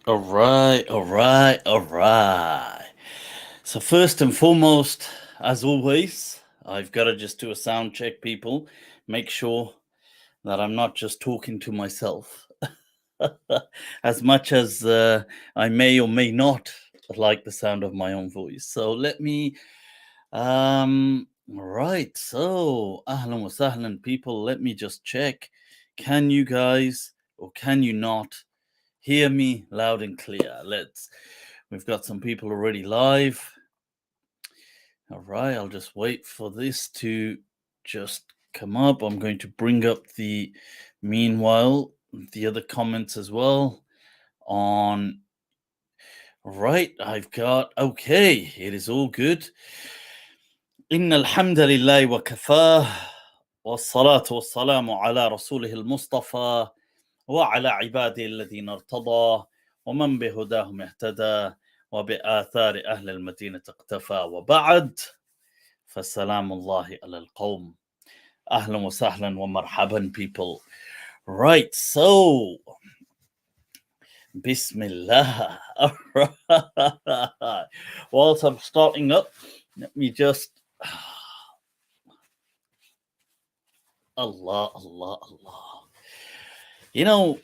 All right, all right, all right. So first and foremost, as always, I've got to just do a sound check, people. Make sure that I'm not just talking to myself. As much as I may or may not like the sound of my own voice. So let me right. So ahlan wa sahlan, people. Let me just check. Can you guys or can you not hear me loud and clear? We've got some people already live. All right, I'll just wait for this to just come up. I'm going to bring up meanwhile, the other comments as well on. Right, I've got, okay, it is all good. إن الحمد لله وكفاه والصلاة والسلام على رسوله المصطفى وعلى عباده الذين ارتضى ومن بهداهم اهتدى وبآثار أهل المدينة اقتفى وبعد فسلام الله على القوم. أهلا وسهلا ومرحبا, people. Right, so Bismillah. All right. Whilst I'm starting up, let me just Allah, Allah, Allah. You know,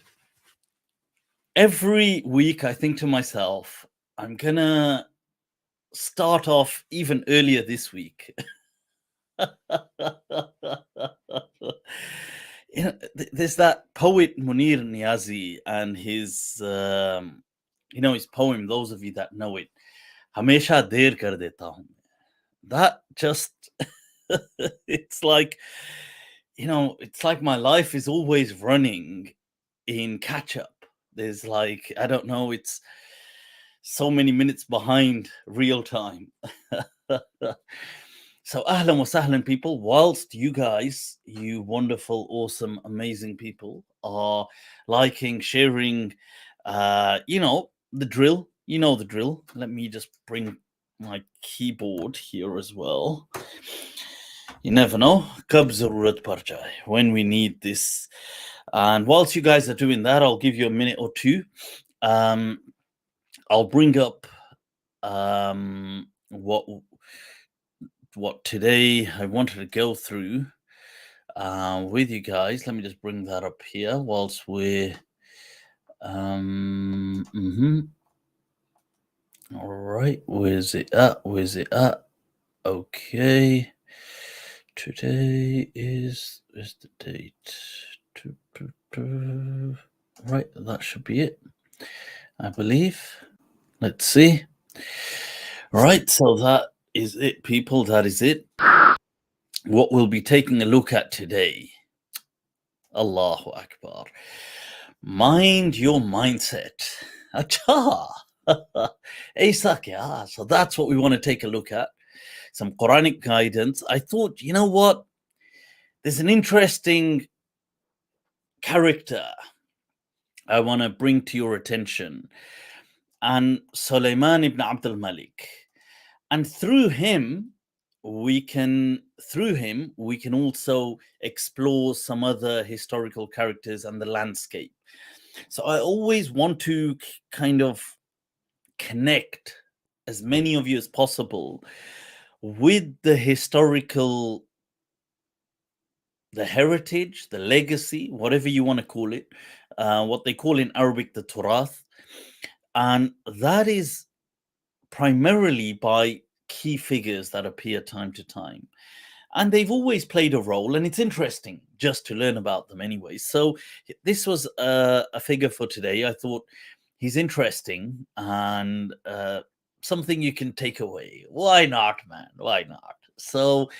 every week I think to myself, I'm gonna start off even earlier this week. There's that poet Munir Niazi and his his poem, those of you that know it, Hamesha Der Kar Deta Hoon. That just it's like, it's like my life is always running in catch up. There's like, I don't know, it's so many minutes behind real time. So ahlan wa sahlan, people. Whilst you guys, you wonderful, awesome, amazing people, are liking, sharing, the drill. You know the drill. Let me just bring my keyboard here as well. You never know. Kab zarurat par jaye, when we need this. And whilst you guys are doing that, I'll give you a minute or two. I'll bring up what today I wanted to go through with you guys. Let me just bring that up here whilst we're all right, where's it at? Okay, today is the date. Right, that should be it, I believe. Let's see. Right, so that is it, people. That is it. What we'll be taking a look at today. Allahu Akbar. Mind your mindset. Acha. So that's what we want to take a look at. Some Quranic guidance. I thought, you know what? There's an interesting character I want to bring to your attention. And Sulaiman ibn AbdulMalik. And through him, we can also explore some other historical characters and the landscape. So I always want to kind of connect as many of you as possible with the historical, the heritage, the legacy, whatever you want to call it, what they call in Arabic the Turath. And that is primarily by key figures that appear time to time. And they've always played a role, and it's interesting just to learn about them anyway. So this was a figure for today. I thought he's interesting and something you can take away. Why not, man? Why not? So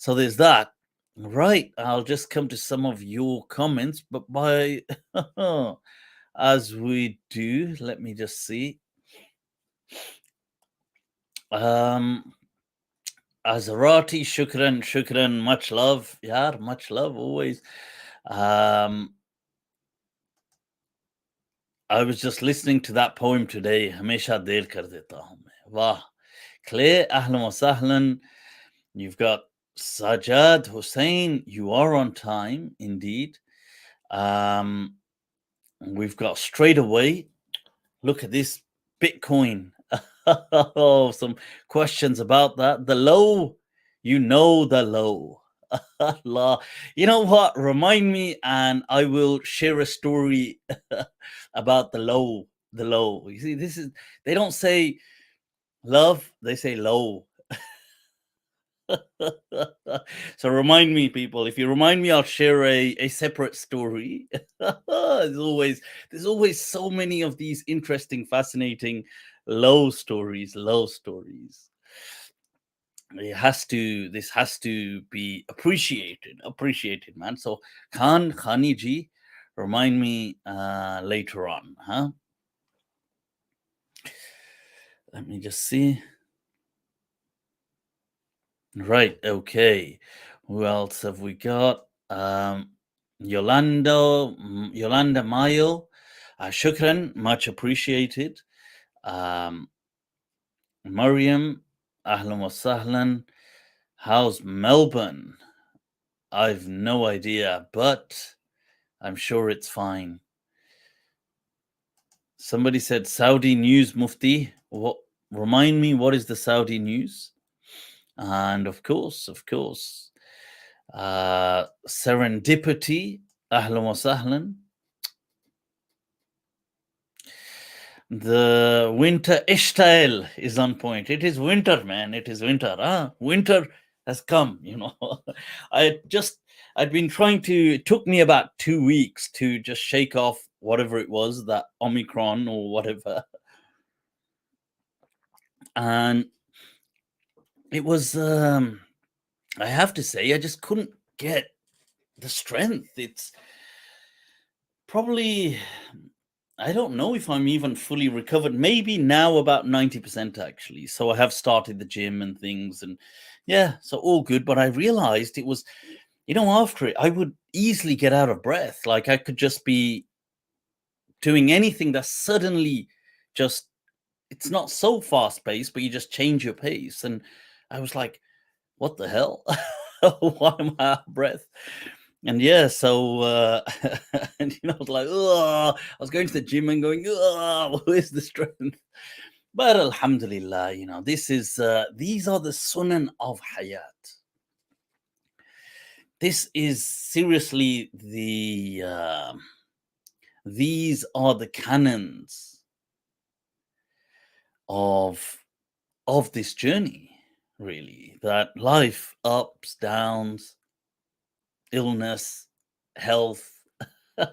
there's that. Right. I'll just come to some of your comments, but as we do, let me just see. Azarati, shukran, much love. Yeah, much love always. I was just listening to that poem today. Hamesha der kar deta hoon. Wah. Claire, ahlan wa sahlan. You've got Sajad Hussein. You are on time, indeed. We've got straight away Look at this Bitcoin. Oh, some questions about that. The low, the low. Allah. You know what? Remind me and I will share a story about the low. The low. You see, they don't say love, they say low. So remind me, people. If you remind me, I'll share a separate story. there's always so many of these interesting, fascinating low stories. This has to be appreciated, man. So Khani ji, remind me later on, huh? Let me just see. Right, okay. Who else have we got? Yolanda Mayo. Shukran, much appreciated. Mariam, ahlan wa sahlan. How's Melbourne? I've no idea, but I'm sure it's fine. Somebody said Saudi news, Mufti. What? Remind me, what is the Saudi news? And of course, serendipity, ahlan wa sahlan. The winter ishtail is on point. It is winter, man. It is winter. Winter has come, I'd been trying to, it took me about 2 weeks to just shake off whatever it was, that Omicron or whatever. And it was, I have to say, I just couldn't get the strength. It's probably, I don't know if I'm even fully recovered. Maybe now about 90% actually. So I have started the gym and things, and yeah, so all good. But I realized it was, after it, I would easily get out of breath. Like I could just be doing anything that suddenly just, it's not so fast paced, but you just change your pace. And I was like, what the hell? Why am I out of breath? And yeah, so and I was like, oh, I was going to the gym and going, oh, where's the strength? But alhamdulillah, these are the sunan of hayat. This is seriously these are the canons of this journey, really. That life, ups, downs, illness, health,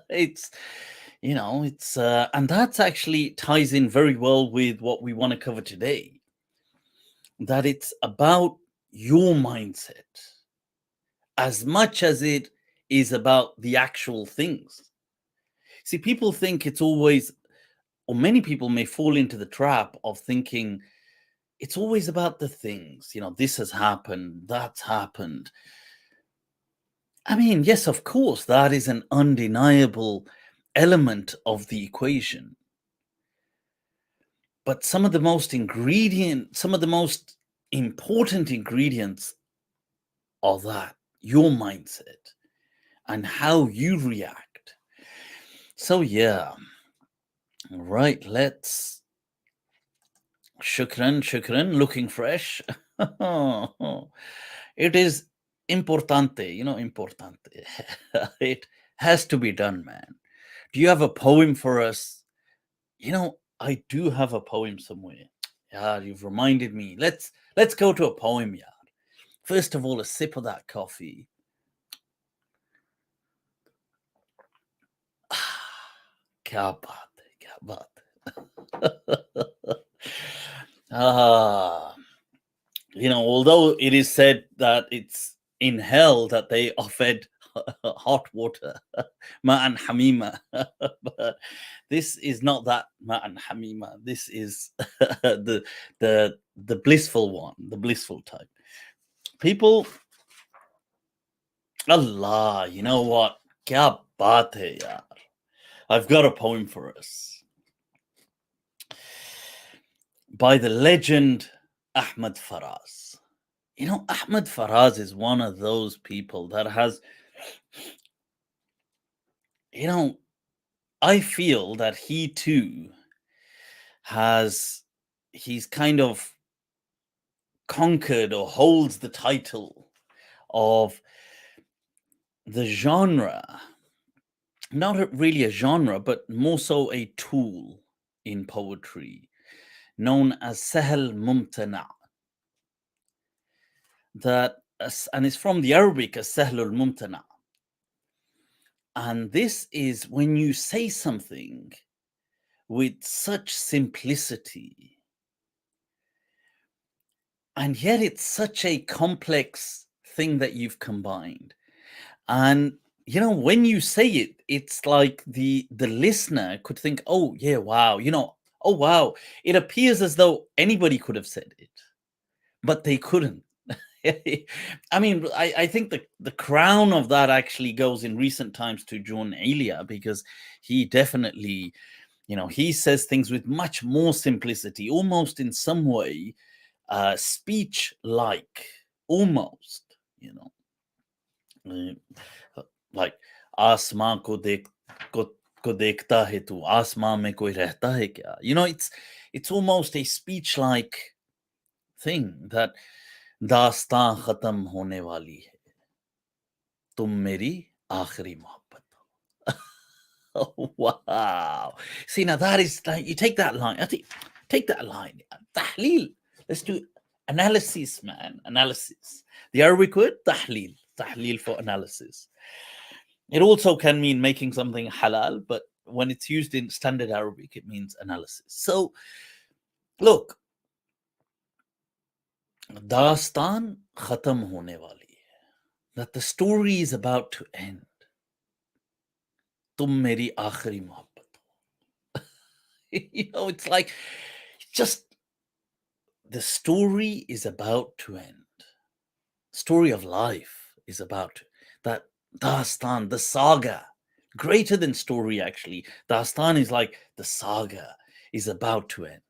it's and that's actually ties in very well with what we want to cover today, that it's about your mindset as much as it is about the actual things. See, people think it's always, or many people may fall into the trap of thinking it's always about the things, this has happened, that's happened. I mean, yes, of course, that is an undeniable element of the equation. But some of the most important ingredients are that, your mindset and how you react. So yeah. Right, let's shukran, looking fresh. It is importante, importante. It has to be done, man. Do you have a poem for us? I do have a poem somewhere. Yeah, you've reminded me. Let's go to a poem, yeah. First of all, a sip of that coffee. Kya baat hai. Although it is said that it's in hell that they are fed hot water, ma'an hamima. But this is not that ma'an hamima. This is the blissful one, the blissful type. People, Allah, you know what? Kya baat hai yaar. I've got a poem for us by the legend Ahmad Faraz. Ahmad Faraz is one of those people that has, I feel that he too he's kind of conquered or holds the title of the genre, not really a genre, but more so a tool in poetry known as Sahal Mumtana. And it's from the Arabic as Sahlul Mumtana. And this is when you say something with such simplicity, and yet it's such a complex thing that you've combined. And when you say it, it's like the listener could think, oh yeah, wow, oh wow, it appears as though anybody could have said it, but they couldn't. I mean, I think the crown of that actually goes in recent times to Jaun Elia, because he definitely, he says things with much more simplicity, almost in some way, speech like, almost, like आसमां को देखता है तू, आसमां में कोई रहता है क्या? It's almost a speech like thing, that दास्तां खत्म होने वाली है, तुम मेरी आखिरी मोहब्बत हो. Oh, wow. See, now that is like, you take that line. I think take that line. Tahleel. Let's do analysis, man. Analysis. The Arabic word tahleel. Tahleel for analysis. It also can mean making something halal, but when it's used in standard Arabic, it means analysis. So, look, Dastan khatam hone wali hai, that the story is about to end. Tum meri aakhiri mohabbat ho. It's like, just the story is about to end. Story of life is about to, that Dastan, the saga, greater than story actually. Dastan is like the saga is about to end.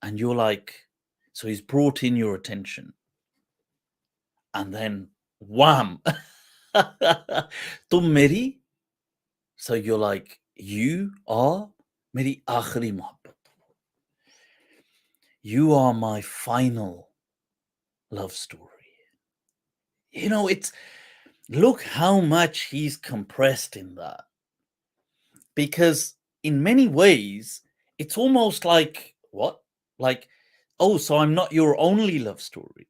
And you're like, so he's brought in your attention. And then wham! Tum meri. So you're like, you are meri aakhiri mohabbat. You are my final love story. It's, look how much he's compressed in that. Because in many ways, it's almost like, what? Like, oh, so I'm not your only love story.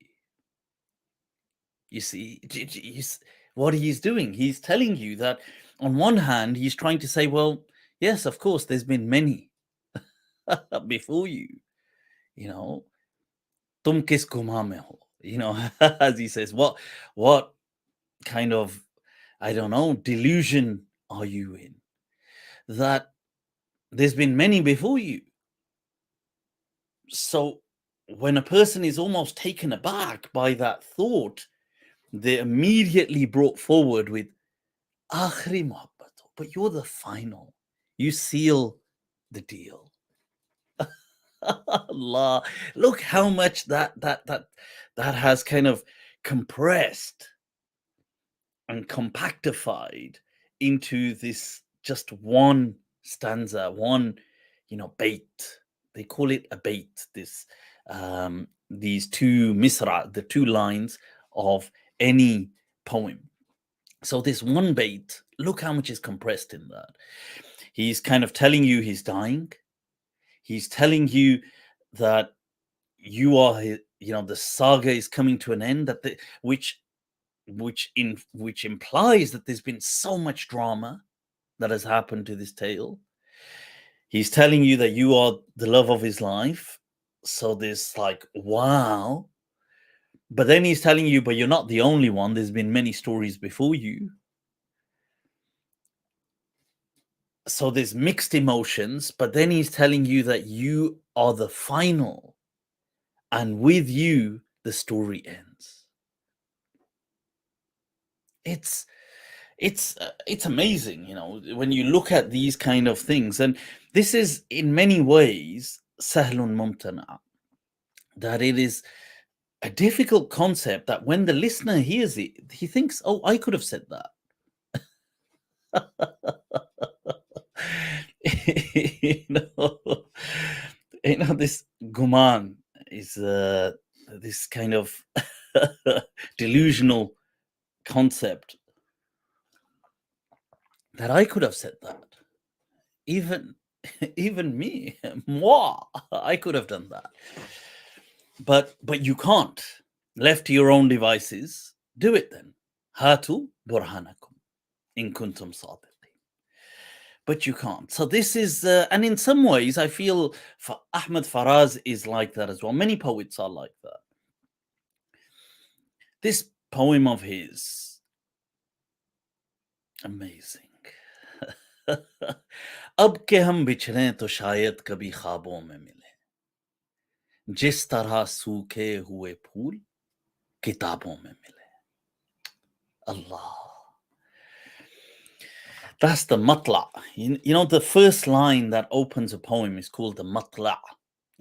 You see, what he's doing, he's telling you that on one hand, he's trying to say, well, yes, of course, there's been many before you, tum kis guma mein ho, as he says, what kind of, I don't know, delusion are you in, that there's been many before you? So when a person is almost taken aback by that thought, they're immediately brought forward with Akhri Muhabbat, but you're the final. You seal the deal. Allah, look how much that has kind of compressed and compactified into this just one stanza, one, bait. They call it a bait. These two misra, the two lines of any poem. So this one bait, look how much is compressed in that. He's kind of telling you he's dying. He's telling you that you are, the saga is coming to an end, that which implies that there's been so much drama that has happened to this tale. He's telling you that you are the love of his life. So there's like, wow. But then he's telling you, but you're not the only one. There's been many stories before you. So there's mixed emotions, but then he's telling you that you are the final. And with you, the story ends. It's amazing, when you look at these kind of things. And this is in many ways sahlun mumtana, that it is a difficult concept, that when the listener hears it, he thinks, oh, I could have said that. you know, this guman is this kind of delusional concept that I could have said that. Even me, moi, I could have done that. But you can't. Left to your own devices, do it then. Hatu burhanakum in kuntum sadiqin. But you can't. So this is, and in some ways, I feel Ahmad Faraz is like that as well. Many poets are like that. This poem of his, amazing. अब के हम बिछड़े तो शायद कभी ख्वाबों में मिले, जिस तरह सूखे हुए फूल किताबों में मिले. Allah. That's the matla. You know, the first line that opens a poem is called the matla.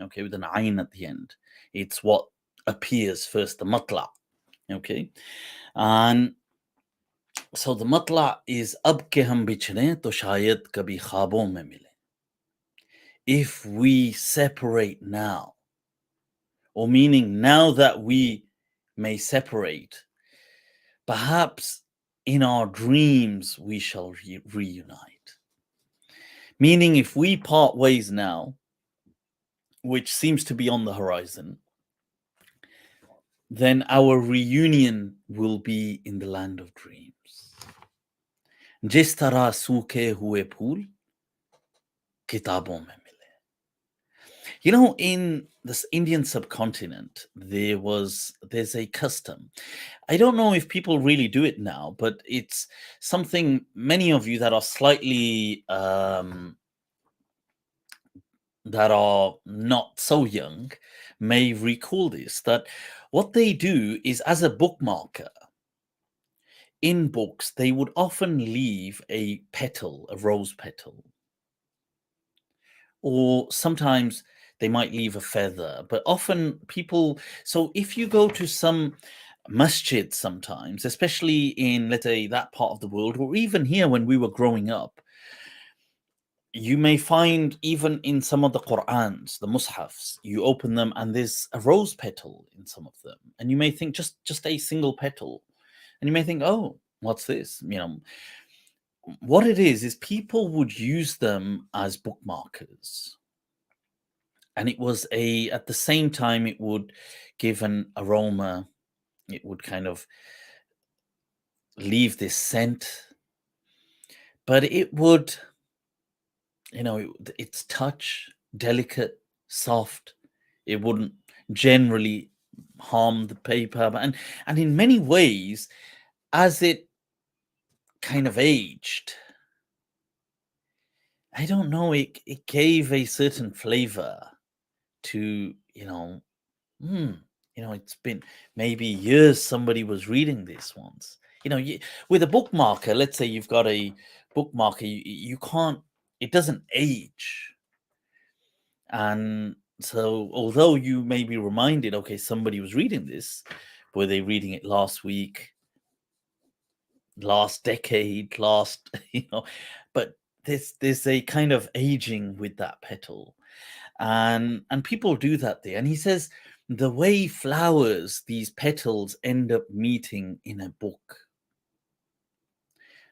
Okay, with an ayn at the end. It's what appears first, the matla. Okay. And so the matla is ab ke hum bichhde to shayad kabhi khwabon mein mile. If we separate now, or meaning now that we may separate, perhaps in our dreams we shall reunite. Meaning, if we part ways now, which seems to be on the horizon, then our reunion will be in the land of dreams. Jis tarah सूखे हुए फूल किताबों में मिले. You know, in this Indian subcontinent, there's a custom. I don't know if people really do it now, but it's something many of you that are slightly that are not so young may recall this, that what they do is, as a bookmarker in books, they would often leave a petal, a rose petal, or sometimes they might leave a feather, but often people, so if you go to some masjid sometimes, especially in, let's say, that part of the world, or even here when we were growing up, you may find even in some of the Qur'ans, the mushafs, you open them and there's a rose petal in some of them. And you may think just a single petal. And you may think, oh, what's this? You know, what it is people would use them as bookmarkers. And it was at the same time, it would give an aroma. It would kind of leave this scent. But it would, you know, its touch, delicate, soft. It wouldn't generally harm the paper. And in many ways, as it kind of aged, I don't know, it gave a certain flavor to, it's been maybe years somebody was reading this once. With a bookmarker, let's say you've got a bookmarker, you can't, it doesn't age. And so although you may be reminded, okay, somebody was reading this, were they reading it last week, last decade, but there's a kind of aging with that petal. And people do that there. And he says the way flowers, these petals end up meeting in a book.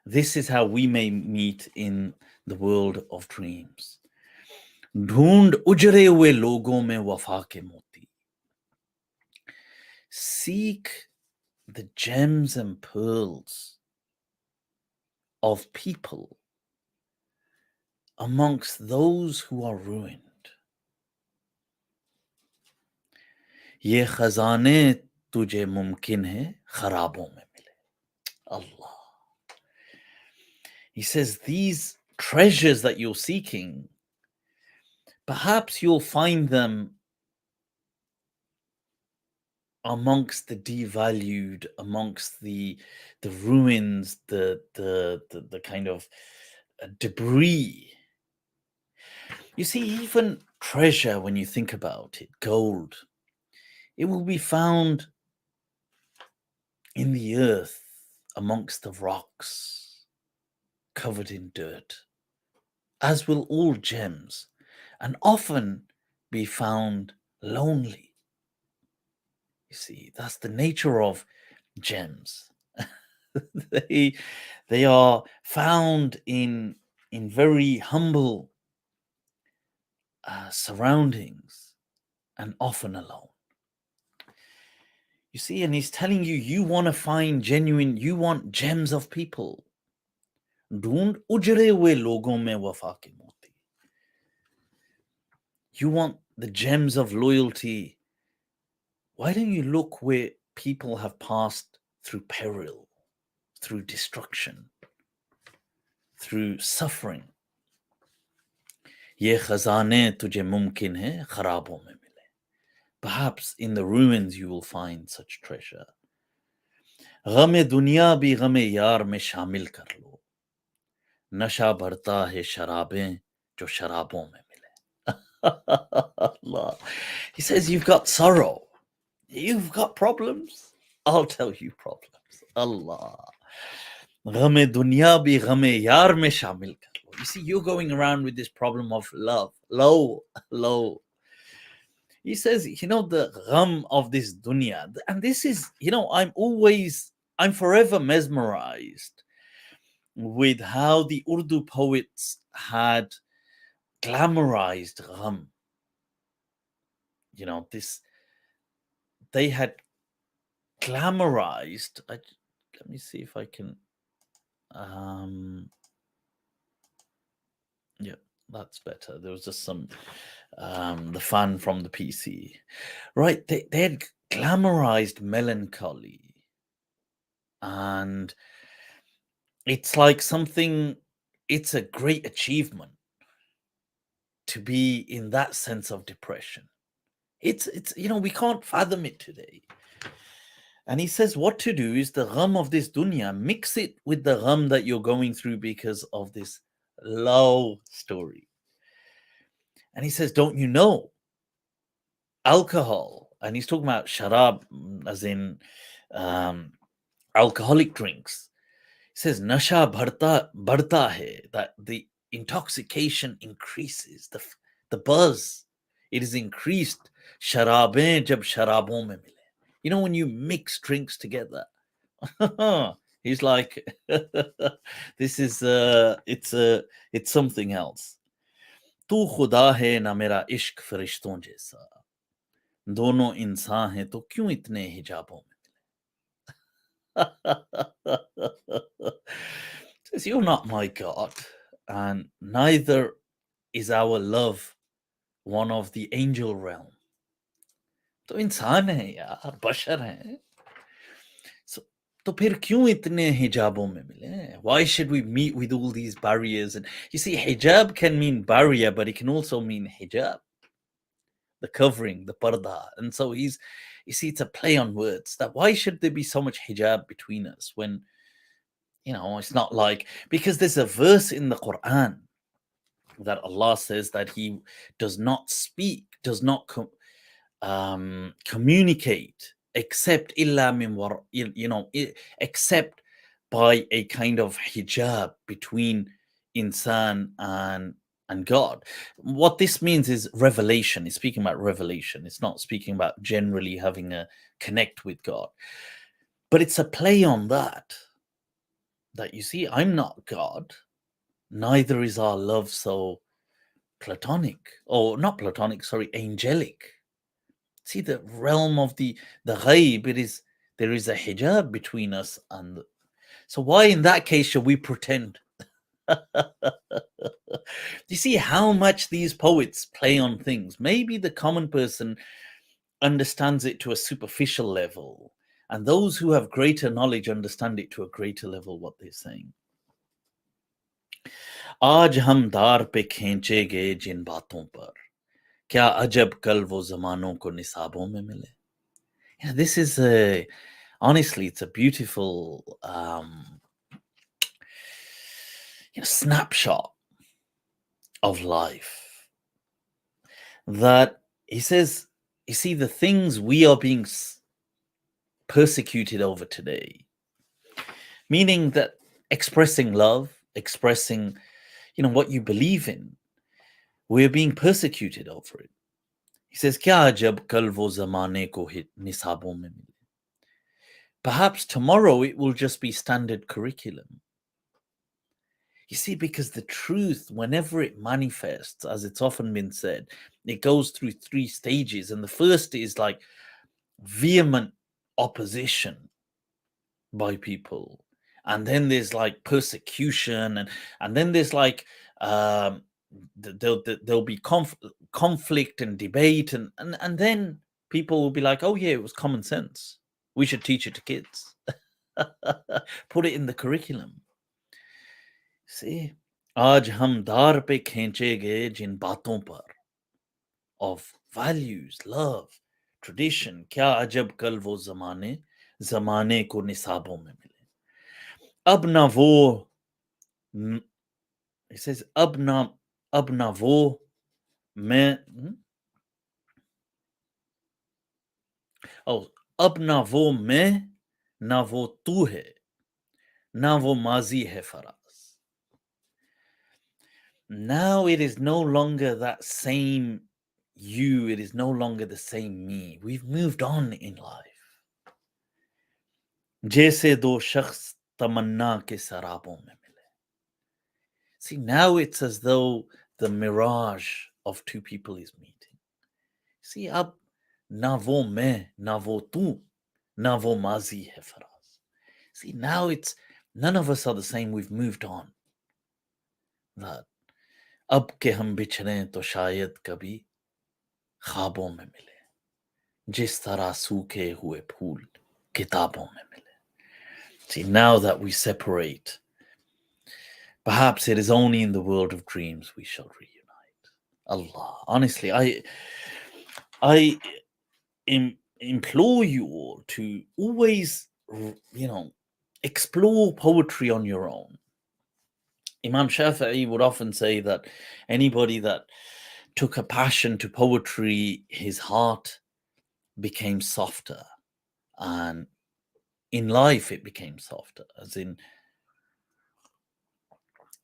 This is how we may meet in the world of dreams. ढूंढ उजरे हुए लोगों में वफा के मोती. Seek the gems and pearls of people amongst those who are ruined. ये खजाने तुझे मुमकिन है खराबों में मिले. Allah. He says these treasures that you're seeking, perhaps you'll find them amongst the devalued, amongst the ruins, the kind of debris. You see, even treasure, when you think about it, gold, it will be found in the earth amongst the rocks, covered in dirt. as will all gems, and often be found lonely. You see, that's the nature of gems. they are found in very humble surroundings and often alone. You see, and he's telling you, you want to find genuine, you want gems of people. ढूंढ उजड़े हुए लोगों में वफा के मोती. You want the gems of loyalty. Why don't you look where people have passed through peril, through destruction, through suffering? ये खजाने तुझे मुमकिन है खराबों में मिले. Perhaps in the ruins you will find such treasure. गम दुनिया भी गम यार में शामिल कर लो. नशा भरता है शराबें जो शराबों में मिले. Allah. He says, you've got sorrow, you've got problems, I'll tell you problems. Allah. गम दुनिया भी गम यार में शामिल कर लो. You see, you're going around with this problem of love. Low. He says, the gham of this dunya. And this is, I'm forever mesmerized with how the Urdu poets had glamorized gham. They had glamorized. Let me see if I can. Yeah, that's better. There was just some the fan from the PC, right? They had glamorized melancholy, and it's like something. It's a great achievement to be in that sense of depression. It's we can't fathom it today. And he says what to do is the gham of this dunya, mix it with the gham that you're going through because of this low story. And he says, don't you know alcohol? And he's talking about sharab, as in alcoholic drinks. He says, nasha bharta hai, that the intoxication increases, the buzz, it is increased. Sharabein jab sharabon mein mile. When you mix drinks together, he's like, this is it's something else. तू खुदा है ना मेरा इश्क फरिश्तों जैसा, दोनों इंसान हैं तो क्यों इतने हिजाबों में मिले. Says, you're not my God, and neither is our love one of the angel realm. तो इंसान है यार, बशर हैं, तो फिर क्यों इतने हिजाबों में मिले? Why should we meet with all these barriers? And you see, hijab can mean barrier, but it can also mean hijab, the covering, the parda. And so you see, it's a play on words. That why should there be so much hijab between us when, it's not like, because there's a verse in the Quran that Allah says that He does not speak, does not communicate except illa min war, except by a kind of hijab between insan and God. What this means is revelation. It's speaking about revelation. It's not speaking about generally having a connect with God. But it's a play on that you see, I'm not God, neither is our love so platonic, or not platonic, sorry, angelic. See, the realm of the ghaib, there is a hijab between us, and so why in that case should we pretend? You see how much these poets play on things. Maybe the common person understands it to a superficial level, and those who have greater knowledge understand it to a greater level, what they're saying. आज हम दार पे खींचे गए जिन बातों पर, क्या अजब कल वो ज़मानों को निसाबों में मिले. This is honestly, it's a beautiful snapshot of life. That he says, you see, the things we are being persecuted over today, meaning that expressing love, expressing, what you believe in. We're being persecuted over it. He says, Kya ajab kal wo zamane ko hit nisabon mein mile. Perhaps tomorrow it will just be standard curriculum. You see, because the truth, whenever it manifests, as it's often been said, it goes through 3 stages. And the first is like vehement opposition by people. And then there's like persecution. And then there's like, there'll be conflict and debate. And then people will be like, oh, yeah, it was common sense. We should teach it to kids. Put it in the curriculum. See, आज हम दार पे खींचे गए जिन बातों पर of values, love, tradition, क्या अजब कल वो ज़माने को निसाबों में मिले. अब ना वो, it says अब ना वो मैं, oh, अब ना वो मैं, ना वो तू है, ना वो माजी है Faraz. Now it is no longer that same you, it is no longer the same me. We've moved on in life. जैसे दो शख्स तमन्ना के सराबों में मिले. See, now it's as though the mirage of 2 people is meeting. See, ab na wo मैं, na wo tu, na wo mazi hai faraz. See, now it's none of us are the same. We've moved on. That अब के हम बिछड़े तो शायद कभी ख्वाबों में मिले, जिस तरह सूखे हुए फूल किताबों में मिले. See, now that we separate, perhaps it is only in the world of dreams we shall reunite. Allah, honestly, I implore you all to always, explore poetry on your own. Imam Shafi'i would often say that anybody that took a passion to poetry, his heart became softer, and in life it became softer, as in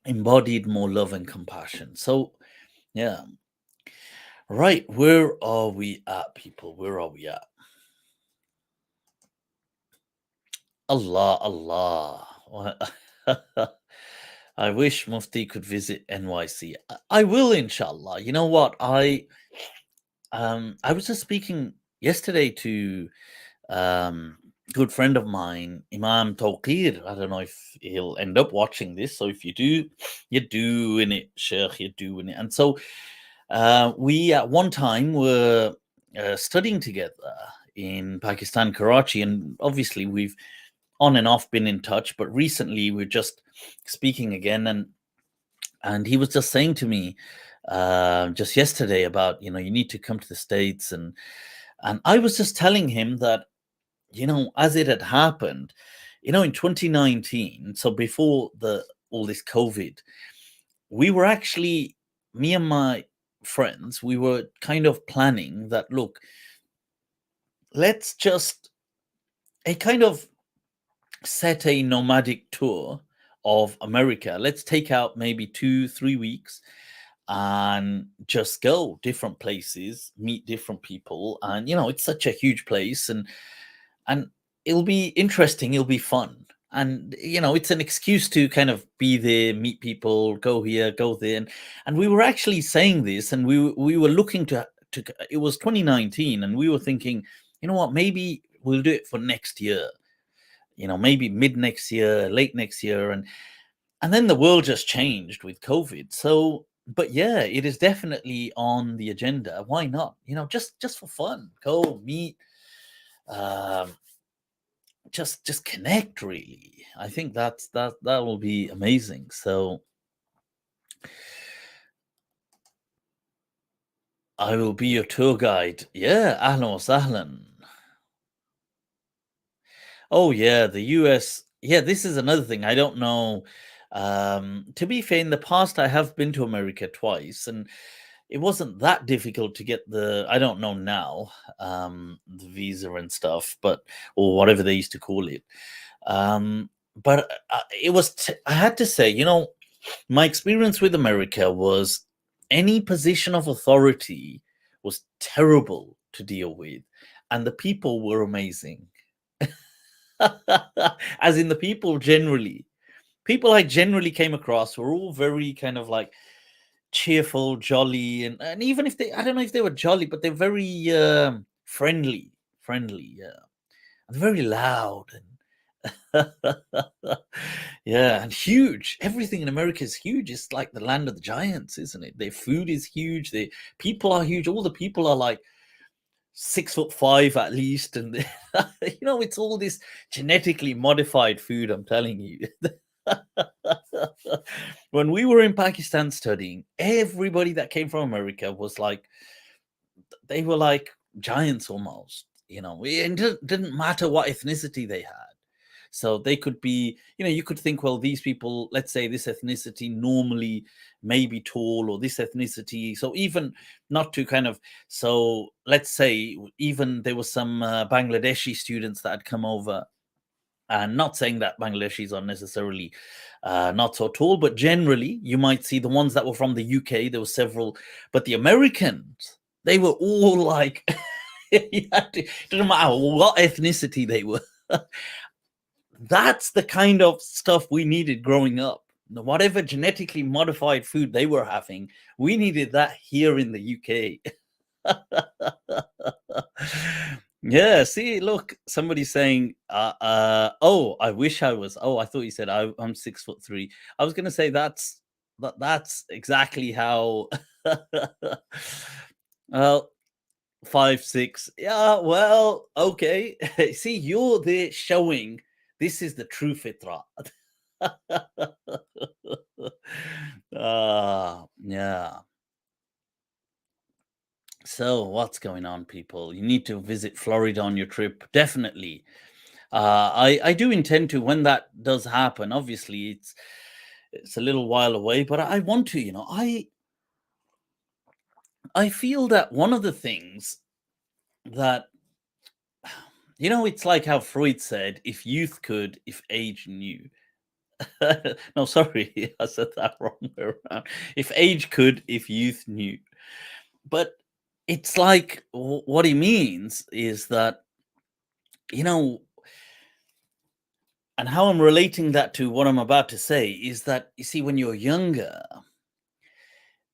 embodied more love and compassion. So, yeah. Right, where are we at, people? Where are we at? Allah. I wish Mufti could visit NYC. I will, inshallah. You know what? I was just speaking yesterday to good friend of mine, Imam Tawqir. I don't know if he'll end up watching this. So if you do, you're doing it, Sheikh, you're doing it. And so we at one time were studying together in Pakistan, Karachi, and obviously we've on and off been in touch, but recently we're just speaking again, and he was just saying to me just yesterday about, you need to come to the States, and I was just telling him that, as it had happened, in 2019, so before all this COVID, we were actually, me and my friends, we were kind of planning that, look, let's just set a nomadic tour of America. Let's take out maybe 2-3 weeks and just go different places, meet different people. And, it's such a huge place, and it'll be interesting. It'll be fun. And, it's an excuse to kind of be there, meet people, go here, go there. And we were actually saying this, and we were looking to it was 2019, and we were thinking, you know what, maybe we'll do it for next year. Maybe mid next year, late next year. And then the world just changed with COVID. So, but yeah, it is definitely on the agenda. Why not? Just for fun, go meet, just connect, really. I think that will be amazing. So I will be your tour guide. Yeah, ahlan wa sahlan. Oh yeah, the US. Yeah, this is another thing. I don't know. To be fair, in the past, I have been to America twice, and it wasn't that difficult to get I don't know now, the visa and stuff, or whatever they used to call it. But it was, I had to say, My experience with America was any position of authority was terrible to deal with, and the people were amazing. As in the people I generally came across were all very kind of like cheerful, jolly, and even if I don't know if they were jolly, but they're very friendly, yeah, and very loud and yeah, and huge. Everything in America is huge. It's like the land of the giants, isn't it? Their food is huge. The people are huge. All the people are like 6'5" at least, and it's all this genetically modified food. I'm telling you. When we were in Pakistan studying, everybody that came from America was like, they were like giants almost. It didn't matter what ethnicity they had. So they could be, you could think, well, these people, let's say this ethnicity normally may be tall, or this ethnicity. So even not to kind of, so let's say even there were some Bangladeshi students that had come over, and not saying that Bangladeshis are necessarily not so tall, but generally you might see the ones that were from the UK. There were several, but the Americans, they were all like, it didn't matter what ethnicity they were. That's the kind of stuff we needed growing up. Whatever genetically modified food they were having, we needed that here in the UK. Yeah, see, look, somebody's saying, oh, I wish I was. Oh, I thought you said I'm 6'3". I was going to say that's exactly how. Well, 5'6". Yeah, well, okay. See, you're there showing this is the true fitra. Yeah. So what's going on, people? You need to visit Florida on your trip, definitely. I do intend to, when that does happen. Obviously, it's a little while away, but I want to. I feel that one of the things that it's like how Freud said, if youth could, if age knew. No, sorry, I said that wrong way around. If age could, if youth knew. But it's like what he means is that, and how I'm relating that to what I'm about to say is that, you see, when you're younger,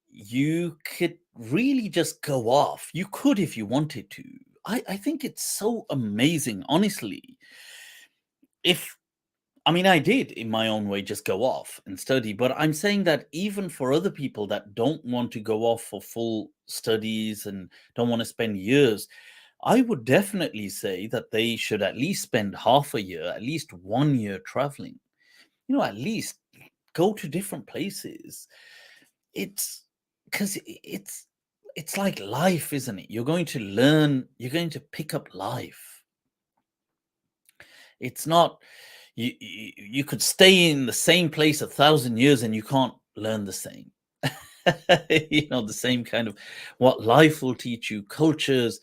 you could really just go off. You could if you wanted to. I think it's so amazing, honestly. I did in my own way just go off and study, but I'm saying that even for other people that don't want to go off for full studies and don't want to spend years, I would definitely say that they should at least spend half a year, at least 1 year traveling. At least go to different places. It's because it's like life, isn't it? You're going to learn, you're going to pick up life. It's not you could stay in the same place 1,000 years and you can't learn the same. The same kind of what life will teach you, cultures,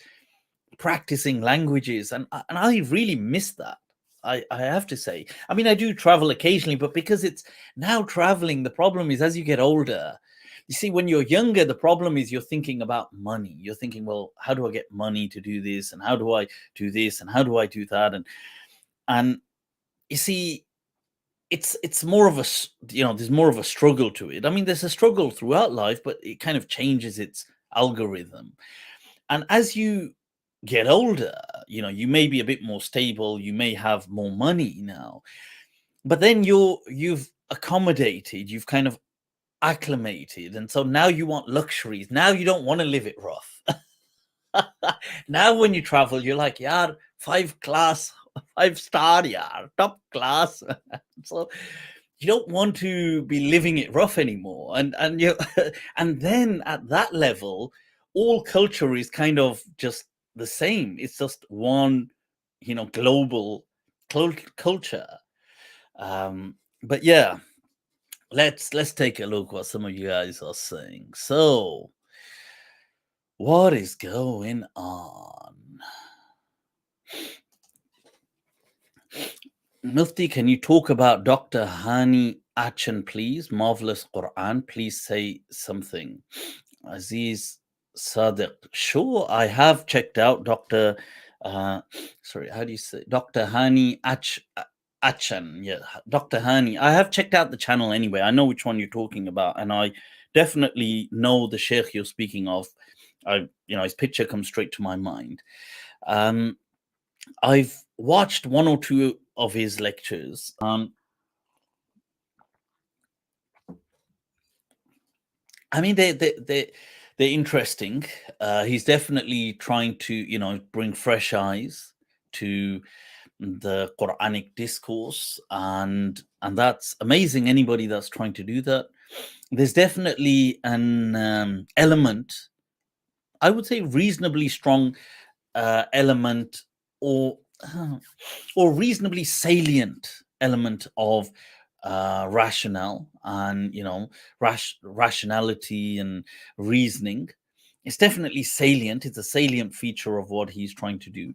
practicing languages, and I really miss that. I have to say. I do travel occasionally, but because it's now traveling, the problem is as you get older. You see, when you're younger, the problem is you're thinking about money. You're thinking, well, how do I get money to do this, and how do I do this, and how do I do that, and you see, it's more of a there's more of a struggle to it. There's a struggle throughout life, but it kind of changes its algorithm. And as you get older, you may be a bit more stable, you may have more money now, but then you've accommodated, you've kind of acclimated, and so now you want luxuries. Now you don't want to live it rough. Now when you travel, you're like, yeah, 5-star, yeah, top class. So you don't want to be living it rough anymore, and you and then at that level, all culture is kind of just the same. It's just one, global culture. But yeah, let's take a look what some of you guys are saying. So, what is going on? Mufti, can you talk about Dr. Hany Atchan, please. Marvelous Quran. Please say something. Aziz Sadiq. Sure, I have checked out Dr. Sorry, how do you say? Dr. Hany Atchan. Yeah, Dr. Hany. I have checked out the channel anyway. I know which one you're talking about, and I definitely know the sheikh you're speaking of. His picture comes straight to my mind. I've watched one or two of his lectures. I mean, they're interesting. He's definitely trying to, bring fresh eyes to the Quranic discourse, and that's amazing. Anybody that's trying to do that, there's definitely an element, I would say, reasonably strong element, or reasonably salient element of rationale and rationality and reasoning. It's definitely salient. It's a salient feature of what he's trying to do.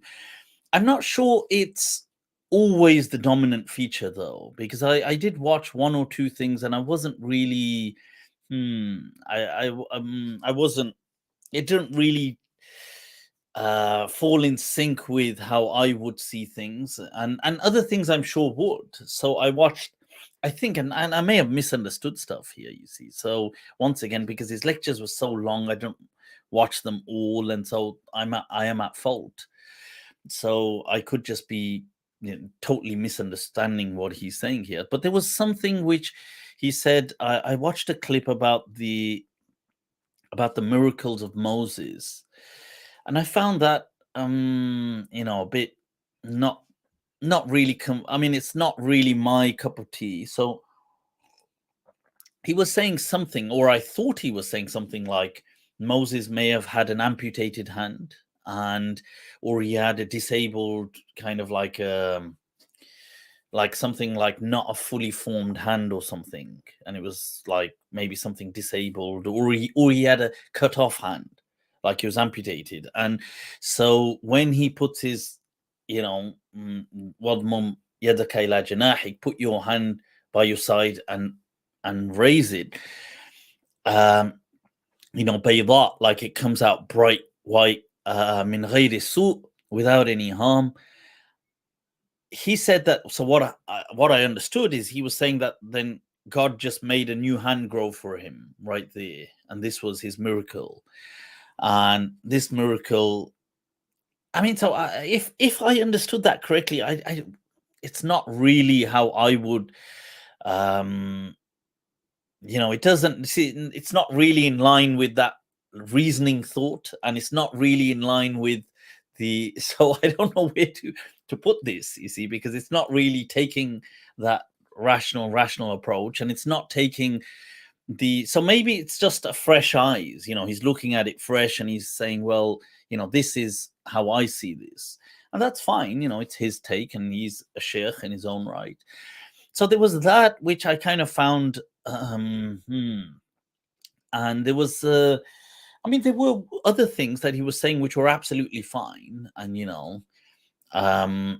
I'm not sure it's always the dominant feature though, because I did watch one or two things and I wasn't really I wasn't, it didn't really fall in sync with how I would see things, and other things I'm sure would. So I watched, I think, and I may have misunderstood stuff here, you see. So once again, because his lectures were so long, I don't watch them all, and so I am at fault. So I could just be totally misunderstanding what he's saying here. But there was something which he said. I watched a clip about the miracles of Moses, and I found that a bit not really I mean, it's not really my cup of tea. So he was saying something, or I thought he was saying something like Moses may have had an amputated hand, or he had a disabled kind of like something like not a fully formed hand or something, and it was like maybe something disabled, or he had a cut off hand, like he was amputated. And so when he puts his wadmum yadaka ila janahik, put your hand by your side and raise it, bayda, like it comes out bright white, min ghayri su', without any harm. He said that. So what I understood is he was saying that then God just made a new hand grow for him right there, and this was his miracle. And this miracle, I mean, so if I understood that correctly, I it's not really how I would, it doesn't see. It's not really in line with that reasoning thought, and it's not really in line with the. So I don't know where to put this, you see, because it's not really taking that rational approach, and it's not taking so maybe it's just a fresh eyes, he's looking at it fresh, and he's saying, well, this is how I see this, and that's fine. It's his take, and he's a sheikh in his own right. So there was that which I kind of found, and there was I mean, there were other things that he was saying which were absolutely fine, and I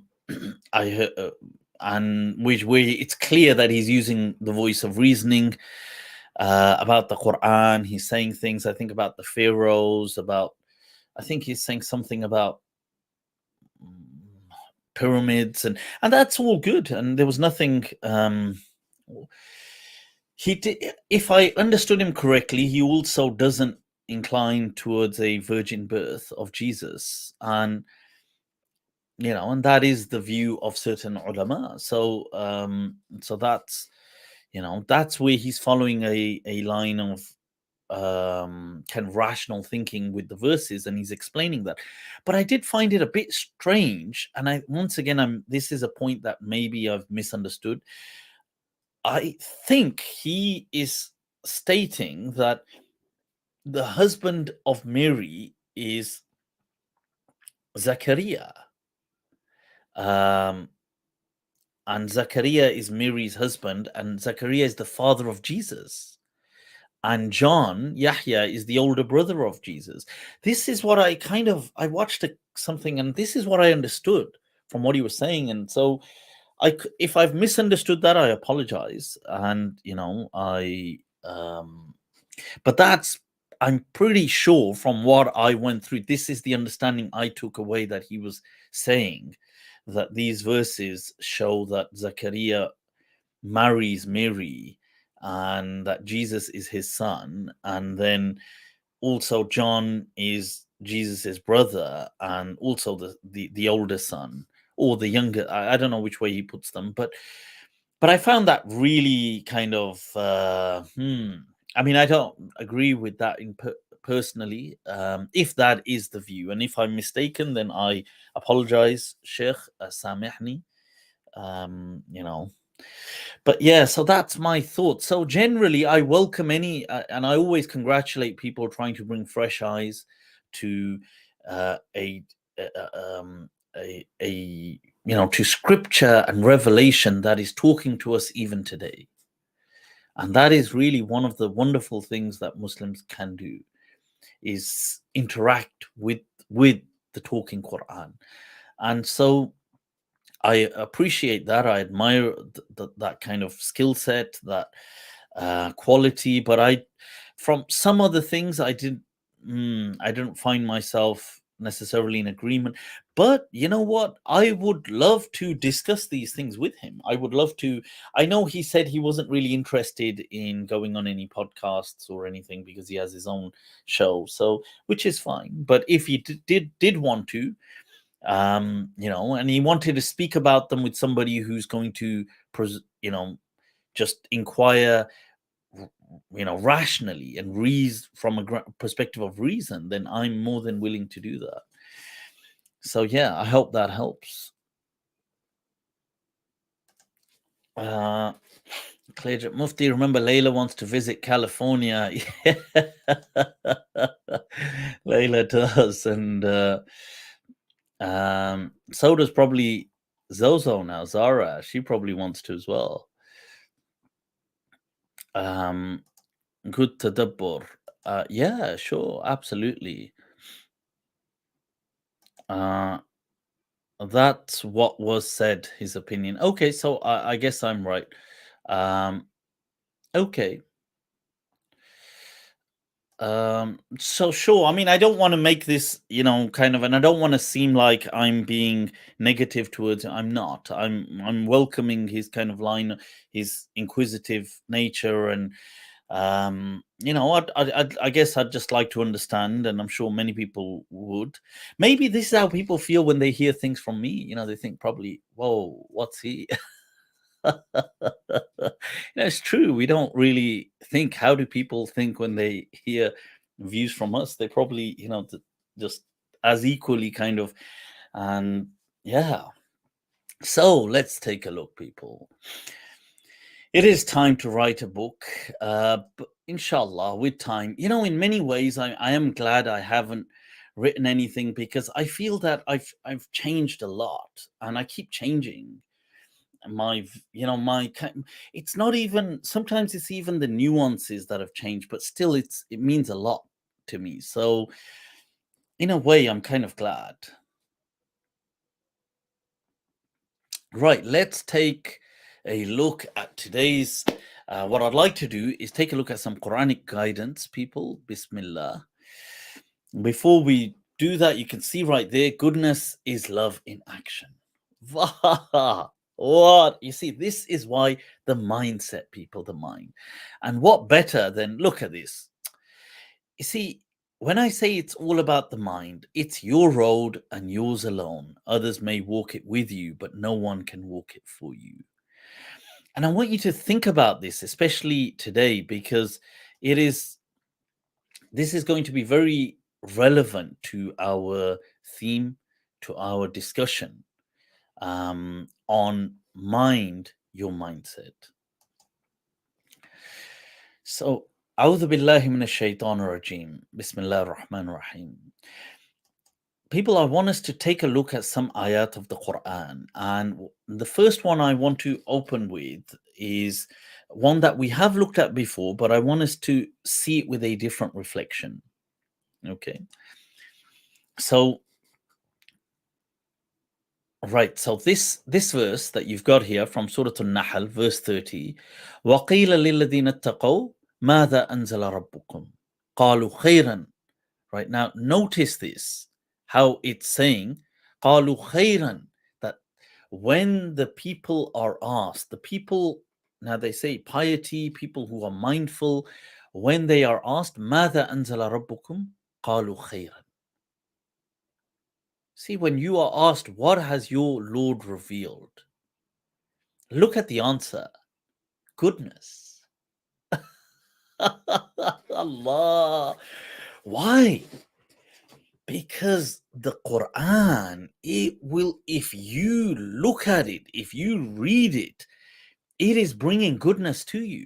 heard, and which it's clear that he's using the voice of reasoning about the Quran. He's saying things, I think, about the pharaohs, I think he's saying something about pyramids, and that's all good, and there was nothing. He did, if I understood him correctly, he also doesn't incline towards a virgin birth of Jesus, and and that is the view of certain ulama. So so that's that's where he's following a line of kind of rational thinking with the verses, and he's explaining that. But I did find it a bit strange, and once again, this is a point that maybe I've misunderstood. I think he is stating that the husband of Mary is Zachariah, and Zachariah is Mary's husband, and Zachariah is the father of Jesus. And Jaun, Yahya, is the older brother of Jesus. This is what I watched something, and this is what I understood from what he was saying. And so if I've misunderstood that, I apologize. And but I'm pretty sure from what I went through, this is the understanding I took away, that he was saying that these verses show that Zachariah marries Mary and that Jesus is his son, and then also John is Jesus's brother, and also the older son or the younger. I don't know which way he puts them, but I found that really kind of I mean, I don't agree with that personally. If that is the view, and if I'm mistaken, then I apologize, Sheikh. Samihni. You know, but yeah, so that's my thought. So generally, I welcome any, and I always congratulate people trying to bring fresh eyes to uh, a, a to scripture and revelation that is talking to us even today. And that is really one of the wonderful things that Muslims can do, is interact with the talking Quran. And so I appreciate that. I admire that kind of skill set, that quality. But from some other things, I didn't find myself necessarily in agreement. But you know what? I would love to discuss these things with him. I would love to. I know he said he wasn't really interested in going on any podcasts or anything because he has his own show. So, which is fine. But if he did want to, and he wanted to speak about them with somebody who's going to, just inquire, rationally and reason from a perspective of reason, then I'm more than willing to do that. So yeah, I hope that helps. Mufti, remember Layla wants to visit California. Layla does, and so does probably Zozo now. Zara, she probably wants to as well. Good tadabbur. Yeah, sure, absolutely. That's what was said, his opinion. Okay, so I guess I'm right. Okay. So sure. I mean, I don't want to make this, kind of, and I don't want to seem like I'm being negative towards it. I'm not. I'm welcoming his kind of line, his inquisitive nature, and I guess I'd just like to understand, and I'm sure many people would. Maybe this is how people feel when they hear things from me. They think probably, "Whoa, what's he?" It's true. We don't really think. How do people think when they hear views from us? They probably, just as equally kind of, and yeah. So let's take a look, people. It is time to write a book, but inshallah, with time. In many ways, I am glad I haven't written anything, because I feel that I've changed a lot, and I keep changing it's not even, sometimes it's even the nuances that have changed, but still it means a lot to me. So in a way, I'm kind of glad. Right, let's take a look at today's what I'd like to do is take a look at some Quranic guidance, people. Bismillah. Before we do that, you can see right there, goodness is love in action. What? You see, this is why the mindset, people, the mind. And what better than, look at this. You see, when I say it's all about the mind, it's your road and yours alone. Others may walk it with you, but no one can walk it for you. And I want you to think about this, especially today, because this is going to be very relevant to our theme, to our discussion on mind, your mindset. So, A'udhu billahi minash shaitanir rajim. Bismillahir Rahmanir Rahim. People, I want us to take a look at some ayat of the Quran. And the first one I want to open with is one that we have looked at before, but I want us to see it with a different reflection. Okay. So, Right, so this verse that you've got here from Surah An-Nahl verse 30, وَقِيلَ لِلَّذِينَ اتَّقَوْا مَاذَا أَنزَلَ رَبُّكُمْ قَالُوا خَيْرًا. Right now, notice this, how it's saying قَالُوا خَيْرًا, that when the people are asked, the people, now they say piety, people who are mindful, when they are asked مَاذَا أَنزَلَ رَبُّكُمْ قَالُوا خَيْرًا. See, when you are asked, what has your Lord revealed? Look at the answer. Goodness. Allah. Why? Because the Quran, it will, if you look at it, if you read it, it is bringing goodness to you.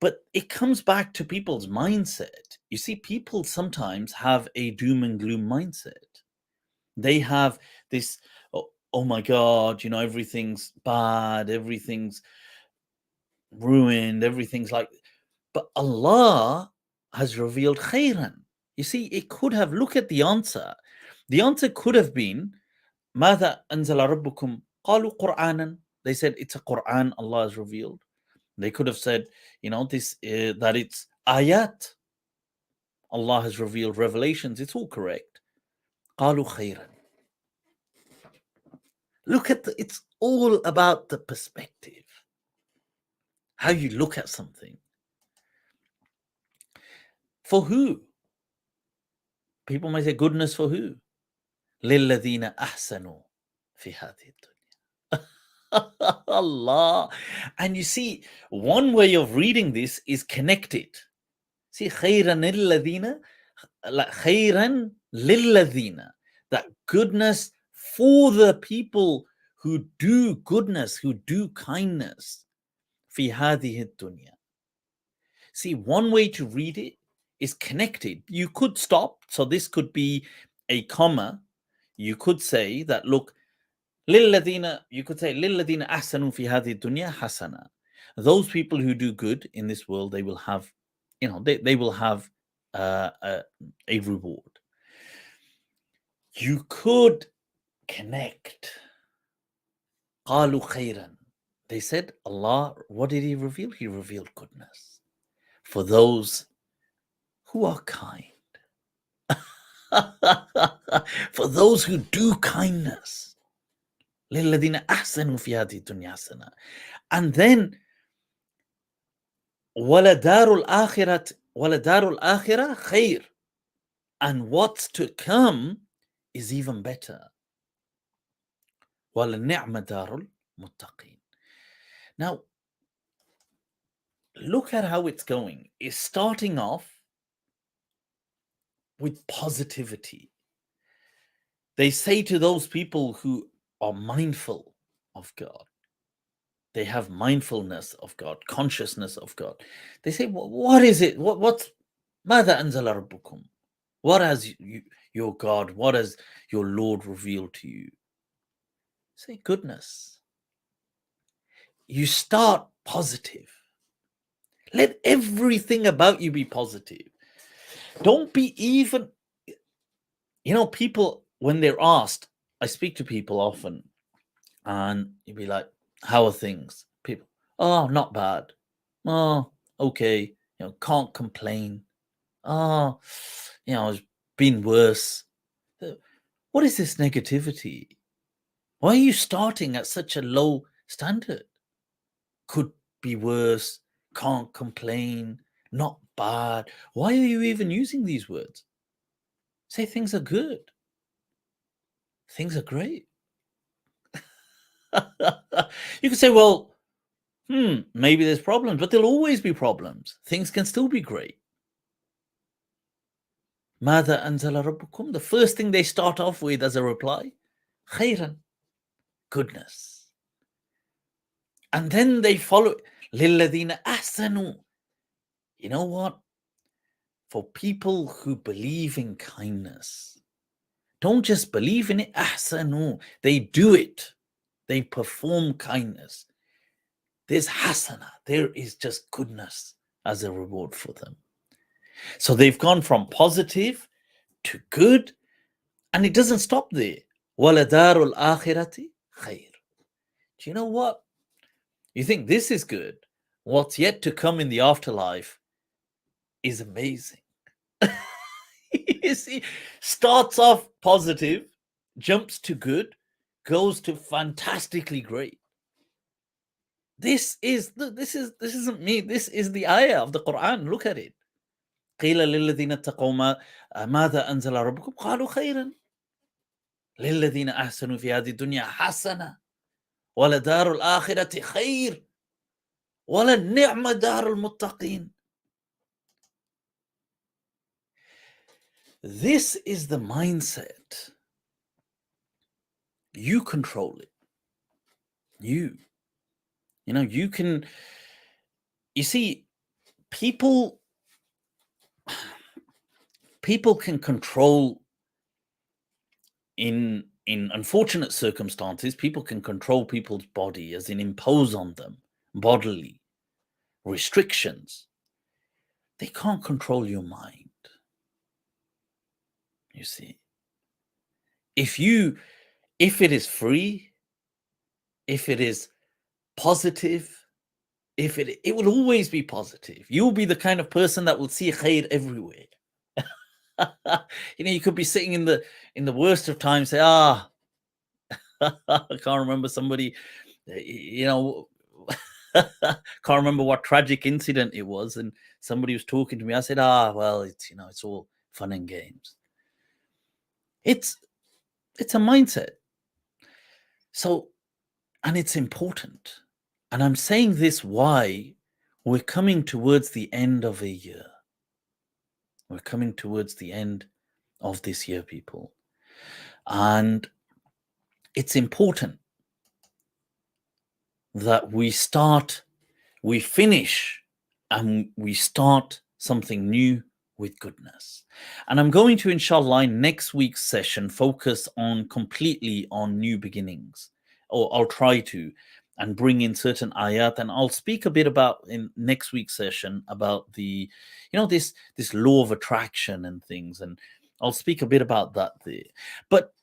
But it comes back to people's mindset. You see, people sometimes have a doom and gloom mindset. They have this, oh my God, everything's bad, everything's ruined, everything's like, but Allah has revealed khairan. You see, it could have, look at the answer. The answer could have been, ماذا أنزل ربكم قالوا قرآنا. They said it's a Quran Allah has revealed. They could have said, this that it's ayat. Allah has revealed revelations. It's all correct. قالوا خيرا. Look at it's all about the perspective. How you look at something. For who? People might say goodness for who? لِلَّذِينَ أَحْسَنُوا فِي هَذِهِ الدُّنْيَا. Allah. And you see, one way of reading this is connected. See, خَيْرًا لِلَّذِينَ, خَيْرًا لِلَّذِينَ, that goodness for the people who do goodness, who do kindness. فِي هَذِهِ الدُّنْيا. See, one way to read it is connected. You could stop. So this could be a comma. You could say that, look, لِلَّذِينَ, you could say لِلَّذِينَ أَحْسَنُوا فِي هَذِهِ الدُّنْيا حَسَنًا. Those people who do good in this world, they will have, they will have a reward. You could connect. قَالُوا خَيْرًا. They said, Allah, what did He reveal? He revealed goodness for those who are kind. For those who do kindness. لِلَّذِينَ أَحْسَنُوا فِي هَذِهِ الدُّنْيَا حَسَنًا. And then وَلَدَارُ الْآخِرَةِ خَيْرٌ. And what's to come is even better. وَلَنِعْمَ دَارُ الْمُتَّقِينَ. Now, look at how it's going. It's starting off with positivity. They say to those people who are mindful of God, they have mindfulness of God, consciousness of God. They say, what is it? What's ماذا أنزل ربكم? What has your God, what has your Lord revealed to you? Say goodness. You start positive. Let everything about you be positive. Don't be even, people, when they're asked, I speak to people often, and you'd be like, how are things? People, oh, not bad. Oh, okay. Can't complain. Oh, it's been worse. What is this negativity? Why are you starting at such a low standard? Could be worse, can't complain, not bad. Why are you even using these words? Say things are good. Things are great. You could say, well, maybe there's problems, but there'll always be problems. Things can still be great. ماذا أنزل ربكم? The first thing they start off with as a reply, خيرا, goodness. And then they follow, للذين أحسنوا. You know what? For people who believe in kindness, don't just believe in it, أحسنوا. They do it. They perform kindness. There's hasana. There is just goodness as a reward for them. So they've gone from positive to good, and it doesn't stop there. وَلَدَارُ الْآخِرَةِ خَيْرٌ. Do you know what? You think this is good. What's yet to come in the afterlife is amazing. You see, starts off positive, jumps to good, goes to fantastically great. This isn't me. This is the ayah of the Quran. Look at it. قيل للذين اتقوا ماذا أنزل ربكم قالوا خيرا للذين أحسنوا في هذه الدنيا حسنة ولدار الآخرة خير ولنعم دار المتقين. This is the mindset. You control it. You know, you can, you see, people can control in unfortunate circumstances, people can control people's body, as in impose on them bodily restrictions. They can't control your mind. You see, if it is free, if it is positive, if it will always be positive. You'll be the kind of person that will see khair everywhere. You know, you could be sitting in the worst of times, say, I can't remember somebody, you know, can't remember what tragic incident it was, and somebody was talking to me. I said, well, it's, you know, it's all fun and games. It's a mindset. So, and it's important. And I'm saying this why we're coming towards the end of a year. We're coming towards the end of this year, people. And it's important that we finish, and we start something new with goodness. And I'm going to, inshallah, in next week's session, focus completely on new beginnings, or I'll try to, and bring in certain ayat, and I'll speak a bit about in next week's session about the, you know, this law of attraction and things, and I'll speak a bit about that there. But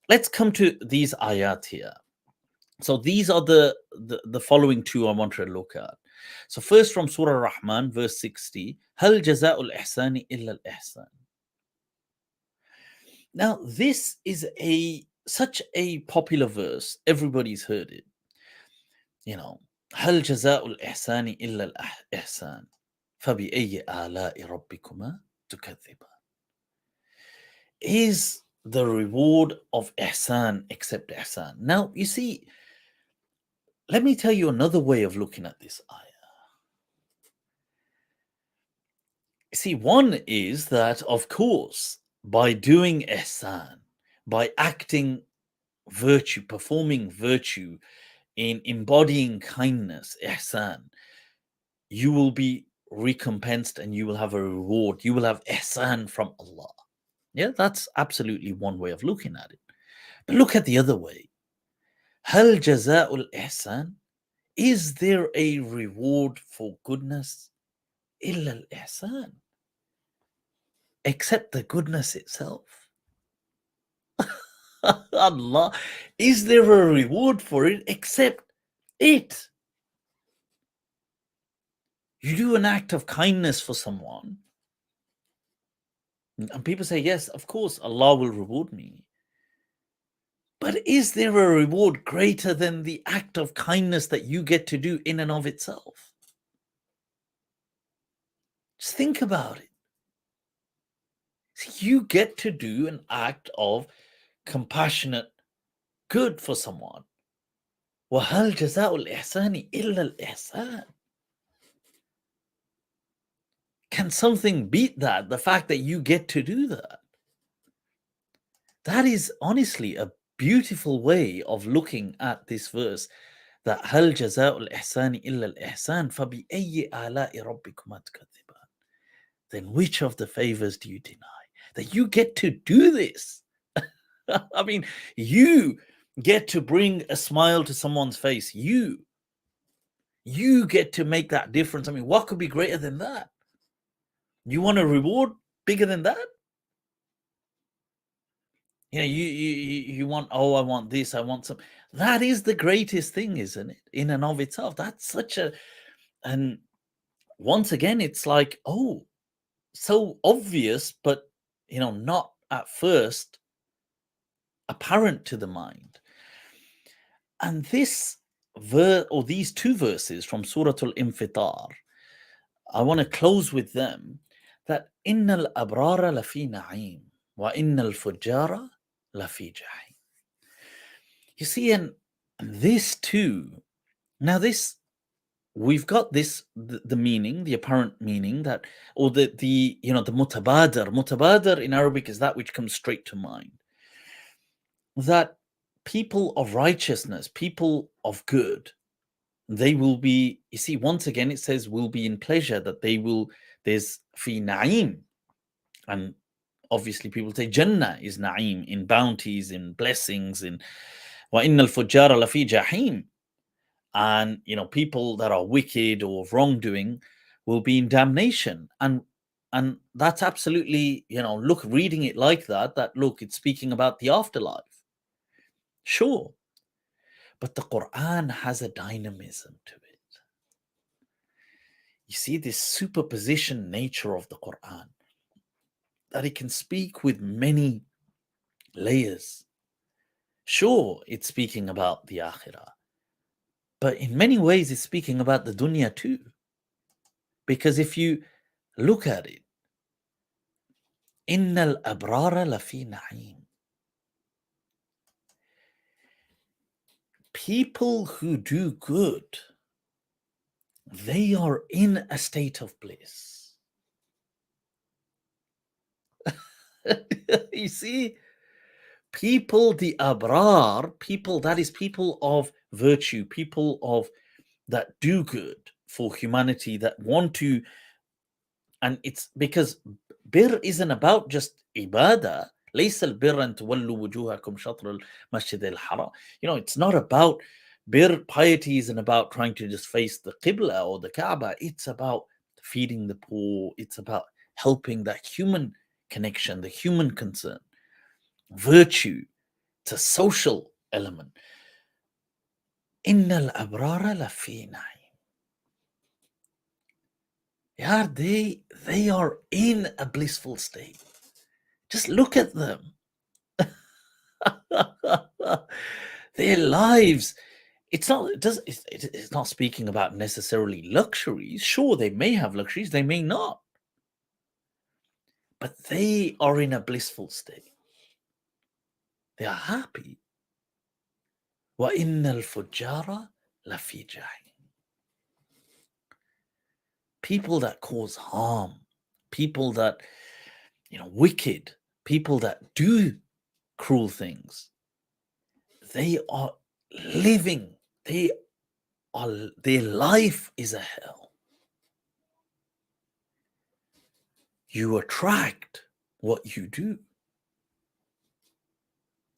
let's come to these ayat here. So these are the following two I want to look at. So first, from Surah Ar-Rahman verse 60, هل جزاء الإحسان إلا الإحسان. Now this is such a popular verse. Everybody's heard it. You know, هل جزاء الإحسان إلا الإحسان فبأي آلاء ربكما تكذبان. Is the reward of ihsan except ihsan? Now, you see, let me tell you another way of looking at this ayah. See, one is that, of course, by doing ihsan, by acting virtue, performing virtue, in embodying kindness, ihsan, you will be recompensed and you will have a reward. You will have ihsan from Allah. Yeah, that's absolutely one way of looking at it. But look at the other way. هل جزاء الإحسان? Is there a reward for goodness? إلا الإحسان. Except the goodness itself. Allah, is there a reward for it except it? You do an act of kindness for someone, and people say, yes, of course, Allah will reward me. But is there a reward greater than the act of kindness that you get to do in and of itself? Just think about it. See, you get to do an act of compassionate good for someone. وَهَلْ جَزَاءُ الْإِحْسَانِ إِلَّا الْإِحْسَانِ. Can something beat that? The fact that you get to do that. That is honestly a beautiful way of looking at this verse. That هَلْ جَزَاءُ الْإِحْسَانِ إِلَّا الْإِحْسَانِ فَبِأَيِّ آلَاءِ رَبِّكُمَا تُكَذِّبَانِ. Then which of the favors do you deny? That you get to do this. I mean, you get to bring a smile to someone's face. You get to make that difference. I mean, what could be greater than that? You want a reward bigger than that? You want, oh, I want this, I want some. That is the greatest thing, isn't it? In and of itself. That's such a, and once again, it's like, oh, so obvious, but not at first apparent to the mind. And this verse, or these two verses from Surah Al-Infitar, I want to close with them, that innal abrara lafi na'im wa innal fujjara lafi jahim. You see, and this too, now this, we've got this, the meaning, the apparent meaning, that, or the mutabadar in Arabic is that which comes straight to mind, that people of righteousness, people of good, they will be, you see, once again it says will be in pleasure, that they will, there's fi na'im, and obviously people say Jannah is na'im, in bounties, in blessings, in wa innal fujjara lafi jahim, and people that are wicked or wrongdoing will be in damnation. And that's absolutely, look, reading it like that look, it's speaking about the afterlife, sure, but the Quran has a dynamism to it. You see this superposition nature of the Quran, that it can speak with many layers. Sure, it's speaking about the akhirah, but in many ways it's speaking about the dunya too. Because if you look at it, innal abrara lafi na'im, people who do good, they are in a state of bliss. You see, people, the abrar, people, that is people of virtue, people of that do good for humanity, that want to, and it's because bir isn't about just ibadah. ليس البر أن تولوا وجوهكم شطر المسجد الحرام. It's not about bir. Piety isn't about trying to just face the Qibla or the Kaaba. It's about feeding the poor. It's about helping that human connection, the human concern. Virtue, it's a social element. Innal abrara lafi na'im. Yeah, they are in a blissful state. Just look at them. Their lives. It's not speaking about necessarily luxuries. Sure, they may have luxuries, they may not. But they are in a blissful state. They are happy. Wa innal fujjara lafi jahim. People that cause harm, people that, wicked, people that do cruel things, they are living, their life is a hell. You attract what you do.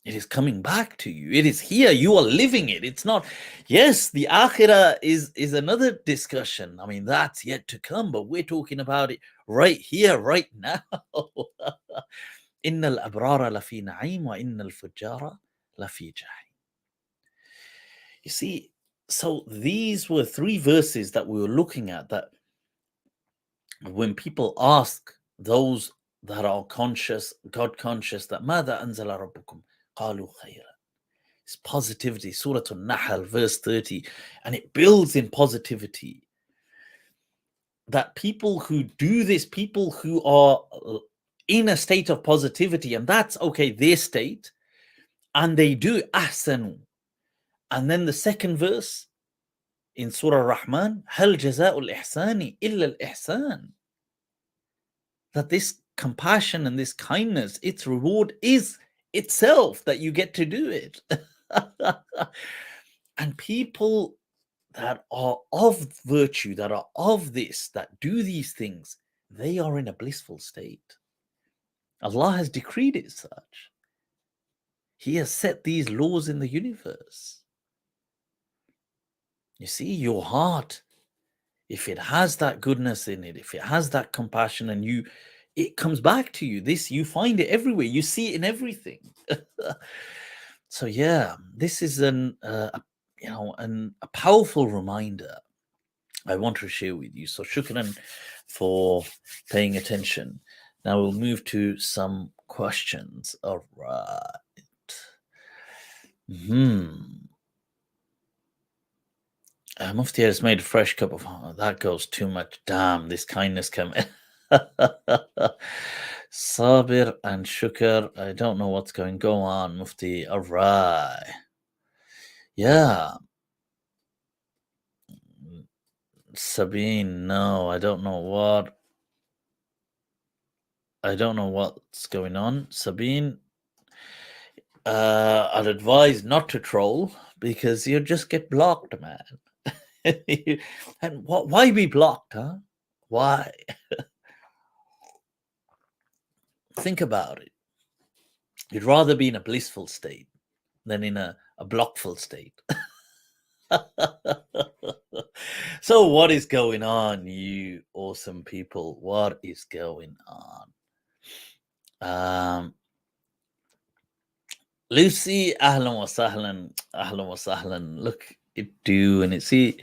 It is coming back to you. It is here. You are living it. It's not. Yes, the akhirah is another discussion. I mean, that's yet to come, but we're talking about it right here, right now. Innal abrara lafi na'im wa innal fujjara lafi jahim. You see, so these were three verses that we were looking at, that when people ask those that are conscious, God conscious, that ماذا أنزل ربكم قالوا خيرا. It's positivity, Surah An-Nahl Verse 30, and it builds in positivity. That people who do this, people who are in a state of positivity, and that's okay, their state, and they do ahsanu. And then the second verse in Surah Ar-Rahman, هل جزاء الإحسان إلا الإحسان. That this compassion and this kindness, its reward is itself, that you get to do it. And people that are of virtue, that are of this, that do these things, they are in a blissful state. Allah has decreed it such. He has set these laws in the universe. You see, your heart, if it has that goodness in it, if it has that compassion, and you it comes back to you. This, you find it everywhere. You see it in everything. So yeah, this is a powerful reminder I want to share with you. So shukran for paying attention. Now we'll move to some questions. All right. Mufti has made a fresh cup of that goes too much. Damn, this kindness come. Sabir and Shukr. I don't know what's going to go on, Mufti. All right. Yeah. Sabine, no, I don't know what. I don't know what's going on. Sabine, I'd advise not to troll because you just get blocked, man. And why be blocked, huh? Why? Think about it. You'd rather be in a blissful state than in a blockful state. So what is going on, you awesome people? What is going on? Lucy, ahlan wa sahlan. Look, it do, and it see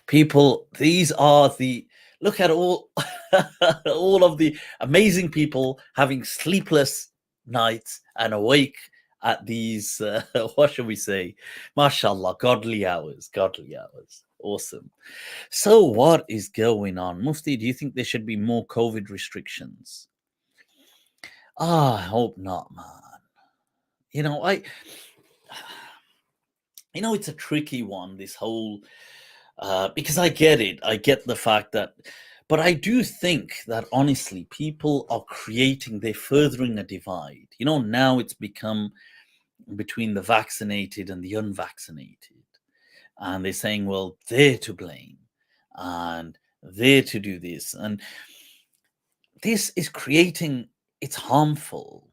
people. These are the look at all all of the amazing people having sleepless nights and awake at these what shall we say, mashallah, godly hours. Awesome. So what is going on, Mufti? Do you think there should be more COVID restrictions? I hope not, man. It's a tricky one, this whole because I get it. I get the fact that, but I do think that honestly, people are they're furthering a divide. Now it's become between the vaccinated and the unvaccinated. And they're saying, well, they're to blame and they're to do this. And this is it's harmful.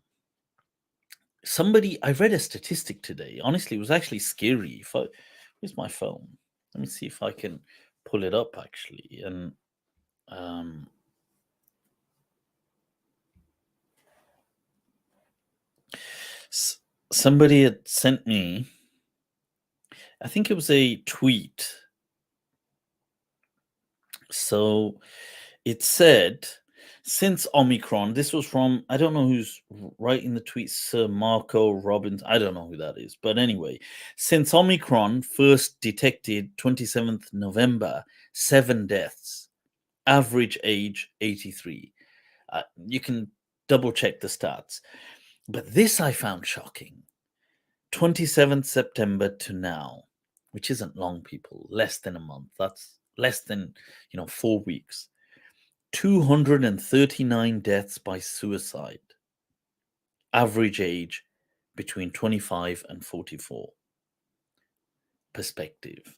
I read a statistic today. Honestly, it was actually scary. Where's my phone? Let me see if I can pull it up actually. And somebody had sent me, I think it was a tweet. So it said, since Omicron, this was from, I don't know who's writing the tweet, Sir Marco Robbins. I don't know who that is. But anyway, since Omicron first detected 27th November, 7 deaths, average age 83. You can double check the stats. But this I found shocking. 27th September to now, which isn't long, people, less than a month. That's less than, 4 weeks. 239 deaths by suicide. Average age between 25 and 44. Perspective.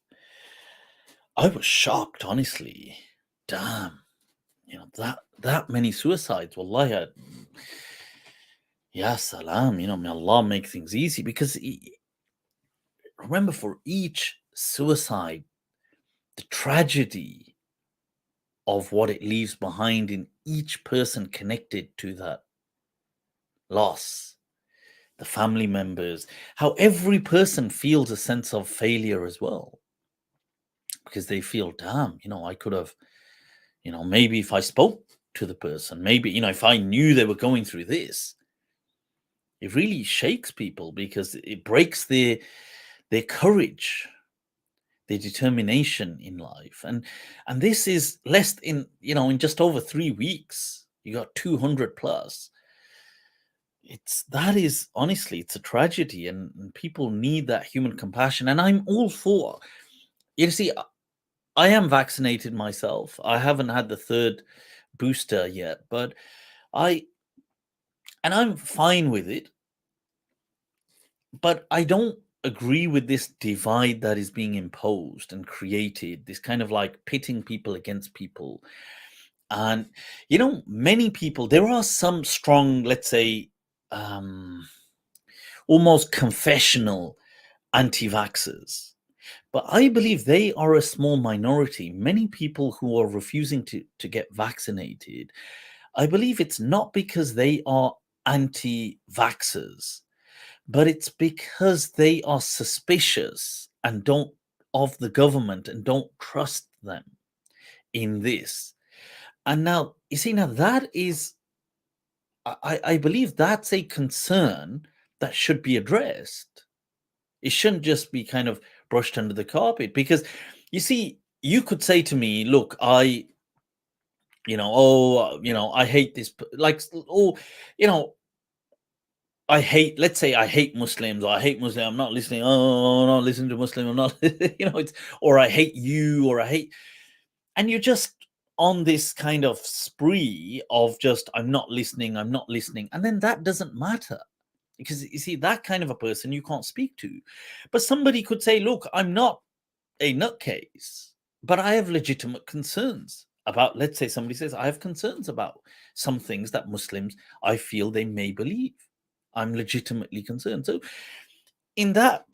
I was shocked, honestly. Damn. That many suicides. Wallahi, ya salam, may Allah make things easy, because remember, for each suicide, the tragedy of what it leaves behind in each person connected to that loss, the family members, how every person feels a sense of failure as well, because they feel, damn, I could have, maybe if I spoke to the person, maybe, if I knew they were going through this. It really shakes people because it breaks their courage, their determination in life. And this is less in just over 3 weeks, you got 200 plus. That is honestly, it's a tragedy, and people need that human compassion. And I'm all for, see, I am vaccinated myself. I haven't had the third booster yet, but I'm fine with it. But I don't agree with this divide that is being imposed and created, this kind of like pitting people against people. And many people, there are some strong, let's say, almost confessional anti-vaxxers, but I believe they are a small minority. Many people who are refusing to get vaccinated I believe it's not because they are anti-vaxxers, but it's because they are suspicious and don't of the government and don't trust them in this. And now, you see, now that is, I believe that's a concern that should be addressed. It shouldn't just be kind of brushed under the carpet, because you see, you could say to me, look, I hate this, like, oh, I hate, let's say I hate Muslims, or I hate Muslim, I'm not listening, oh, I'm not listening to Muslim, I'm not, it's, or I hate you, or I hate, and you're just on this kind of spree of just, I'm not listening, and then that doesn't matter. Because you see, that kind of a person you can't speak to. But somebody could say, look, I'm not a nutcase, but I have legitimate concerns about, let's say somebody says, I have concerns about some things that Muslims, I feel they may believe. I'm legitimately concerned. So in that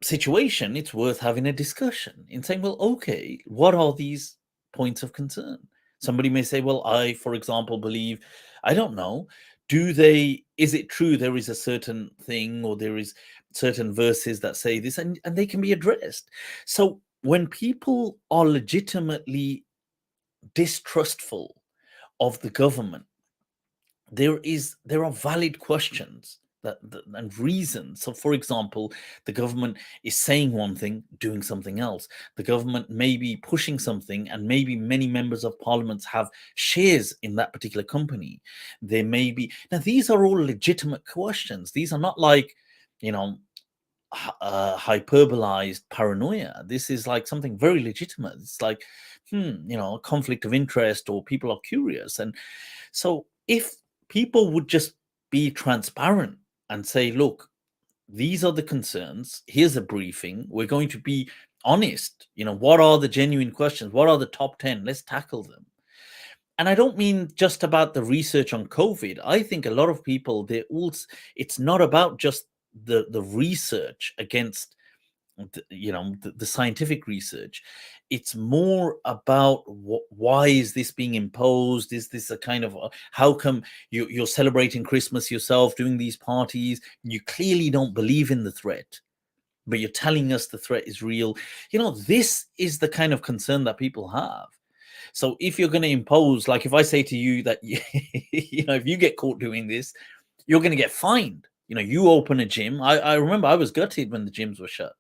situation, it's worth having a discussion in saying, well, okay, what are these points of concern? Somebody may say, well, I, for example, believe, I don't know, is it true there is a certain thing, or there is certain verses that say this, and they can be addressed. So when people are legitimately distrustful of the government, there are valid questions and reasons. So, for example, the government is saying one thing, doing something else. The government may be pushing something, and maybe many members of parliament have shares in that particular company. There may be, now these are all legitimate questions. These are not like, hyperbolized paranoia. This is like something very legitimate. It's like, a conflict of interest, or people are curious. And so if people would just be transparent and say, look, these are the concerns, here's a briefing, we're going to be honest, what are the genuine questions, what are the top 10, let's tackle them. And I don't mean just about the research on COVID. I think a lot of people, it's not about just the research against the scientific research. It's more about why is this being imposed? Is this a kind of how come you're celebrating Christmas yourself, doing these parties? You clearly don't believe in the threat, but you're telling us the threat is real. This is the kind of concern that people have. So if you're going to impose, like if I say to you that if you get caught doing this, you're going to get fined. You open a gym. I remember I was gutted when the gyms were shut.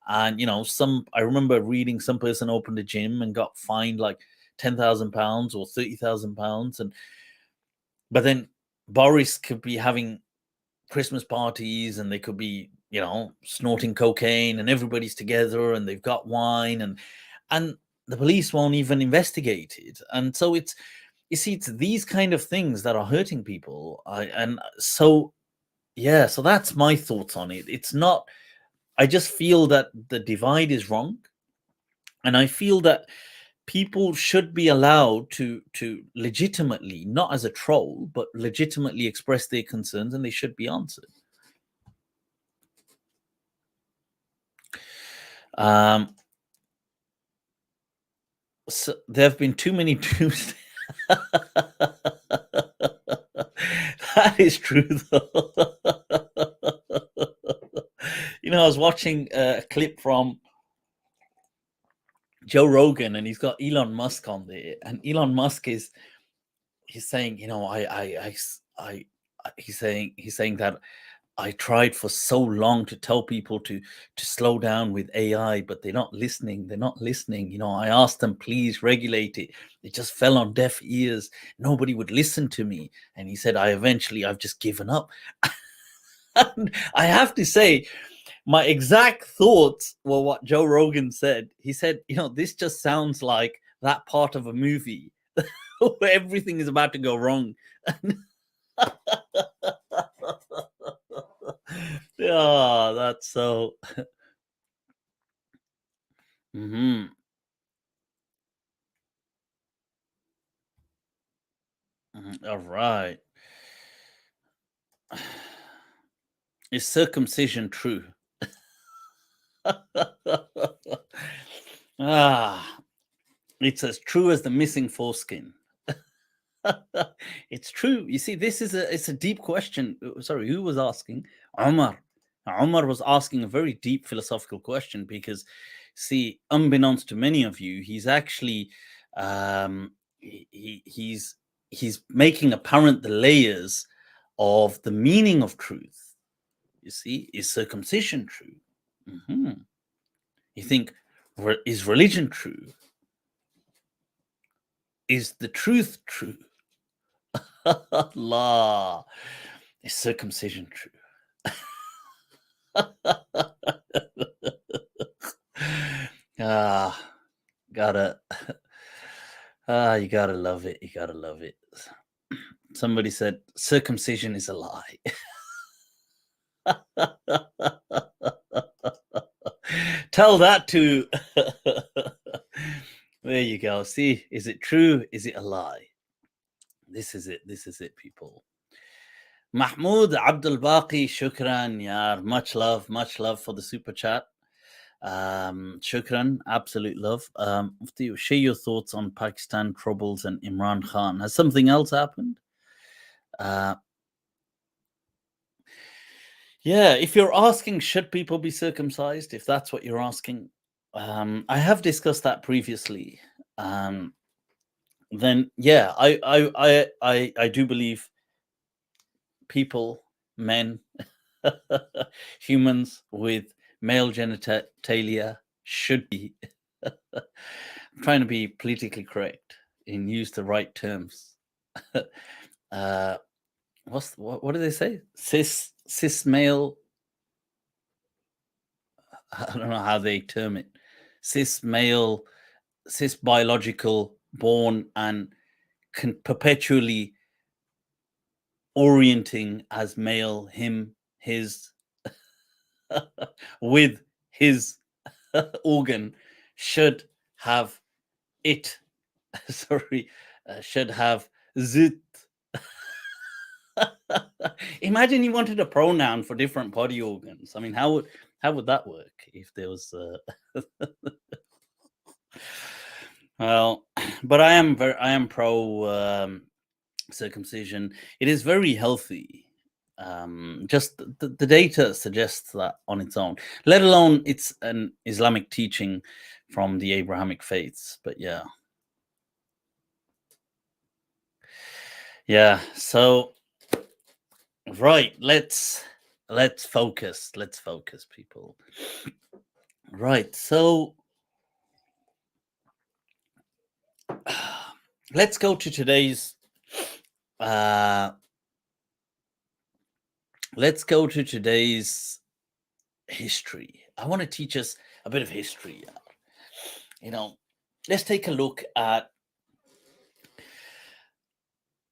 And I remember reading some person opened a gym and got fined like £10,000 or £30,000, but then Boris could be having Christmas parties, and they could be snorting cocaine, and everybody's together, and they've got wine, and the police won't even investigate it. And so it's these kind of things that are hurting people. So that's my thoughts on it. It's not. I just feel that the divide is wrong, and I feel that people should be allowed to legitimately, not as a troll, but legitimately express their concerns, and they should be answered. So there have been too many doomsday. That is true, though. I was watching a clip from Joe Rogan, and he's got Elon Musk on there, and Elon Musk he's saying, he's saying that I tried for so long to tell people to slow down with AI, but they're not listening. I asked them, please regulate it. It just fell on deaf ears. Nobody would listen to me. And he said, I've just given up. And I have to say, my exact thoughts were what Joe Rogan said. He said, this just sounds like that part of a movie where everything is about to go wrong. Yeah, that's so. Mm-hmm. All right. Is circumcision true? It's as true as the missing foreskin. It's true. You see, it's a deep question. Sorry, who was asking? Umar. Umar was asking a very deep philosophical question because, see, unbeknownst to many of you, he's actually he's making apparent the layers of the meaning of truth. You see, is circumcision true? You think, is religion true? Is the truth true? Allah, is circumcision true? Gotta you gotta love it. You gotta love it. Somebody said circumcision is a lie. Tell that to there you go. See, is it true? Is it a lie? This is it. This is it, people. Mahmoud Abdul Baqi, shukran, yar. Much love for the super chat. Shukran, absolute love. Mufti, share your thoughts on Pakistan troubles and Imran Khan. Has something else happened? Yeah, if you're asking, should people be circumcised? If that's what you're asking, I have discussed that previously. Then, yeah, I do believe people, men, humans with male genitalia should be. I'm trying to be politically correct and use the right terms. What do they say? Cis male. I don't know how they term it. Cis male, cis biological, born and perpetually orienting as male, him, his, with his organ should have it. Sorry, should have zit. Imagine you wanted a pronoun for different body organs. I mean, how would that work if there was? Well, but I am pro circumcision. It is very healthy. Just the data suggests that on its own, let alone it's an Islamic teaching from the Abrahamic faiths. But yeah. So right, let's focus. Let's focus, people. Right. So let's go to today's history. I want to teach us a bit of history. Let's take a look at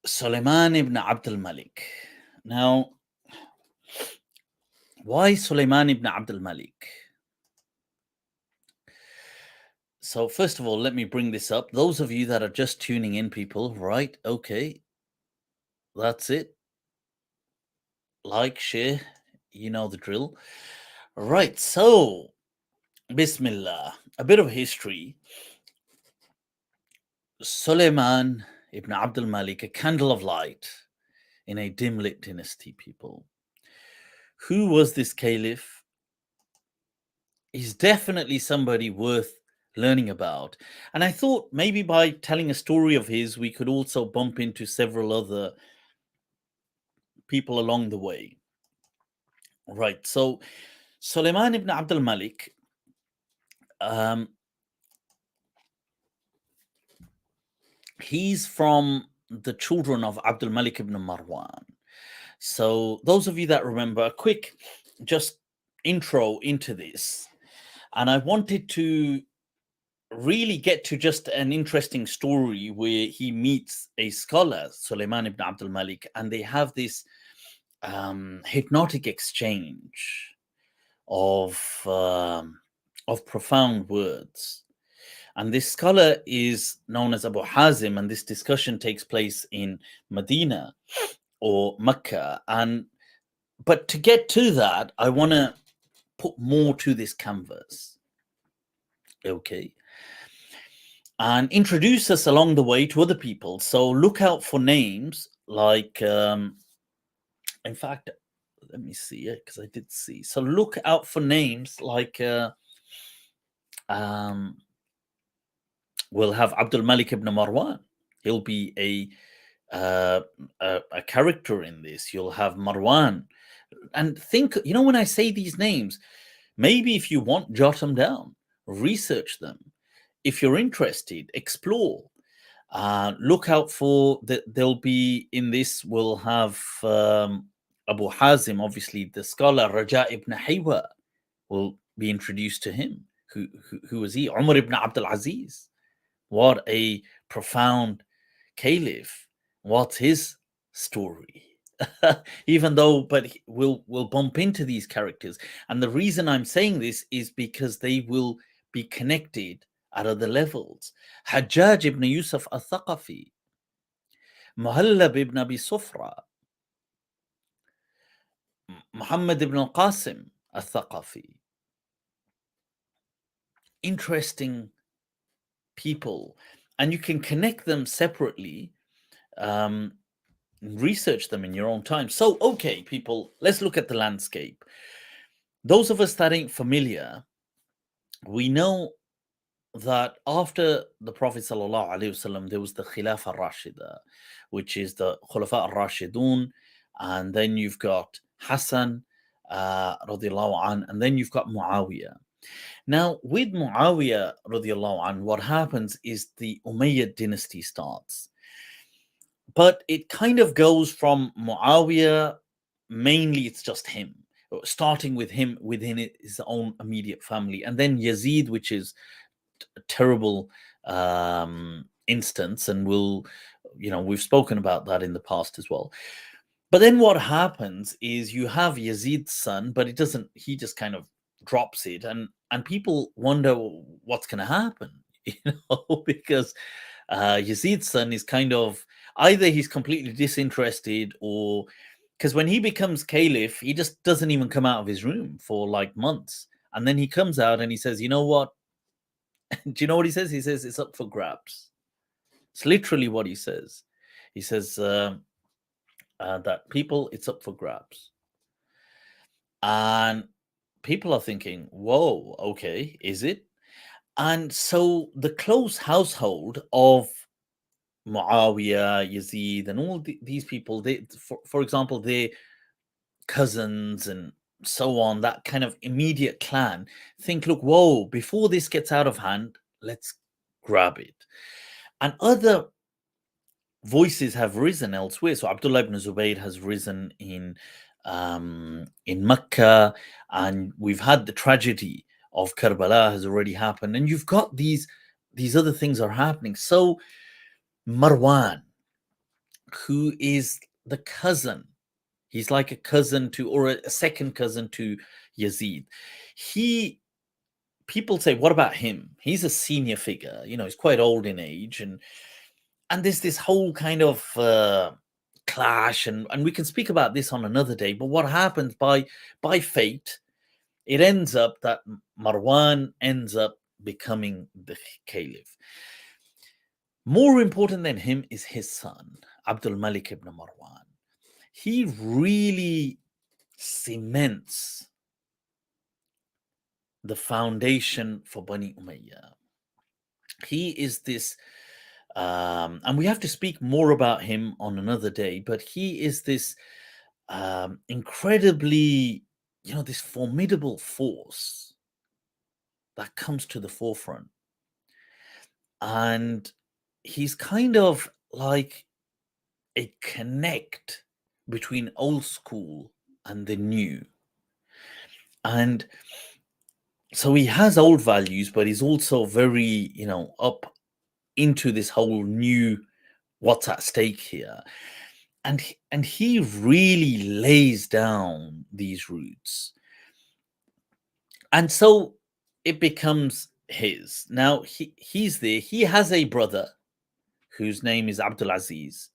Sulaiman ibn AbdulMalik. Now, why Sulaiman ibn AbdulMalik? So first of all, let me bring this up. Those of you that are just tuning in, people, right? Okay. That's it. Like, share, you know the drill. Right. So, Bismillah, a bit of history. Sulaiman ibn AbdulMalik, a candle of light in a dim lit dynasty, people. Who was this caliph? He's definitely somebody worth learning about. And I thought maybe by telling a story of his, we could also bump into several other people along the way. Right. So Sulaiman ibn Abdul Malik, he's from the children of Abdul Malik ibn Marwan. So those of you that remember, a quick just intro into this. And I wanted to really get to just an interesting story where he meets a scholar, Sulaiman ibn Abdul Malik, and they have this hypnotic exchange of profound words. And this scholar is known as Abu Hazem, and this discussion takes place in Medina or Mecca. But to get to that, I want to put more to this canvas. Okay. and introduce us along the way to other people. So look out for names like, in fact, let me see it because I did see. So look out for names like, we'll have AbdulMalik ibn Marwan. He'll be a character in this. You'll have Marwan. And think, when I say these names, maybe if you want, jot them down, research them. If you're interested, explore. Look out for there'll be in this, we'll have Abu Hazem, obviously the scholar Raja ibn Haywa will be introduced to him. Who was he? Umar ibn Abdul Aziz. What a profound caliph. What's his story? Even though, but we'll bump into these characters. And the reason I'm saying this is because they will be connected at other levels. Hajjaj ibn Yusuf al-Thaqafi, Muhallab ibn Abi Sufra, Muhammad ibn al-Qasim al-Thaqafi. Interesting people. And you can connect them separately, research them in your own time. So, okay, people, let's look at the landscape. Those of us that ain't familiar, we know that after the Prophet ﷺ, there was the Khilafah al-Rashida, which is the Khulafa al-Rashidun, and then you've got Hassan radiallahu an, and then you've got Muawiyah. Now, with Muawiyah radiallahu an, what happens is the Umayyad dynasty starts. But it kind of goes from Muawiyah, mainly it's just him, starting with him within his own immediate family, and then Yazid, which is a terrible instance, and we've spoken about that in the past as well. But then what happens is you have Yazid's son, but he just kind of drops it, and people wonder what's going to happen, because Yazid's son is kind of, either he's completely disinterested, or because when he becomes caliph, he just doesn't even come out of his room for like months. And then he comes out and he says, you know what? Do you know what he says? He says, it's up for grabs. It's literally what he says. He says that people, it's up for grabs. And people are thinking, whoa, okay, is it? And so the close household of Muawiyah, Yazid, and all these people, they, for example, their cousins and so on, that kind of immediate clan, think, look, whoa, before this gets out of hand, let's grab it. And other voices have risen elsewhere. So Abdullah ibn Zubayr has risen in Mecca, and we've had the tragedy of Karbala has already happened, and you've got these other things are happening. So Marwan, who is the cousin, he's like a cousin to, or a second cousin to Yazid. People say, what about him? He's a senior figure, he's quite old in age, and there's this whole kind of clash, and we can speak about this on another day. But what happens by fate, it ends up that Marwan ends up becoming the caliph. More important than him is his son, AbdulMalik ibn Marwan. He really cements the foundation for Bani Umayyah. He is this, and we have to speak more about him on another day, but he is this incredibly, this formidable force that comes to the forefront. And he's kind of like a connect between old school and the new. And so he has old values, but he's also very, up into this whole new what's at stake here. And he really lays down these roots. And so it becomes his. Now he's there. He has a brother whose name is Abdul Aziz.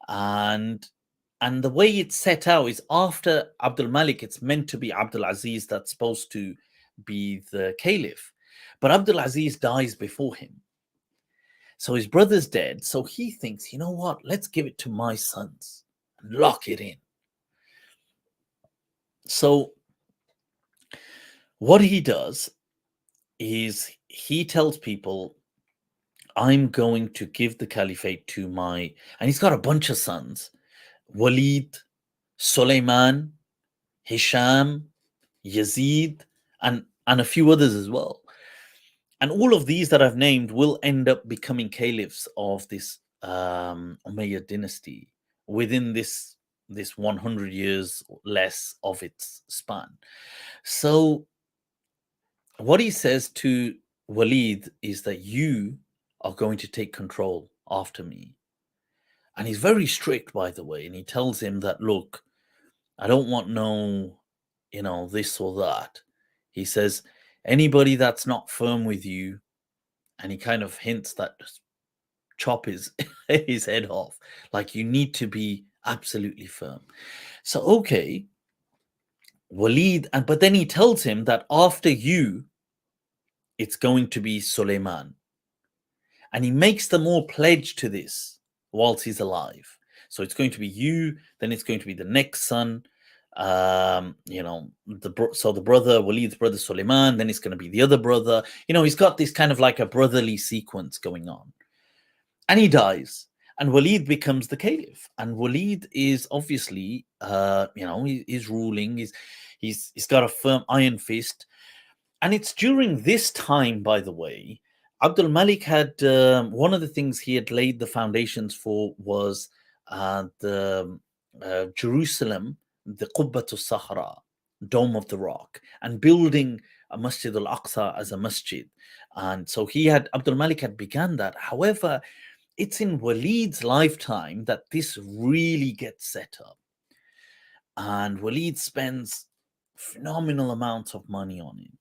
And the way it's set out is after Abdul Malik, it's meant to be Abdul Aziz that's supposed to be the caliph. But Abdul Aziz dies before him. So his brother's dead. So he thinks, you know what? Let's give it to my sons and lock it in. So what he does is he tells people, I'm going to give the caliphate to my, and he's got a bunch of sons, Walid, Sulaiman, Hisham, Yazid, and a few others as well. And all of these that I've named will end up becoming caliphs of this Umayyad dynasty within this 100 years or less of its span. So what he says to Walid is that you are going to take control after me. And he's very strict, by the way. And he tells him that, look, I don't want no, this or that. He says, anybody that's not firm with you, and he kind of hints that chop his head off. Like, you need to be absolutely firm. So, okay, Walid, but then he tells him that after you, it's going to be Sulaiman. And he makes them all pledge to this whilst he's alive. So it's going to be you, then it's going to be the next son, the brother, Walid's brother Sulaiman, then it's going to be the other brother. He's got this kind of like a brotherly sequence going on. And he dies. And Walid becomes the caliph. And Walid is obviously, he's ruling. He's got a firm iron fist. And it's during this time, by the way, AbdulMalik had one of the things he had laid the foundations for was the Jerusalem, the Qubbatul Sahra, Dome of the Rock, and building a Masjid al-Aqsa as a masjid. And so AbdulMalik had begun that. However, it's in Walid's lifetime that this really gets set up. And Walid spends phenomenal amounts of money on it.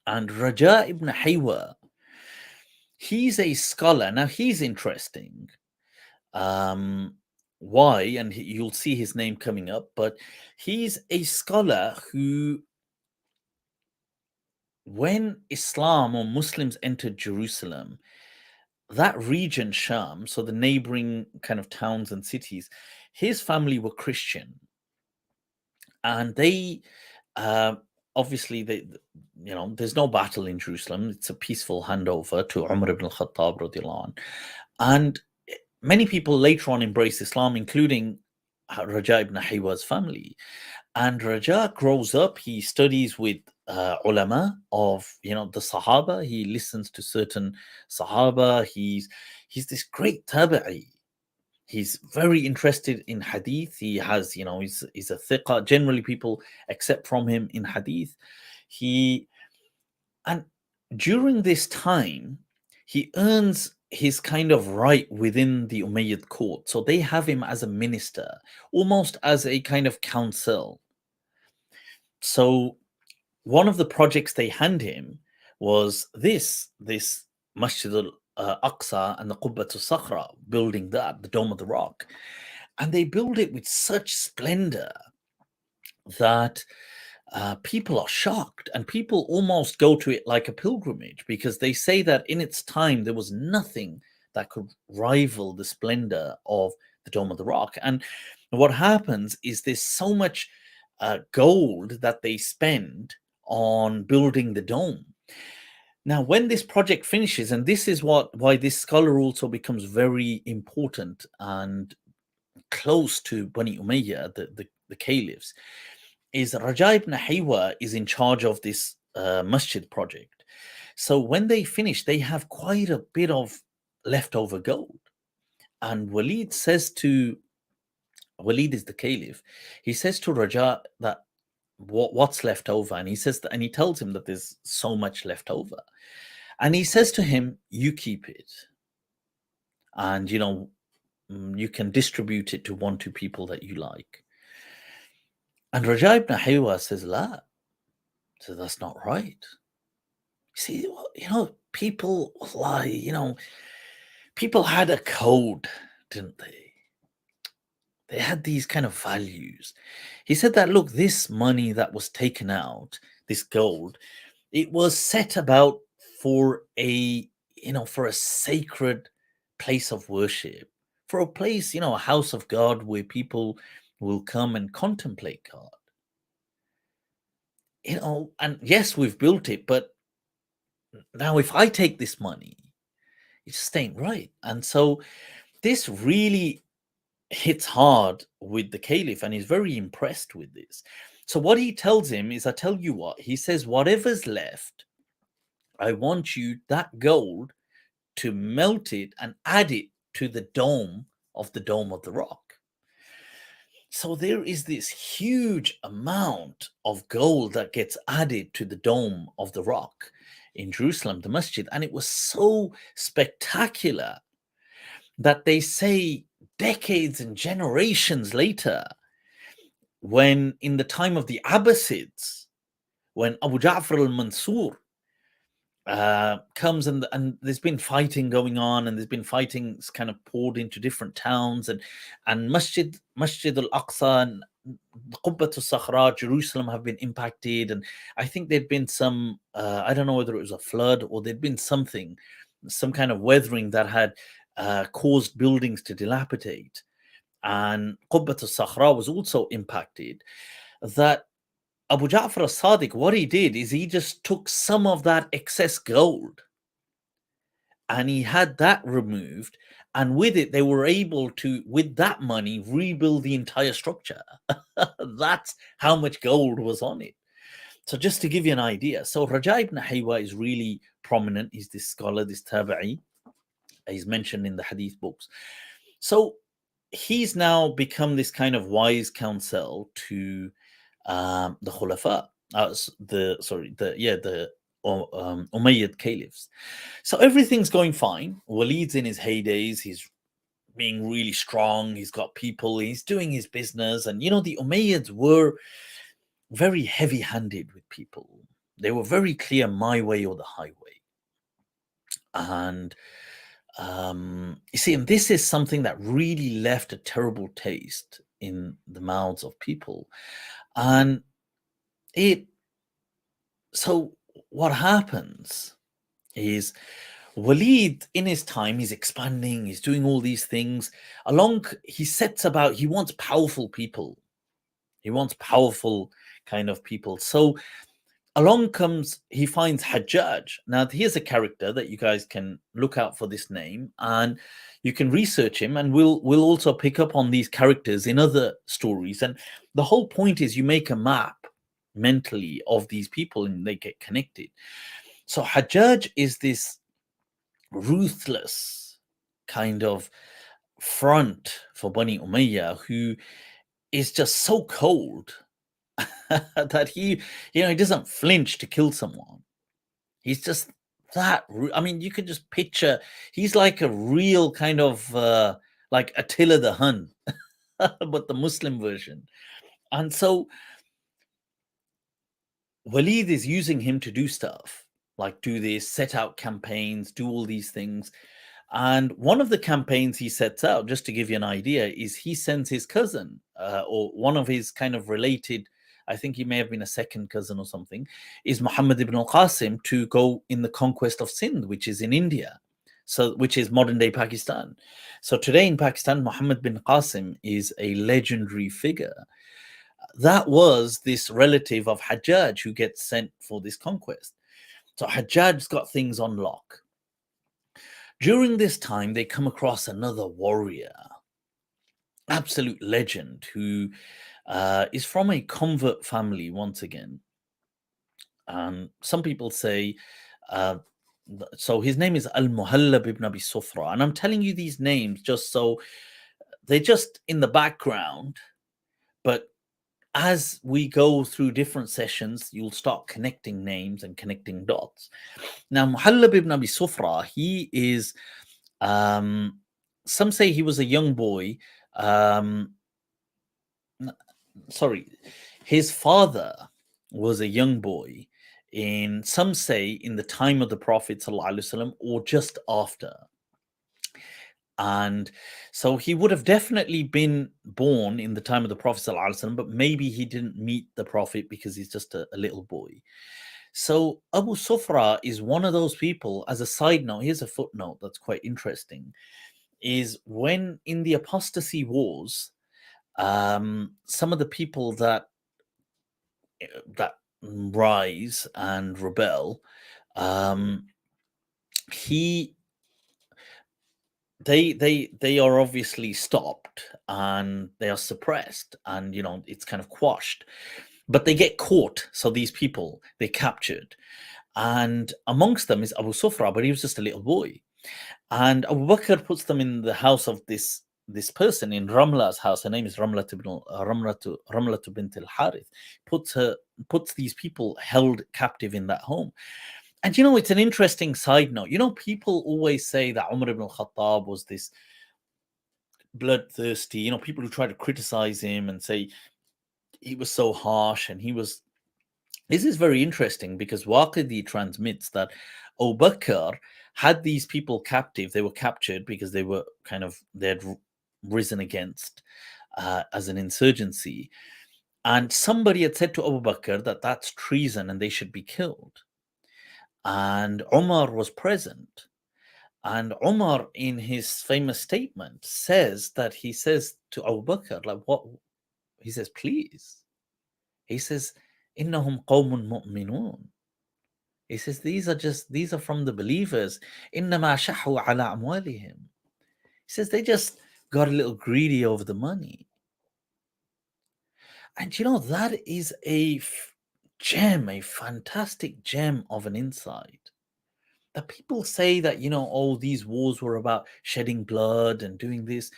And Raja ibn Haywa, he's a scholar. Now, he's interesting. Why? And you'll see his name coming up. But he's a scholar who, when Islam or Muslims entered Jerusalem, that region, Sham, so the neighboring kind of towns and cities, his family were Christian. And they, obviously, there's no battle in Jerusalem. It's a peaceful handover to Umar ibn al-Khattab radiallahu anh. And many people later on embrace Islam, including Raja ibn Haywa's family. And Raja grows up, he studies with ulama of, the Sahaba. He listens to certain Sahaba. He's this great tabi'i. He's very interested in hadith. He has, he's a thiqa. Generally, people accept from him in hadith. And during this time, he earns his kind of right within the Umayyad court. So they have him as a minister, almost as a kind of counsel. So one of the projects they hand him was this Masjid al-Aqsa and the Qubbatul Sahra, building that, the Dome of the Rock. And they build it with such splendor that people are shocked, and people almost go to it like a pilgrimage, because they say that in its time there was nothing that could rival the splendor of the Dome of the Rock. And what happens is there's so much gold that they spend on building the dome. Now, when this project finishes, and this is why this scholar also becomes very important and close to Bani Umayyah, the caliphs, is Raja ibn Haywa is in charge of this masjid project. So when they finish, they have quite a bit of leftover gold. And Walid is the caliph. He says to Raja that what's left over, and he tells him that there's so much left over. And he says to him, you keep it. And, you can distribute it to 1-2 people that you like. And Raja ibn Haywa says, La. So that's not right. See, people lie, people had a code, didn't they? They had these kind of values. He said that, look, this money that was taken out, this gold, it was set about for a for a sacred place of worship, for a place, a house of God where people will come and contemplate God. And yes, we've built it, but now if I take this money, it just ain't right. And so this really hits hard with the caliph, and he's very impressed with this. So what he tells him is, I tell you what, he says, whatever's left, I want you, that gold, to melt it and add it to the dome of the rock. So there is this huge amount of gold that gets added to the dome of the rock in Jerusalem, the masjid. And it was so spectacular that they say decades and generations later, when in the time of the Abbasids, when Abu Ja'far al-Mansur comes and there's been fighting going on, and there's been fighting kind of poured into different towns, and Masjid al-Aqsa and Qubbat al-Sakhra, Jerusalem, have been impacted. And I think there'd been some, I don't know whether it was a flood or there'd been something, some kind of weathering that had caused buildings to dilapidate. And Qubbat al-Sakhra was also impacted. That Abu Ja'far al-Sadiq, what he did is he just took some of that excess gold and he had that removed, and with it they were able to, with that money, rebuild the entire structure. That's how much gold was on it. So just to give you an idea, so Raja ibn Haywa is really prominent. He's this scholar, this tabi'i. He's mentioned in the hadith books. So he's now become this kind of wise counsel to the Khulafa, the Umayyad Caliphs. So everything's going fine. Walid's in his heydays. He's being really strong. He's got people. He's doing his business. And, the Umayyads were very heavy-handed with people. They were very clear, my way or the highway. And you see, and this is something that really left a terrible taste in the mouths of people. And so what happens is Walid, in his time, he's expanding, he's doing all these things. He sets about, he wants powerful people. He wants powerful kind of people. So he finds Hajjaj. Now, here's a character that you guys can look out for this name, and you can research him, and we'll also pick up on these characters in other stories. And the whole point is you make a map mentally of these people and they get connected. So Hajjaj is this ruthless kind of front for Bani Umayyah who is just so cold that he doesn't flinch to kill someone. He's just that. I mean, you could just picture he's like a real kind of like Attila the Hun, but the Muslim version. And so Walid is using him to do stuff, like do this, set out campaigns, do all these things. And one of the campaigns he sets out, just to give you an idea, is he sends his cousin or one of his kind of related, I think he may have been a second cousin or something, is Muhammad ibn al-Qasim, to go in the conquest of Sindh, which is in India, which is modern day Pakistan. So today in Pakistan, Muhammad bin Qasim is a legendary figure. That was this relative of Hajjaj who gets sent for this conquest. So Hajjaj's got things on lock. During this time, they come across another warrior, absolute legend, who is from a convert family once again. Some people say, so his name is Al-Muhallab ibn Abi Sufra. And I'm telling you these names just so they're just in the background, but as we go through different sessions, you'll start connecting names and connecting dots. Now, Muhallab ibn Abi Sufra, he is, some say he was a young boy. His father was a young boy some say in the time of the Prophet ﷺ or just after. And so he would have definitely been born in the time of the Prophet ﷺ, but maybe he didn't meet the Prophet because he's just a little boy. So Abu Sufra is one of those people. As a side note, here's a footnote that's quite interesting, is when in the apostasy wars, some of the people that rise and rebel, um, he they are obviously stopped and they are suppressed, and it's kind of quashed, but they get caught. So these people, they captured, and amongst them is Abu Sufra, but he was just a little boy. And Abu Bakr puts them in the house of this person in Ramla's house. Her name is Ramla bint al Harith. Puts these people held captive in that home. And it's an interesting side note. People always say that Umar ibn al-Khattab was this bloodthirsty. People who try to criticize him and say he was so harsh, and this is very interesting because Waqidi transmits that Abu Bakr had these people captive. They were captured because they had risen against as an insurgency. And somebody had said to Abu Bakr that that's treason and they should be killed. And Umar was present. And Umar, in his famous statement, says to Abu Bakr, like, what? He says, please. He says, Innahum qawmun mu'minun. He says, these are from the believers. Innama shahu ala amwalihim. He says, they just got a little greedy over the money. And that is a fantastic gem of an insight. That people say that, these wars were about shedding blood and doing this.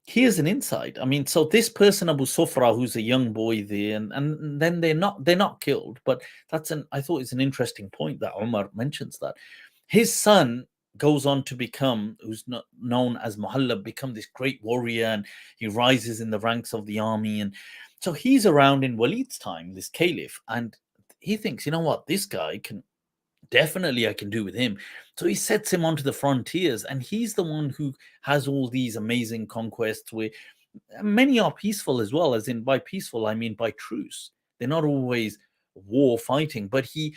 Here's an insight. I mean, so this person, Abu Sufra, who's a young boy there, and then they're not killed. But I thought it's an interesting point that Umar mentions that. His son goes on to become, who's not known as Muhallab, become this great warrior, and he rises in the ranks of the army. And so he's around in Walid's time, this caliph, and he thinks, what, this guy I can do with him. So he sets him onto the frontiers, and he's the one who has all these amazing conquests, where many are peaceful as well. As in, by peaceful, I mean by truce. They're not always war fighting, but he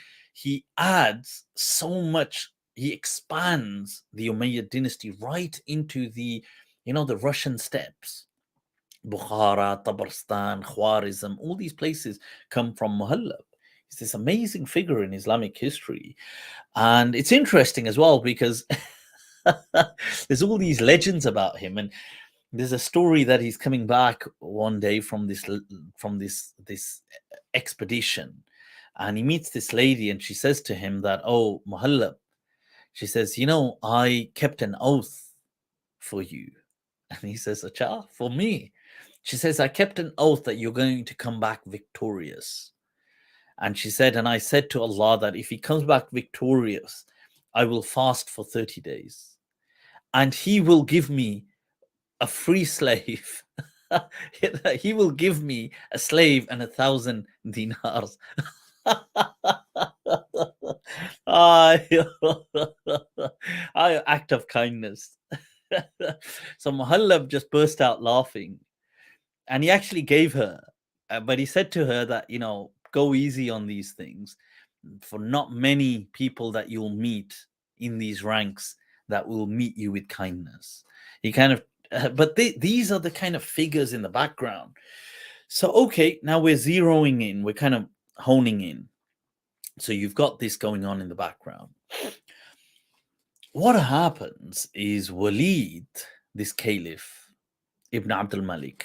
adds so much. He expands the Umayyad dynasty right into the Russian steppes. Bukhara, Tabarstan, Khwarizm, all these places come from Muhallab. He's this amazing figure in Islamic history. And it's interesting as well because there's all these legends about him. And there's a story that he's coming back one day from this expedition, and he meets this lady, and she says to him that, oh, Muhallab, she says, I kept an oath for you. And he says, Acha, for me? She says, I kept an oath that you're going to come back victorious. And she said, and I said to Allah that if he comes back victorious, I will fast for 30 days. And he will give me a free slave. He will give me a slave and 1,000 dinars. Act of kindness. So Muhallab just burst out laughing, and he actually gave her, but he said to her that, go easy on these things, for not many people that you'll meet in these ranks that will meet you with kindness. He kind of, but these are the kind of figures in the background. So, okay, now we're zeroing in, we're kind of honing in. So you've got this going on in the background. What happens is Walid, this caliph, Ibn AbdulMalik,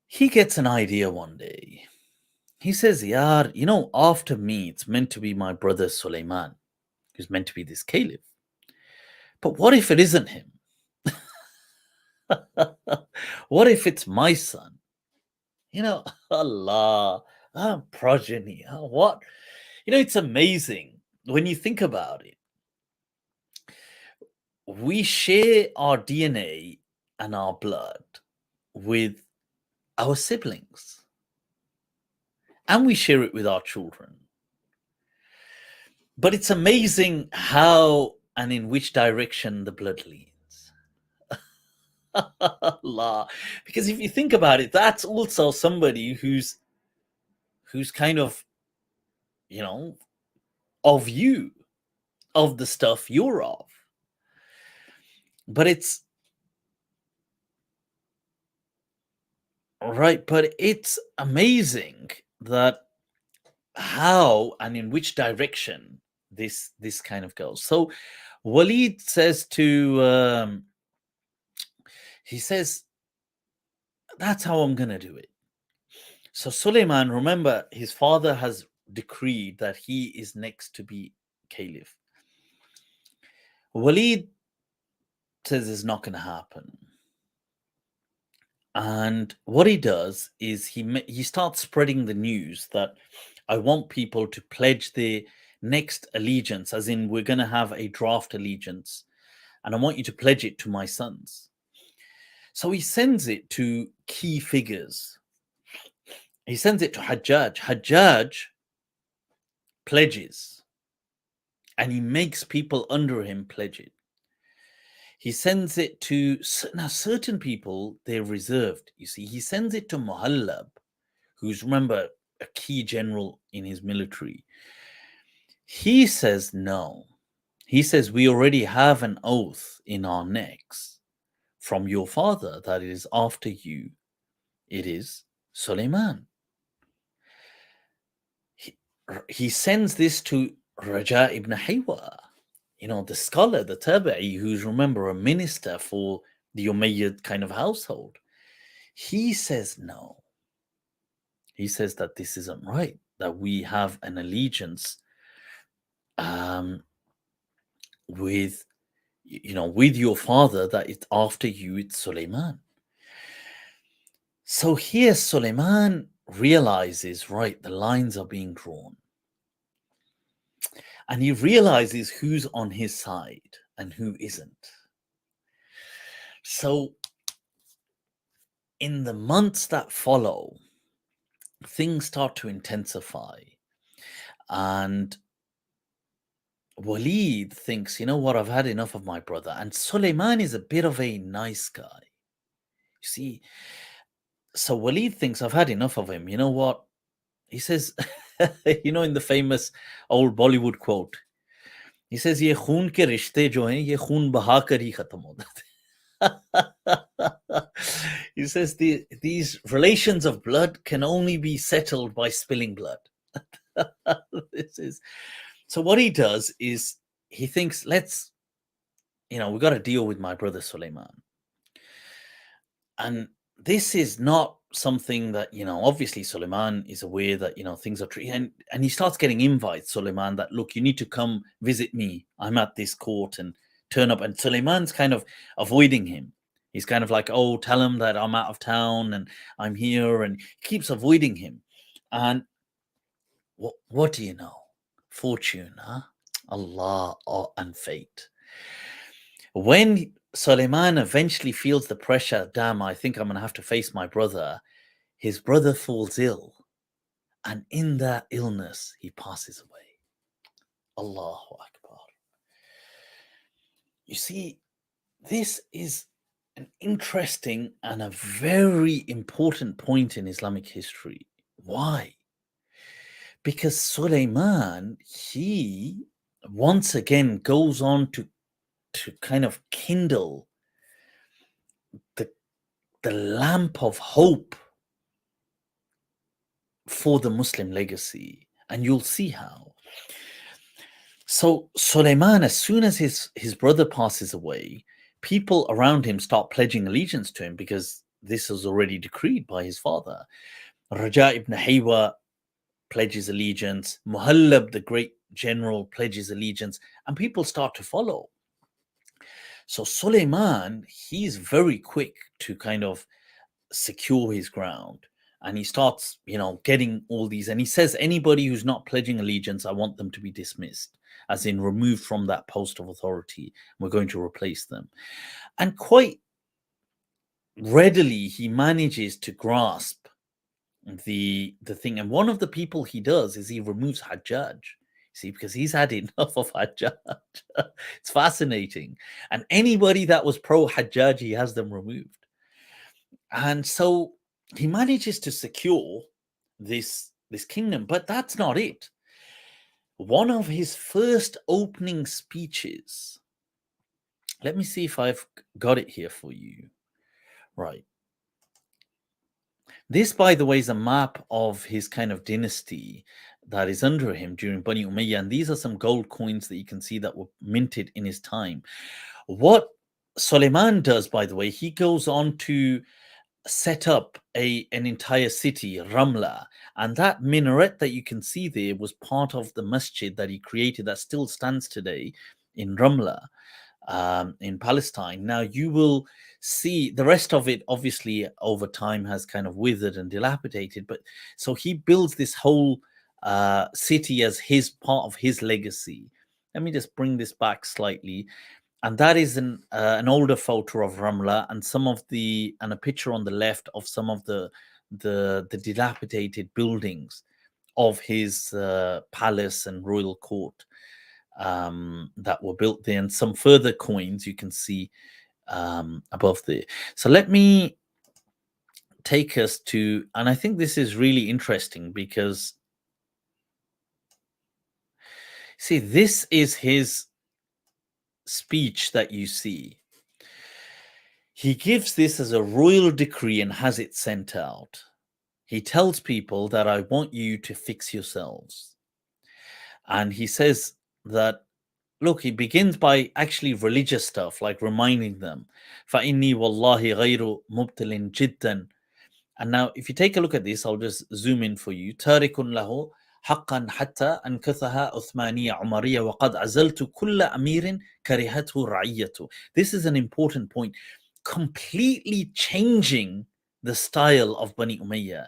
he gets an idea one day. He says, Yar, after me, it's meant to be my brother Sulaiman, who's meant to be this caliph. But what if it isn't him? What if it's my son? Allah, progeny, what? It's amazing when you think about it. We share our DNA and our blood with our siblings, and we share it with our children. But it's amazing how and in which direction the blood leans. Allah. Because if you think about it, that's also somebody who's kind of you know, of you, of the stuff you're of. But it's right, but it's amazing that how and in which direction this kind of goes. So Walid says he says, that's how I'm gonna do it. So Sulaiman, remember, his father has decreed that he is next to be caliph. Walid says it's not going to happen. And what he does is he starts spreading the news that I want people to pledge their next allegiance, as in we're going to have a draft allegiance, and I want you to pledge it to my sons. So he sends it to key figures. He sends it to Hajjaj. Hajjaj pledges, and he makes people under him pledge it. He sends it to now certain people, they're reserved. You see, he sends it to Muhallab, who's, remember, a key general in his military. He says no. He says, we already have an oath in our necks from your father that it is after you, it is Sulaiman. He sends this to Raja ibn Haywa, the scholar, the tabi'i, who's, remember, a minister for the Umayyad kind of household. He says no. He says that this isn't right, that we have an allegiance with your father, that it's after you, it's Sulaiman. So here Sulaiman realizes, right, the lines are being drawn. And he realizes who's on his side and who isn't. So in the months that follow, things start to intensify. And Walid thinks, you know what, I've had enough of my brother. And Sulaiman is a bit of a nice guy. You see, so Walid thinks, I've had enough of him. You know what? He says, in the famous old Bollywood quote, he says, ye khoon ke rishte jo hain, ye khoon baha kar hi khatam ho jate. He says these relations of blood can only be settled by spilling blood. So what he does is he thinks, we've got to deal with my brother Sulaiman. And this is not something that, obviously Sulaiman is aware that, things are true. And he starts getting invites, Sulaiman, that, look, you need to come visit me. I'm at this court, and turn up. And Sulaiman's kind of avoiding him. He's kind of like, oh, tell him that I'm out of town and I'm here. And he keeps avoiding him. And what do you know? Fortune, huh? Allah and fate. When Sulaiman eventually feels the pressure, damn, I think I'm going to have to face my brother, his brother falls ill. And in that illness, he passes away. Allahu Akbar. You see, this is an interesting and a very important point in Islamic history. Why? Because Sulaiman, he once again goes on to kind of kindle the lamp of hope for the Muslim legacy. And you'll see how. So Sulaiman, as soon as his brother passes away, people around him start pledging allegiance to him, because this was already decreed by his father. Raja ibn Haywa pledges allegiance. Muhallab, the great general, pledges allegiance, and people start to follow. So Sulaiman, he's very quick to kind of secure his ground, and he starts, getting all these, and he says, anybody who's not pledging allegiance, I want them to be dismissed, as in removed from that post of authority. We're going to replace them. And quite readily, he manages to grasp the thing. And one of the people he does is he removes Hajjaj. See, because he's had enough of Hajjaj. It's fascinating. And anybody that was pro-Hajjaj, he has them removed. And so he manages to secure this kingdom. But that's not it. one of his first opening speeches, let me see if I've got it here for you. Right. This, by the way, is a map of his kind of dynasty that is under him during Bani Umayyah. And these are some gold coins that you can see that were minted in his time. What Sulaiman does, by the way, he goes on to set up an entire city, Ramla. And that minaret that you can see there was part of the masjid that he created that still stands today in Ramla. In Palestine. Now you will see the rest of it, obviously, over time has kind of withered and dilapidated. But so he builds this whole city as his part of his legacy. Let me just bring this back slightly. And that is an older photo of Ramla and a picture on the left of some of the dilapidated buildings of his palace and royal court. That were built there, and some further coins you can see above there. So let me take us to, and I think this is really interesting because, see, this is his speech that you see. He gives this as a royal decree and has it sent out. He tells people that I want you to fix yourselves. And he says that, look, he begins by actually religious stuff, like reminding them, فَإِنِّي وَاللَّهِ غَيْرُ مُبْتِلٍ جِدًّا. And now, if you take a look at this, I'll just zoom in for you. تَارِكٌ لَهُ حَقًّا حَتَّى أَنْكَثَهَا عُثْمَانِيَّ عُمَرِيَّ وَقَدْ عَزَلْتُ كُلَّ أَمِيرٍ كَرِهَتْهُ رَعِيَّةُ. This is an important point. Completely changing the style of Bani Umayyah.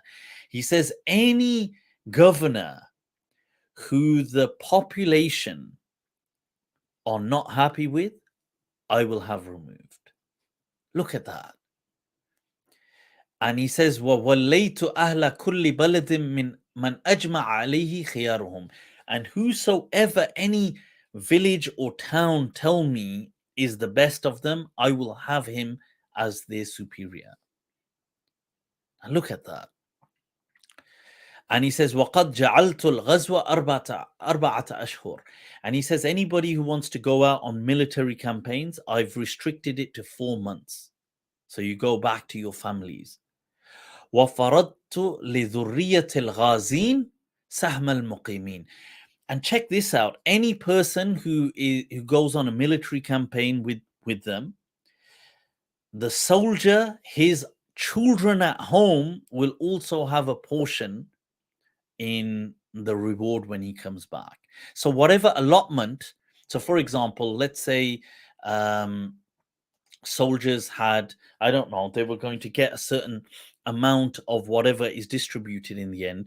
He says, any governor who the population are not happy with, I will have removed. Look at that. And he says, وَوَلَّيْتُ أَهْلَ كُلِّ بَلَدٍ مِّن مَنْ أَجْمَعَ عَلَيْهِ خِيَارُهُم. And whosoever any village or town tell me is the best of them, I will have him as their superior. And look at that. And he says, وَقَدْ جَعَلْتُ الْغَزْوَ أَرْبَعَةَ أَشْهُرٍ. And he says, anybody who wants to go out on military campaigns, I've restricted it to 4 months. So you go back to your families. وَفَرَضْتُ لِذُرِّيَّةِ الْغَازِينَ سَهْمَ الْمُقِيمِينَ. And check this out. Any person who goes on a military campaign with them, the soldier, his children at home will also have a portion in the reward when he comes back. So whatever allotment, so for example, let's say soldiers had, I don't know, they were going to get a certain amount of whatever is distributed in the end.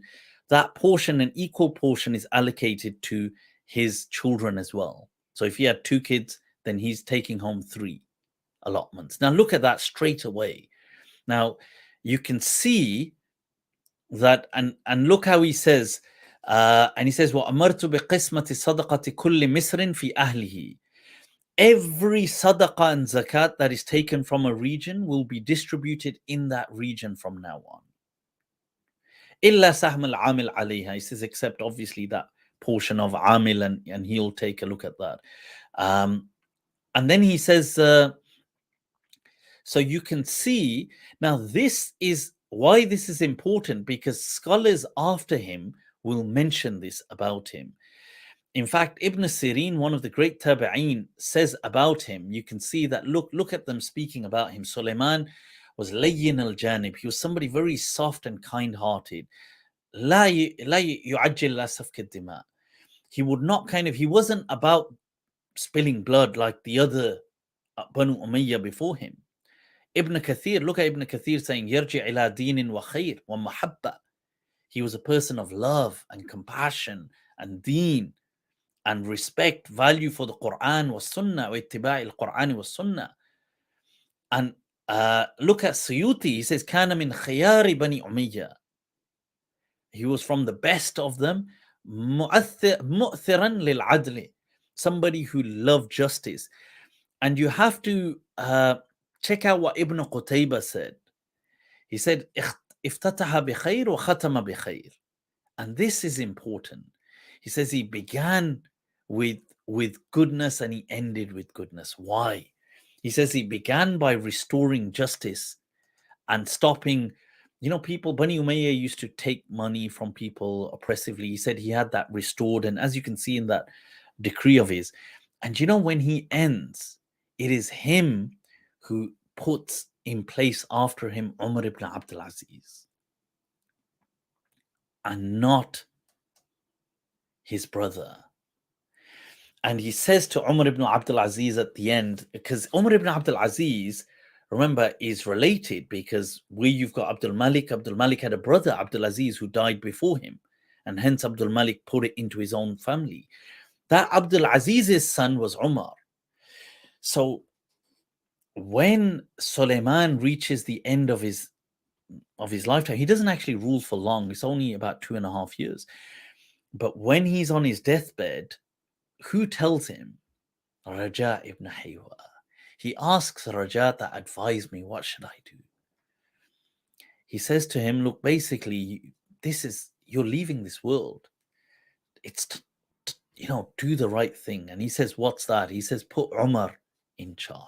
That portion, an equal portion, is allocated to his children as well. So if he had 2 kids, then he's taking home 3 allotments. Now look at that straight away. Now you can see that, and look how he says, and he says, وَأَمَرْتُ بِقِسْمَةِ صَدَقَةِ كُلِّ مِصْرٍ فِي أَهْلِهِ. Every sadaqah and zakat that is taken from a region will be distributed in that region from now on. إِلَّا سَهْمَ الْعَامِلْ عَلَيْهَا. He says, except obviously that portion of Amil, and he'll take a look at that. And then he says, so you can see, now this is why this is important, because scholars after him will mention this about him. In fact, Ibn Sirin, one of the great tabi'een, says about him, you can see that, look at them speaking about him. Sulaiman was layyin al-janib. He was somebody very soft and kind-hearted. لا يعجل لا سفك الدماء. He would not he wasn't about spilling blood like the other Banu Umayyah before him. Ibn Kathir, look at Ibn Kathir saying, يرجع إلى دين وخير ومحبة. He was a person of love and compassion and deen and respect, value for the Quran was Sunnah, واتباع القرآن والسنة. And look at Suyuti, he says, كان من خيار بني أمية. He was from the best of them, مؤثرا للعدل, somebody who loved justice. And you have to check out what Ibn Qutayba said. He said, افتتح بخير وختم بخير. And this is important. He says he began with goodness and he ended with goodness. Why? He says he began by restoring justice and stopping, people. Bani Umayyah used to take money from people oppressively. He said he had that restored, and as you can see in that decree of his, and when he ends, it is him who puts in place after him Umar ibn Abdul Aziz, and not his brother. And he says to Umar ibn Abdul Aziz at the end, because Umar ibn Abdul Aziz, remember, is related, because where you've got Abdul Malik had a brother, Abdul Aziz, who died before him, and hence Abdul Malik put it into his own family. That Abdul Aziz's son was Umar. So when Sulaiman reaches the end of his lifetime, he doesn't actually rule for long. It's only about 2.5 years. But when he's on his deathbed, who tells him? Raja ibn Haywa. He asks Raja to advise me, what should I do? He says to him, look, basically, you're leaving this world. It's, do the right thing. And he says, what's that? He says, put Umar in charge.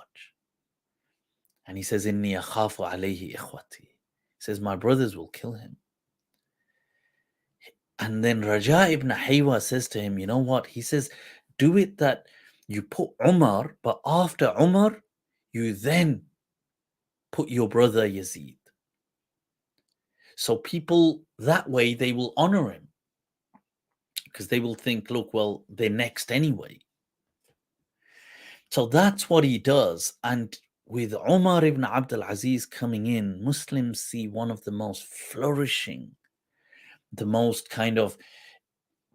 And he says, Inni akhafu alayhi ikhwati. He says, my brothers will kill him. And then Raja ibn Haywa says to him, you know what? He says, do it that you put Umar, but after Umar, you then put your brother Yazid. So people, that way, they will honor him, because they will think, look, well, they're next anyway. So that's what he does. And with Umar ibn Abdul Aziz coming in, Muslims see one of the most flourishing, the most kind of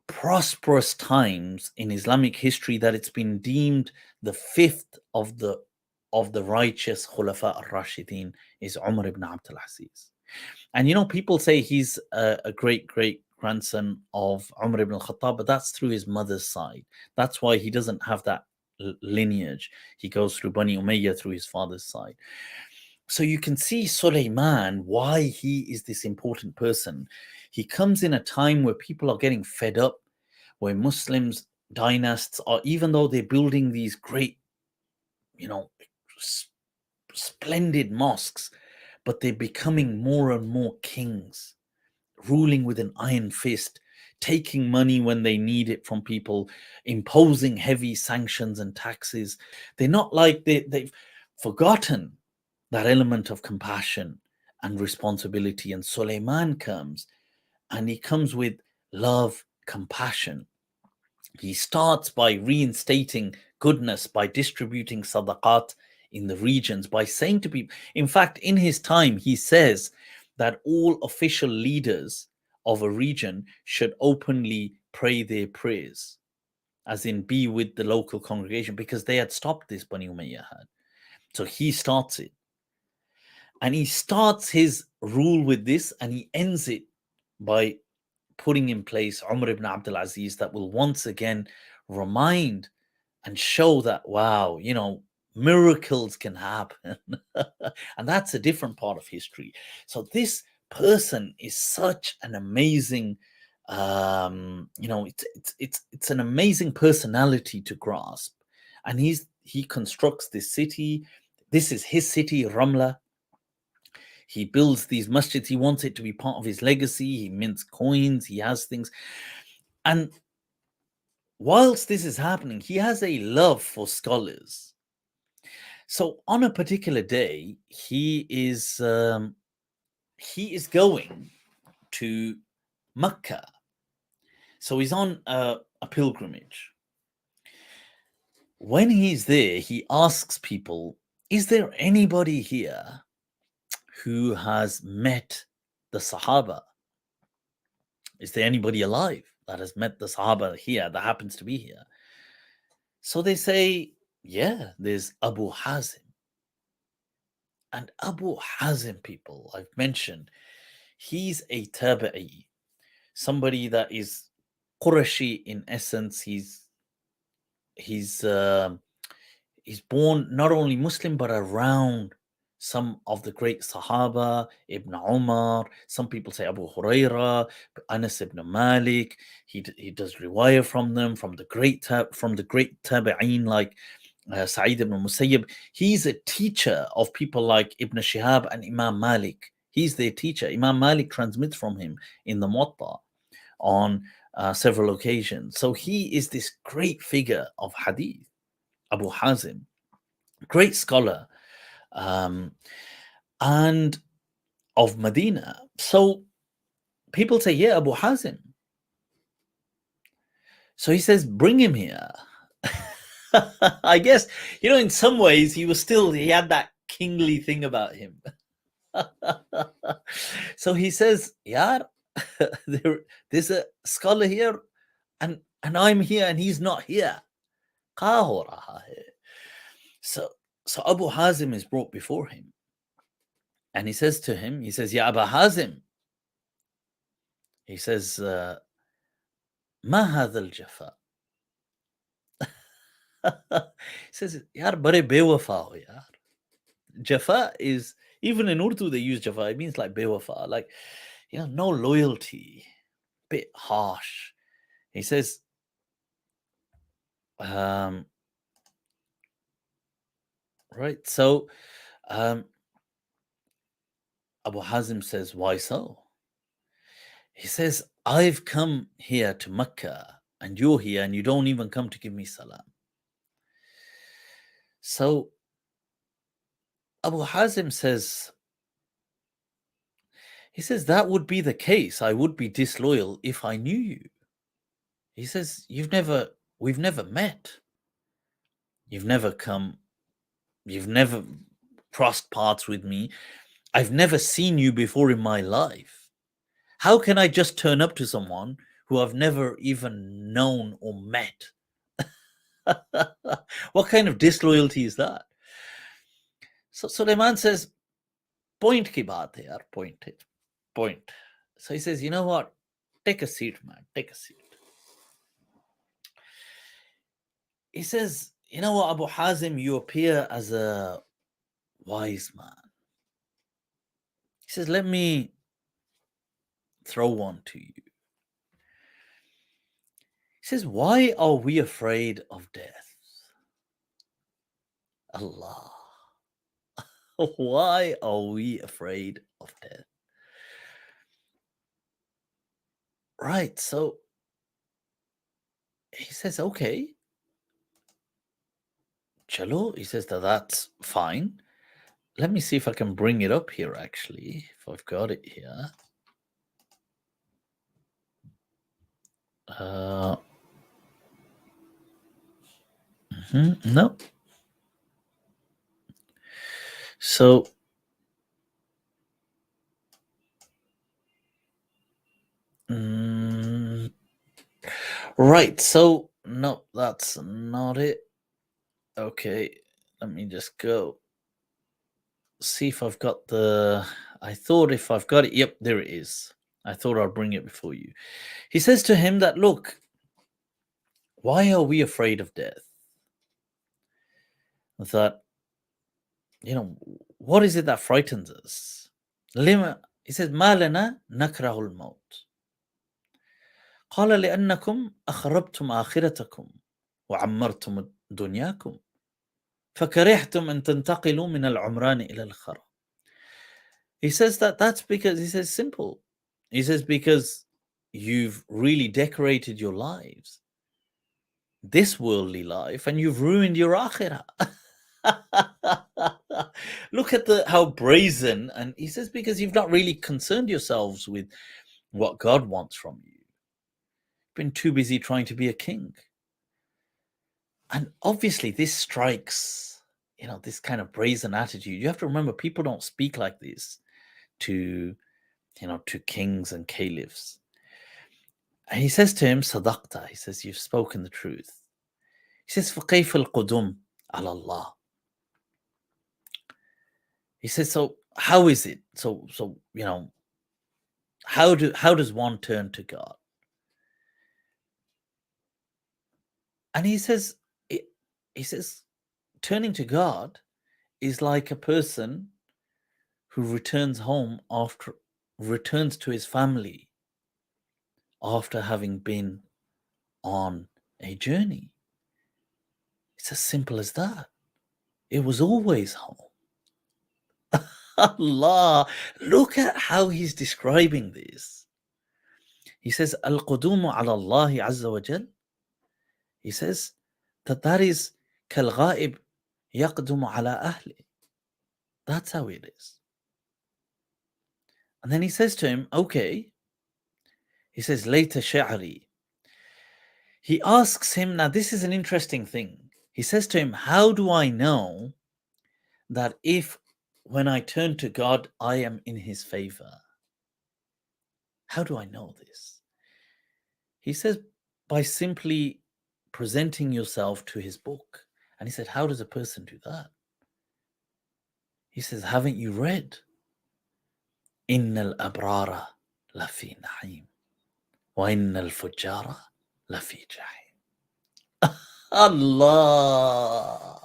prosperous times in Islamic history, that it's been deemed the fifth of the righteous Khulafa al-Rashidin is Umar ibn Abdul Aziz. And people say he's a great grandson of Umar ibn al-Khattab, but that's through his mother's side. That's why he doesn't have that lineage. He goes through Bani Umayyah through his father's side. So you can see Sulaiman, why he is this important person. He comes in a time where people are getting fed up, where Muslims, dynasts are, even though they're building these great, splendid mosques, but they're becoming more and more kings, ruling with an iron fist, taking money when they need it from people, imposing heavy sanctions and taxes. They're not like they've forgotten that element of compassion and responsibility. And Sulaiman comes, and he comes with love, compassion. He starts by reinstating goodness, by distributing sadaqat in the regions, by saying to people, in fact, in his time, he says that all official leaders of a region should openly pray their prayers, as in be with the local congregation, because they had stopped this, Bani Umayyah had. So he starts it. And he starts his rule with this, and he ends it by putting in place Umar ibn Abdul Aziz, that will once again remind and show that, wow, miracles can happen. And that's a different part of history. So this person is such an amazing, it's an amazing personality to grasp. And he constructs this city. This is his city, Ramla. He builds these masjids. He wants it to be part of his legacy. He mints coins. He has things. And whilst this is happening, he has a love for scholars. So on a particular day, he is going to Mecca. So he's on a pilgrimage. When he's there, he asks people, is there anybody here who has met the Sahaba? Is there anybody alive that has met the Sahaba here, that happens to be here? So they say, yeah, there's Abu Hazem. And Abu Hazem, people, I've mentioned, he's a tabi'i, somebody that is Qurashi in essence. He's born not only Muslim, but around some of the great Sahaba, Ibn Umar, some people say Abu Huraira, Anas ibn Malik. He does riwayah from them, from the great tabi'een like Sa'id ibn Musayyib. He's a teacher of people like Ibn Shihab and Imam Malik. He's their teacher. Imam Malik transmits from him in the Muwatta on several occasions. So he is this great figure of hadith, Abu Hazem, great scholar, and of Medina. So people say, yeah, Abu Hazem. So he says, bring him here. I guess, in some ways he had that kingly thing about him. So he says, Yar, there's a scholar here and I'm here and he's not here. So Abu Hazem is brought before him. And he says to him, Ya Abu Hazem. He says, Ma hadha al-jafa. He says, Yar, bare bewafa ho, yar. Jafa is, even in Urdu they use Jafa. It means like bewafa, like, no loyalty, bit harsh. He says, right. So Abu Hazem says, why so? He says, I've come here to Mecca and you're here and you don't even come to give me salam. So Abu Hazem says, that would be the case. I would be disloyal if I knew you. He says, we've never met. You've never come. You've never crossed paths with me. I've never seen you before in my life. How can I just turn up to someone who I've never even known or met? What kind of disloyalty is that? So Sulaiman says, point ki baat hai yaar, point. So he says, you know what? Take a seat, man. Take a seat. He says, you know what, Abu Hazem, you appear as a wise man. He says, let me throw one to you. He says, why are we afraid of death? Allah. Why are we afraid of death? Right, so he says, okay. Chalo, he says that's fine. Let me see if I can bring it up here, actually, if I've got it here. No. So, right. So, no, that's not it. Okay. Let me just go see if I've got I thought if I've got it. Yep, there it is. I thought I'd bring it before you. He says to him that, look, why are we afraid of death? I thought, what is it that frightens us? Lima, he says, ما لنا نكره الموت. قال لأنكم أخربتم آخرتكم وعمرتم دنياكم فكرهتم أن تنتقلوا من العمران إلى الخراب. He says that's because, he says, simple. He says, because you've really decorated your lives, this worldly life, and you've ruined your akhirah. Look at how brazen. And he says, because you've not really concerned yourselves with what God wants from you. You've been too busy trying to be a king. And obviously this strikes, this kind of brazen attitude. You have to remember, people don't speak like this to kings and caliphs. And he says to him, Sadaqta. He says, you've spoken the truth. He says, فَكَيْفَ الْقُدُمْ عَلَى اللَّهِ. He says, so how is it? So how does one turn to God? And he says, turning to God is like a person who returns to his family after having been on a journey. It's as simple as that. It was always home. Allah, look at how he's describing this. He says, Al-Qudumu ala Allahi Azza wa Jal. He says that is kal-ghaib yaqdumu ala ahli. That's how it is. And then he says to him, okay. He says, Layta sha'ri. He asks him, now this is an interesting thing. He says to him, how do I know that if when I turn to God, I am in his favor? How do I know this? He says, by simply presenting yourself to his book. And he said, how does a person do that? He says, haven't you read? Innal abrara lafi na'im wa innal fujjara lafi jahim. Allah.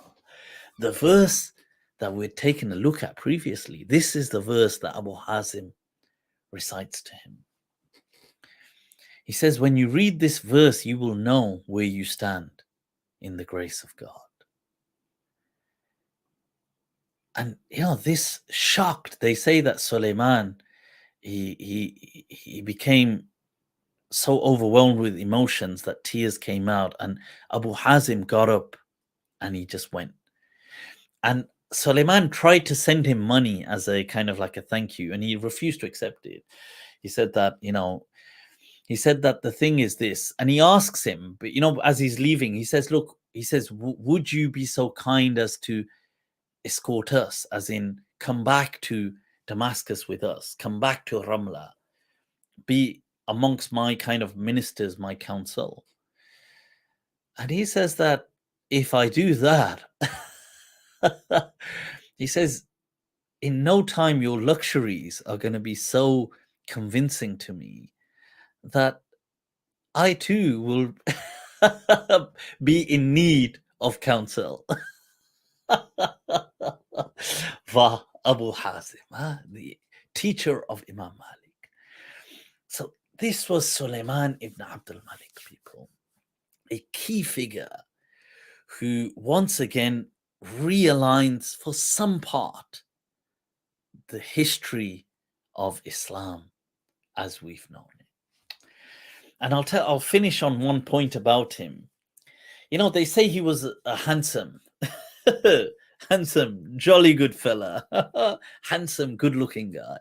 The verse that we'd taken a look at previously, this is the verse that Abu Hazem recites to him. He says, when you read this verse, you will know where you stand in the grace of God. And, this shocked. They say that Sulaiman, he became so overwhelmed with emotions that tears came out. And Abu Hazem got up and he just went. And Sulaiman tried to send him money as a kind of like a thank you, and he refused to accept it. He said that, the thing is this, and he asks him, but as he's leaving, he says, look, would you be so kind as to escort us, as in come back to Damascus with us, come back to Ramla, be amongst my kind of ministers, my council. And he says that if I do that, he says, in no time your luxuries are going to be so convincing to me that I too will be in need of counsel. Va Abu Hazem, the teacher of Imam Malik. So this was Sulaiman ibn AbdulMalik, people, a key figure who once again realigns for some part the history of Islam as we've known it. And I'll finish on one point about him. They say he was a handsome, jolly good fella, handsome, good-looking guy.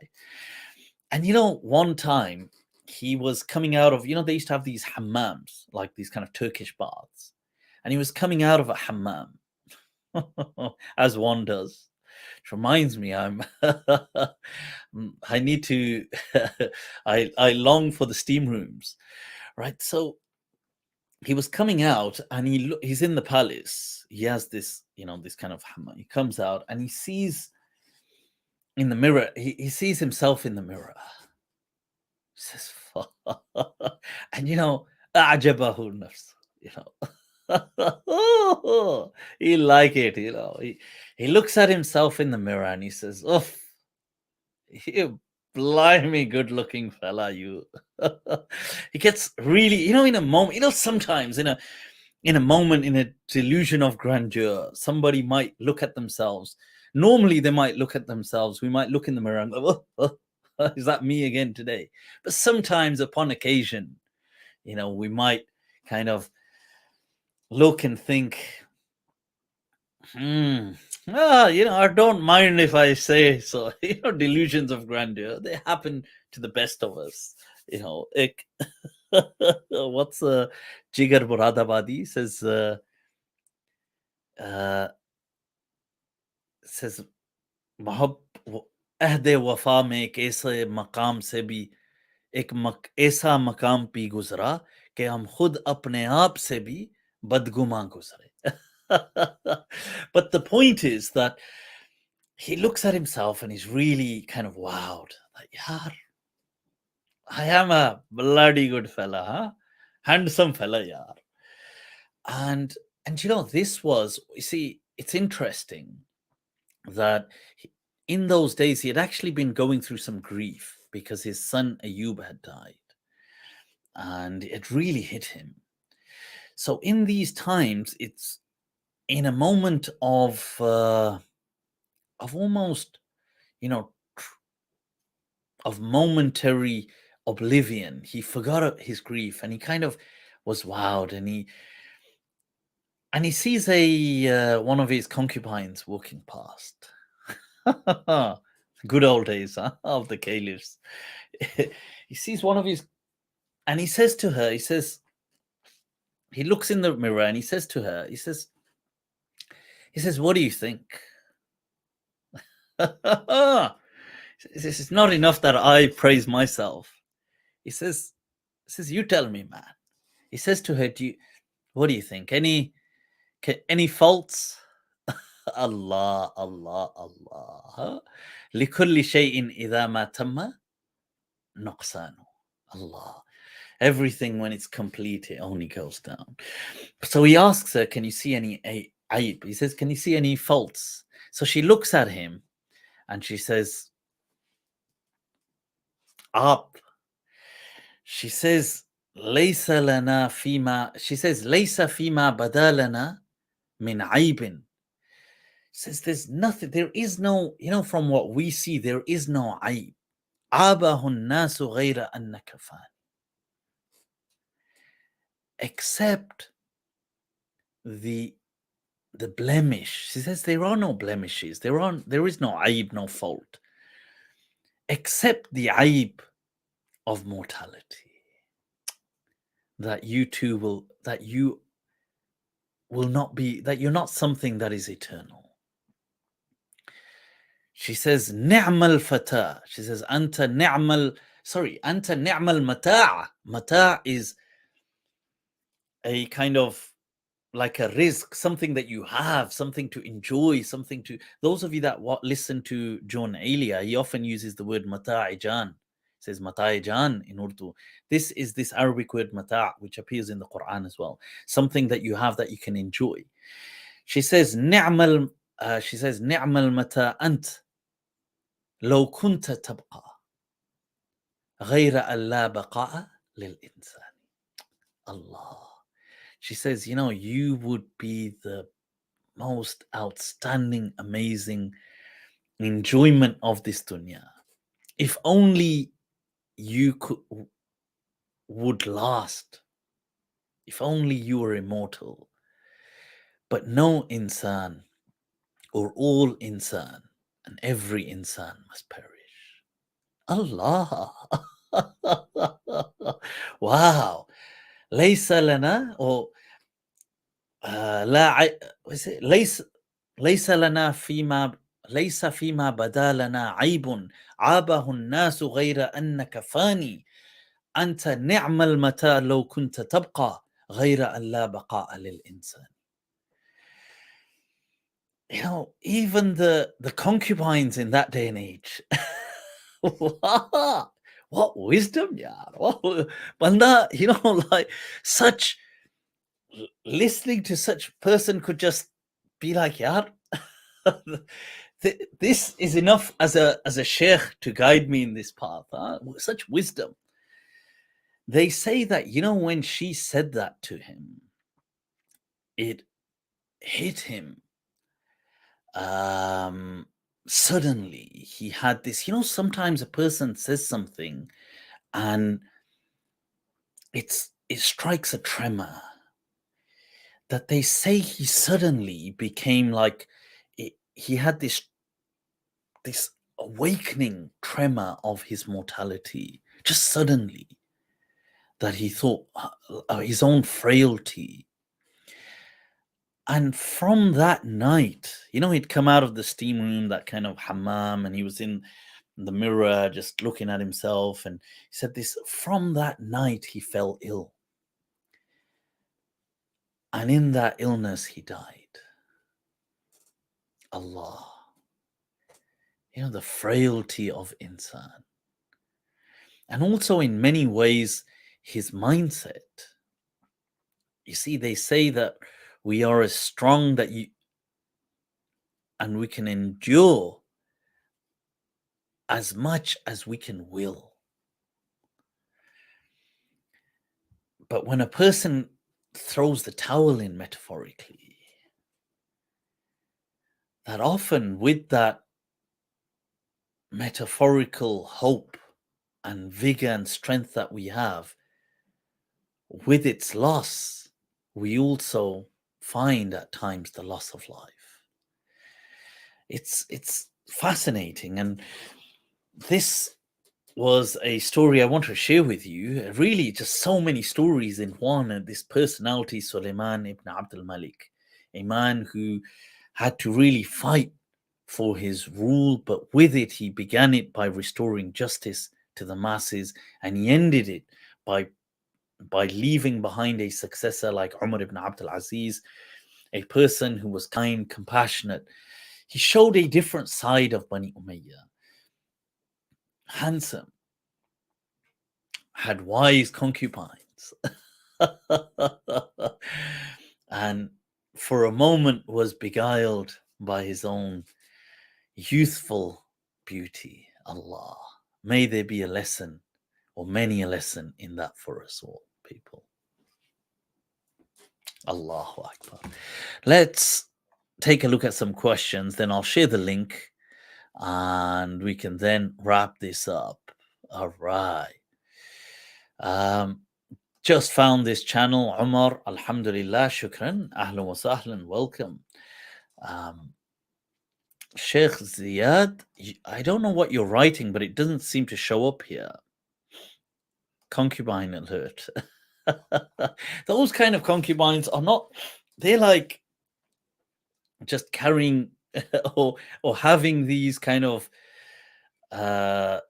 And one time he was coming out of, they used to have these hammams, like these kind of Turkish baths. And he was coming out of a hammam, as one does. Which reminds me, I need to, I long for the steam rooms, right? So he was coming out and he's in the palace. He has this, this kind of hammam. He comes out and he sees in the mirror, he sees himself in the mirror. He says, and ajabahu nafs, he like it, he looks at himself in the mirror and he says, oh, you blimey good looking fella, you. He gets really, in a moment, sometimes in a moment, in a delusion of grandeur, somebody might look at themselves. Normally they might look at themselves, we might look in the mirror and go, oh, is that me again today? But sometimes upon occasion, we might kind of look and think, I don't mind if I say so. Delusions of grandeur, they happen to the best of us. What's Jigar Muradabadi says, अहदे वफा में एक ऐसे मकाम से भी ऐसा मकाम भी गुजरा कि हम खुद अपने आप से भी बदगुमा गुजरे. But the point is that he looks at himself and he's really kind of wowed. Like, yaar, I am a bloody good fella, huh? Handsome fella, yaar. And this was, you see, it's interesting that in those days, he had actually been going through some grief because his son Ayub had died. And it really hit him. So in these times, it's in a moment of almost, of momentary oblivion. He forgot his grief, and he kind of was wowed, and he sees one of his concubines walking past. Good old days, huh, of the caliphs. He sees one of his, and he says to her, he looks in the mirror and he says to her, he says, what do you think? This is not enough that I praise myself. He says, you tell me, man. He says to her, what do you think? Any faults? Allah, Allah, Allah. لِكُلِّ شَيْءٍ إِذَا مَا تَمَّ نُقْصَانُ. Allah. Everything, when it's complete, it only goes down. So he asks her, can you see any aib? He says, can you see any faults? So she looks at him and she says, up. She says, لَيْسَ لَنَا فِيمَا, she says, لَيْسَ فِيمَا بَدَى لَنَا مِنْ عَيْبٍ. Says there's nothing, there is no, from what we see, there is no aib. عَابَهُ النَّاسُ غَيْرَ أَنَّكَ فَانٍ. Except the blemish. She says there are no blemishes. There is no aib, no fault. Except the aib of mortality. That you will not be, that you're not something that is eternal. She says, ni'mal fata. She says, anta ni'mal mata'. Mata' is a kind of like a rizq, something that you have, something to enjoy, something to, those of you that listen to Jaun Elia, he often uses the word mata' Jaun. He says mata' Jaun in Urdu. This is this Arabic word mata', which appears in the Quran as well. Something that you have that you can enjoy. She says, ni'mal mata' ant law kunta tabqa ghayra an la baqa'a lil insan. Allah. She says, you would be the most outstanding, amazing enjoyment of this dunya. If only you would last. If only you were immortal. But no insan, or all insan, and every insan must perish. Allah. Wow. Laysa lana, or ليس لنا فيما بدا لنا عيب عابه الناس غير أنك فاني أنت نعم المتاع لو كنت تبقى غير أن لا بقاء للإنسان. Even the concubines in that day and age. What wisdom, yaar. Banda, like such, listening to such person could just be like, yaar, this is enough as a sheikh to guide me in this path. Huh? Such wisdom. They say that, when she said that to him, it hit him. Suddenly he had this, sometimes a person says something and it strikes a tremor. That they say he suddenly became like, he had this awakening tremor of his mortality, just suddenly, that he thought his own frailty. And from that night, he'd come out of the steam room, that kind of hammam, and he was in the mirror just looking at himself, and he said this, from that night he fell ill. And in that illness he died. Allah. The frailty of insan. And also in many ways, his mindset. You see, they say that we are as strong and we can endure as much as we can will. But when a person throws the towel in, metaphorically, that often with that metaphorical hope and vigor and strength that we have, with its loss, we also find at times the loss of life. It's fascinating, and this was a story I want to share with you. Really, just so many stories in one. And this personality, Sulaiman ibn AbdulMalik, a man who had to really fight for his rule, but with it, he began it by restoring justice to the masses, and he ended it by leaving behind a successor like Umar ibn Abdul Aziz, a person who was kind, compassionate. He showed a different side of Bani Umayyah. Handsome, had wise concubines, and for a moment was beguiled by his own youthful beauty. Allah, may there be a lesson, or many a lesson in that for us all, people. Allahu Akbar. Let's take a look at some questions, then I'll share the link and we can then wrap this up. All right. Just found this channel, Umar. Alhamdulillah, shukran. Ahlan wa sahlan, welcome. Sheikh Ziyad, I don't know what you're writing, but it doesn't seem to show up here. Concubine alert. Those kind of concubines are not, they're like just carrying or having these kind of, I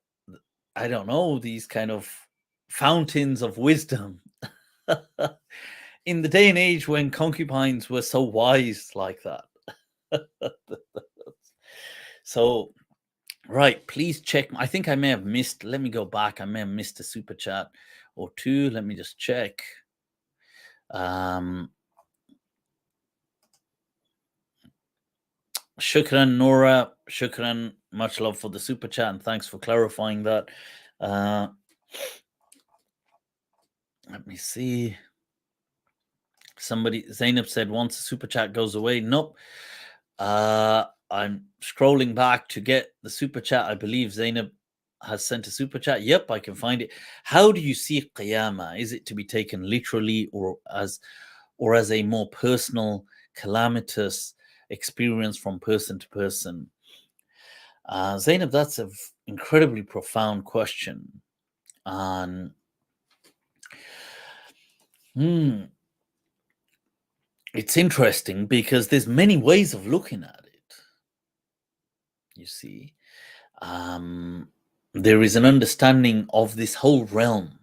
don't know, these kind of fountains of wisdom. In the day and age when concubines were so wise like that. So, right, please check. I think I may have missed, let me go back. I may have missed a super chat or two. Let me just check. Shukran, Nora. Shukran. Much love for the super chat and thanks for clarifying that. Let me see. Somebody, Zainab said, once the super chat goes away. Nope. I'm scrolling back to get the super chat. I believe Zainab has sent a super chat. Yep, I can find it. How do you see Qiyamah? Is it to be taken literally or as a more personal, calamitous experience from person to person? Zainab, that's an incredibly profound question. And it's interesting because there's many ways of looking at it. You see, there is an understanding of this whole realm,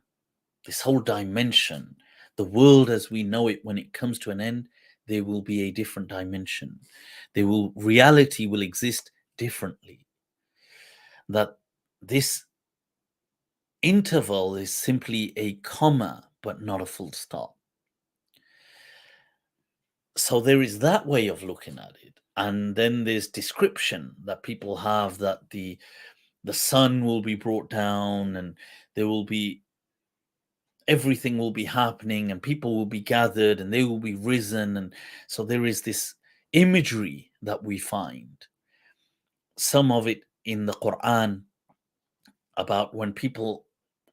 this whole dimension, the world as we know it. When it comes to an end, there will be a different dimension. Reality will exist differently. That this interval is simply a comma, but not a full stop. So there is that way of looking at it. And then there's description that people have, that the sun will be brought down and there will be, everything will be happening and people will be gathered and they will be risen. And so there is this imagery that we find, some of it in the Quran, about when people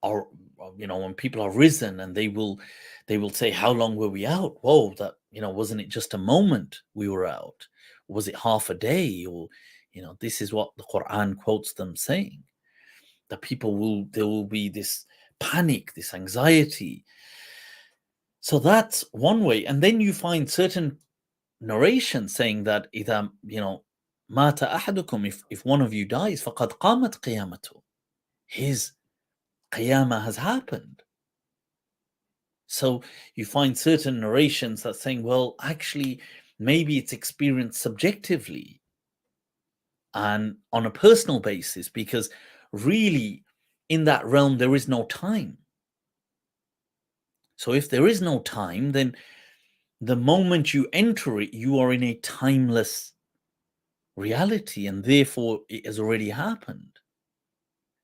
are, when people are risen and they will say, how long were we out? Whoa, that, wasn't it just a moment we were out? Was it half a day? Or, this is what the Quran quotes them saying, that there will be this panic, this anxiety. So that's one way. And then you find certain narrations saying that إذا, mata ahadukum, if one of you dies, فقد قامت قيامته, his Qiyamah has happened. So you find certain narrations that saying, well, actually, maybe it's experienced subjectively and on a personal basis, because really in that realm, there is no time. So if there is no time, then the moment you enter it, you are in a timeless reality, and therefore it has already happened.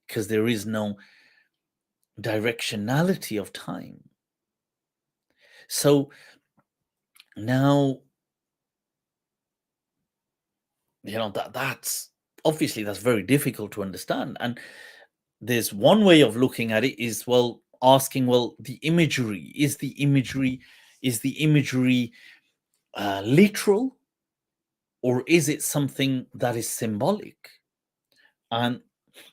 because there is no directionality of time. So now, that's obviously that's very difficult to understand. And there's one way of looking at it is, well, asking, well, the imagery is the imagery literal, or is it something that is symbolic? And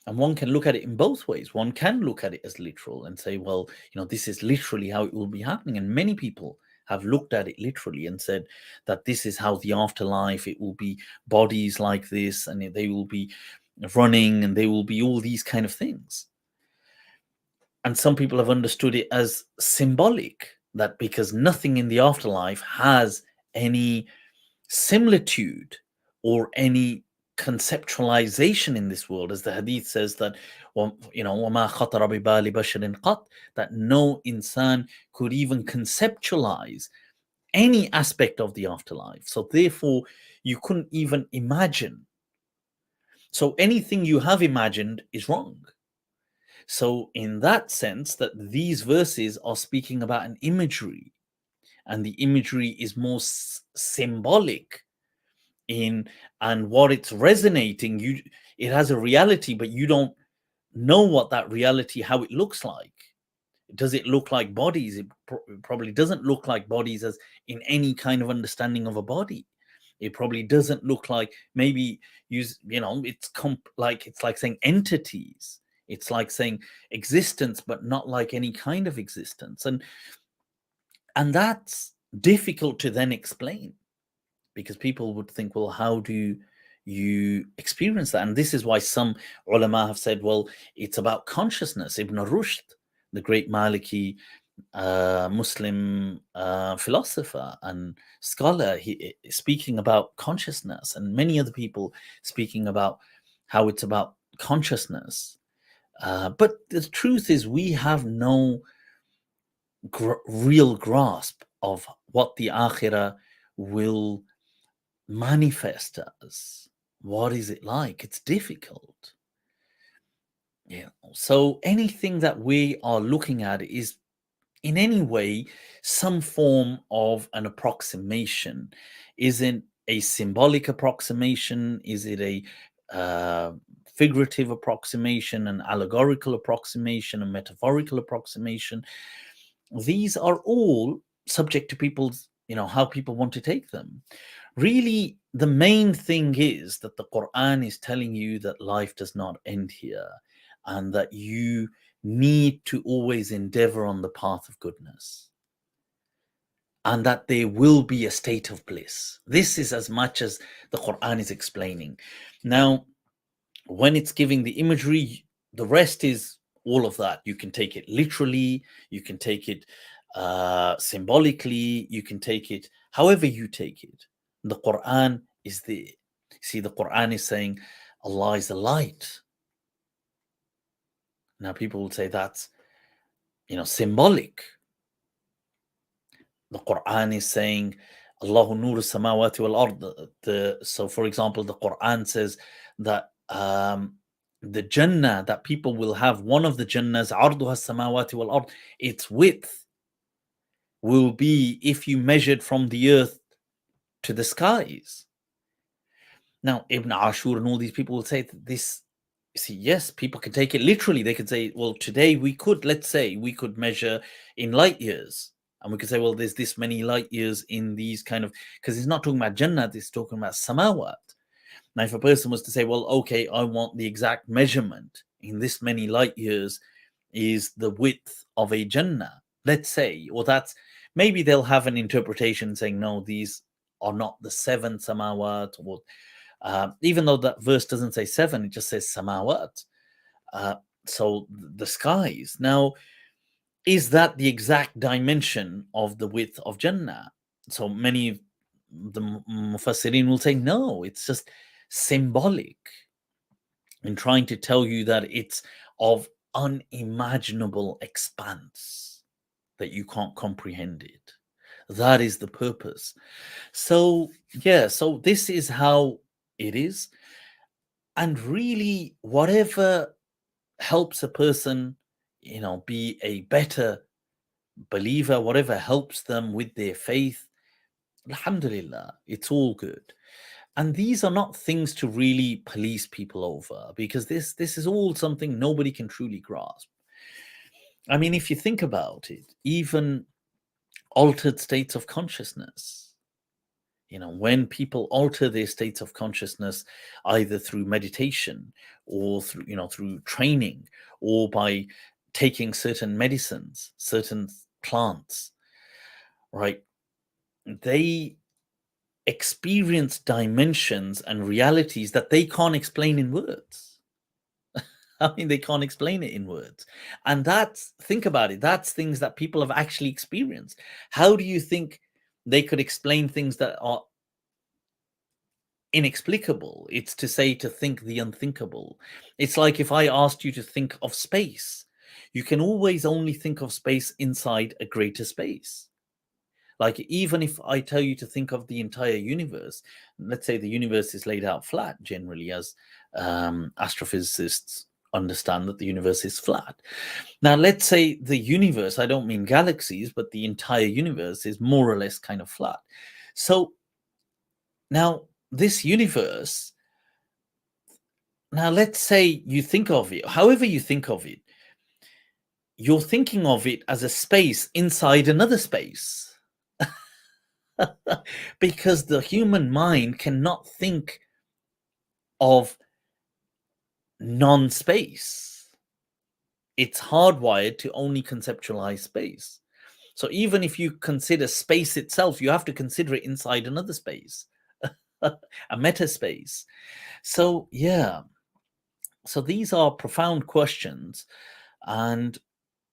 one can look at it in both ways. One can look at it as literal and say, well, this is literally how it will be happening. And many people have looked at it literally and said that this is how the afterlife, it will be bodies like this, and they will be running, and they will be all these kind of things. And some people have understood it as symbolic, that because nothing in the afterlife has any similitude or any conceptualization in this world, as the hadith says that وَمَا خَطَرَ بِبَالِ بَشَرٍ قَطْ, that no insan could even conceptualize any aspect of the afterlife. So therefore, you couldn't even imagine. So anything you have imagined is wrong. So in that sense, that these verses are speaking about an imagery, and the imagery is more symbolic in, and what it's resonating, it has a reality, but you don't know what that reality, how it looks like. Does it look like bodies? It probably doesn't look like bodies as in any kind of understanding of a body. It probably doesn't look like, maybe it's like saying entities. It's like saying existence, but not like any kind of existence. And that's difficult to then explain, because people would think, well, how do you experience that? And this is why some ulama have said, well, it's about consciousness. Ibn Rushd, the great Maliki Muslim philosopher and scholar, he speaking about consciousness, and many other people speaking about how it's about consciousness. But the truth is, we have no real grasp of what the akhirah will manifest as. What is it like? It's difficult. So anything that we are looking at is in any way some form of an approximation. Is it a symbolic approximation? Is it a figurative approximation, an allegorical approximation, a metaphorical approximation? These are all subject to people's, how people want to take them. Really, the main thing is that the Quran is telling you that life does not end here, and that you need to always endeavor on the path of goodness, and that there will be a state of bliss. This is as much as the Quran is explaining. Now, when it's giving the imagery, the rest is all of that. You can take it literally, you can take it symbolically, you can take it however you take it. The Quran is the Quran is saying Allah is the light. Now people will say that's symbolic. The Quran is saying Allahu nur samawati wal ard. So for example, the Quran says that the Jannah that people will have, one of the Jannahs, arduha samawati wal ard, its width will be if you measured from the earth to the skies. Now, Ibn Ashur and all these people will say that this, yes, people can take it literally. They could say, well, today let's say we could measure in light years. And we could say, well, there's this many light years in these kind of, because it's not talking about Jannah, it's talking about samawat. Now, if a person was to say, well, okay, I want the exact measurement in this many light years is the width of a Jannah, let's say, or that's, maybe they'll have an interpretation saying, no, these are not the 7 samawat, or even though that verse doesn't say 7, it just says samawat. So the skies. Now, is that the exact dimension of the width of Jannah? So many of the Mufassirin will say, no, it's just symbolic in trying to tell you that it's of unimaginable expanse, that you can't comprehend it. That is the purpose. So, so this is how it is. And really, whatever helps a person, be a better believer, whatever helps them with their faith, alhamdulillah, it's all good. And these are not things to really police people over, because this is all something nobody can truly grasp. I mean, if you think about it, even altered states of consciousness, when people alter their states of consciousness, either through meditation or through training, or by taking certain medicines, certain plants, right, they experience dimensions and realities that they can't explain in words. I mean, they can't explain it in words. And think about it, that's things that people have actually experienced. How do you think they could explain things that are inexplicable? It's to think the unthinkable. It's like if I asked you to think of space, you can always only think of space inside a greater space. Like, even if I tell you to think of the entire universe, let's say the universe is laid out flat, generally, as astrophysicists understand that the universe is flat. Now, let's say the universe, I don't mean galaxies, but the entire universe is more or less kind of flat. So now this universe, now let's say you think of it, however you think of it, you're thinking of it as a space inside another space. Because the human mind cannot think of non-space. It's hardwired to only conceptualize space. So even if you consider space itself, you have to consider it inside another space, a meta space. So yeah, so these are profound questions. And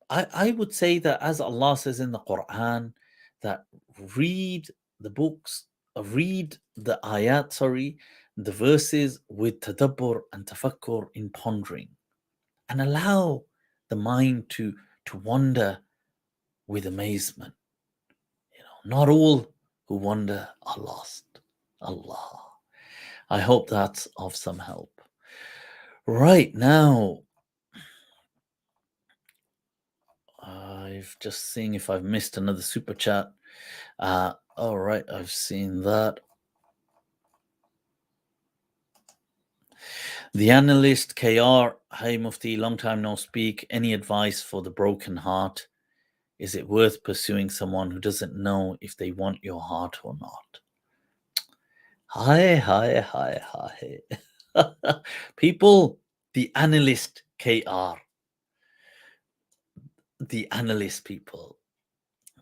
I would say that, as Allah says in the Quran, that read the books, read the ayat, the verses with tadabbur and tafakkur, in pondering, and allow the mind to wander with amazement. Not all who wander are lost. Allah. I hope that's of some help. Right now, I've just seen if I've missed another super chat. All right, I've seen that. The analyst KR, hey Mufti, long time no speak. Any advice for the broken heart? Is it worth pursuing someone who doesn't know if they want your heart or not? Hi. People, the analyst KR, the analyst people,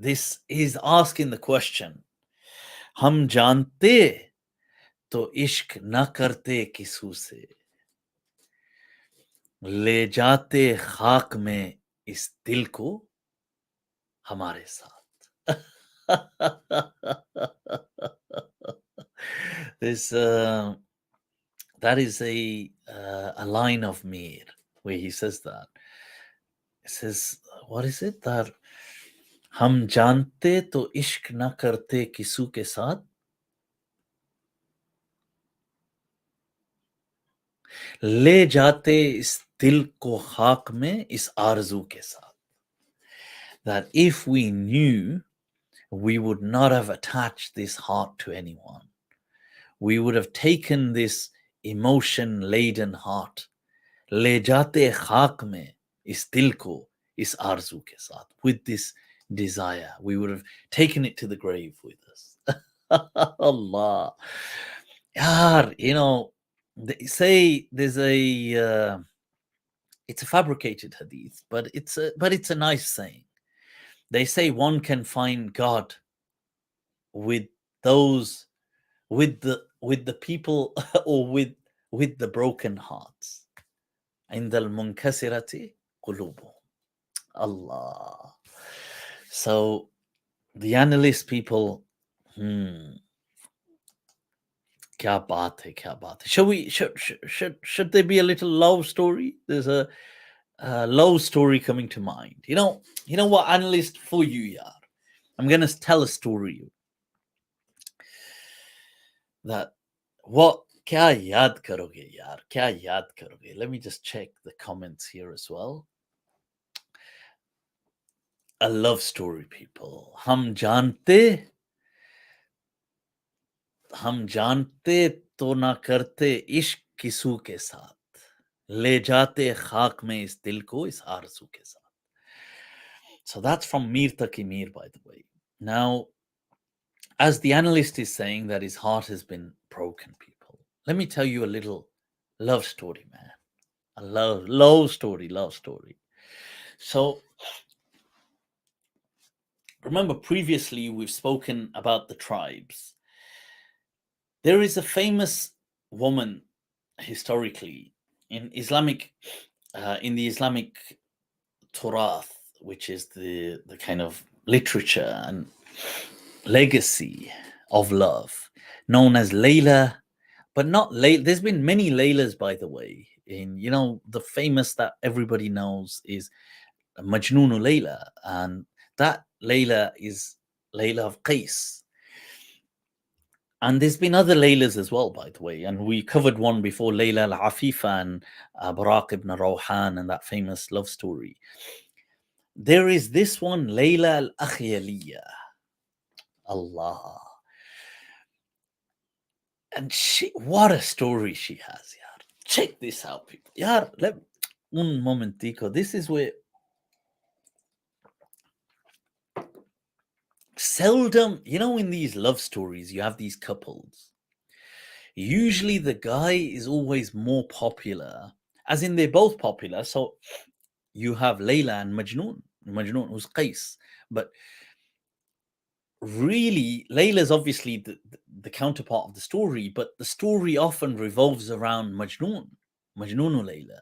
this is asking the question, हम जानते तो इश्क न करते किसू से, ले जाते खाक में इस दिल को हमारे साथ. This that is a line of Mir where he says that. It says, what is it? That हम जानते तो इश्क न करते किसू के साथ, ले जाते इस दिल को खाक में इस आरज़ू के साथ. That if we knew, we would not have attached this heart to anyone. We would have taken this emotion-laden heart, ले जाते खाक में इस दिल को इस आरज़ू के साथ, with this desire, we would have taken it to the grave with us. Allah. Yaar, they say there's it's a fabricated hadith, but it's a nice saying. They say one can find God with those, with the people, or with the broken hearts. عند المنكسرة قلوبهم. Allah. So the analyst people, kya baat hai, kya baat hai. Should there be a little love story? There's a love story coming to mind. You know what, analyst, for you, yaar, I'm gonna tell a story that what Kya yaad karoge yaar? Kya yaad karoge? Let me just check the comments here as well. A love story, people. हम जानते तो ना करते इश्क किसू के साथ, ले जाते खाक में इस दिल को इस आरज़ू के साथ. So that's from Mir Taki Mir, by the way. Now, as the analyst is saying that his heart has been broken, people, let me tell you a little love story, man. A love story. So, remember previously we've spoken about the tribes. There is a famous woman historically in the Islamic Turath, which is the kind of literature and legacy of love, known as Layla, but not Layla. There's been many Laylas, by the way. The famous that everybody knows is Majnoonu Layla, and that Layla is Layla of Qais. And there's been other Laylas as well, by the way. And we covered one before, Layla al-Afifa and Baraq ibn Rawhan, and that famous love story. There is this one, Layla Akhyaliyya. Allah. And what a story she has, yaar. Check this out, people. Yaar, un momentico. This is where seldom, in these love stories, you have these couples. Usually the guy is always more popular, as in they're both popular. So you have Layla and Majnoon. Majnoon who's Qais. But really, Layla is obviously the counterpart of the story, but the story often revolves around Majnoonu Layla.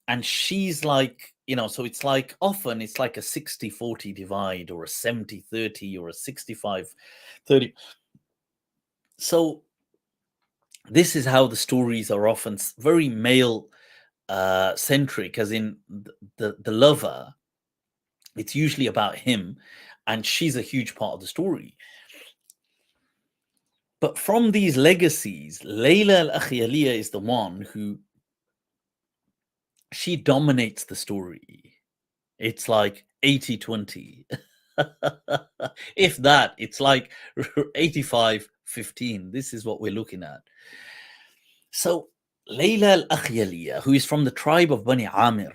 And she's like, so it's like often it's like a 60-40 divide or a 70-30 or a 65-30. So this is how the stories are often very male centric, as in the lover, it's usually about him and she's a huge part of the story. But from these legacies, Layla Akhyaliyya is the one who she dominates the story. It's like 80-20. If that, it's like 85-15. This is what we're looking at. So Layla al-Akhyaliyya, who is from the tribe of Bani Amir,